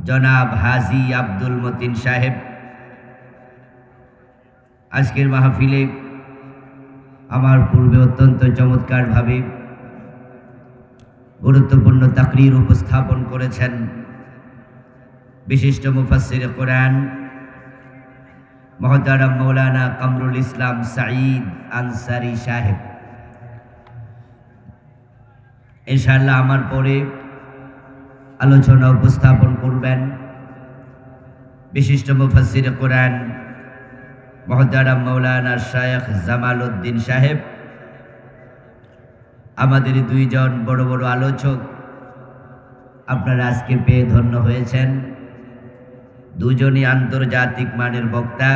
জনাব হাজী আব্দুল মতিন সাহেব, আজকের মাহফিলে আমার পূর্বে অত্যন্ত চমৎকারভাবে গুরুত্বপূর্ণ তাকরীর উপস্থাপন করেছেন বিশিষ্ট মুফাসসির কোরআন মুহতারাম মৌলানা কামরুল ইসলাম সাঈদ আনসারী সাহেব। ইনশাআল্লাহ আমার পরে আলোচনা উপস্থাপন করবেন বিশিষ্ট মুফাসসির কোরআন মুহতারাম মৌলানা শায়খ জামাল উদ্দিন সাহেব, আমাদের দুইজন বড় বড় আলোচক আপনারা আজকে পেয়ে ধন্য হয়েছেন। দুজনই আন্তর্জাতিক মানের বক্তা।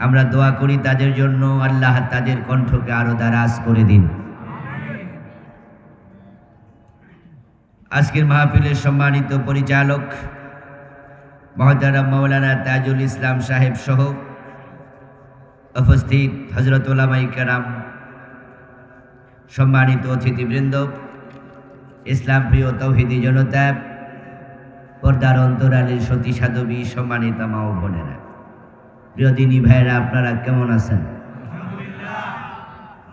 আমরা দোয়া করি তাদের জন্য, আল্লাহ তাদের কণ্ঠকে আরো দারাজ করে দিন। আজকের মাহফিলের সম্মানিত পরিচালক মহতারাম মাওলানা তাজুল ইসলাম সাহেব সহ উপস্থিত হযরত উলামায়ে কেরাম, সম্মানিত অতিথিবৃন্দ, ইসলাম প্রিয় তৌহিদি জনতা, পর্দার অন্তরালের সতী সাধবী, সম্মানিত মা ও বোনেরা, প্রিয় দিনী ভাইয়েরা, আপনারা কেমন আছেন?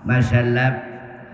মাশাআল্লাহ।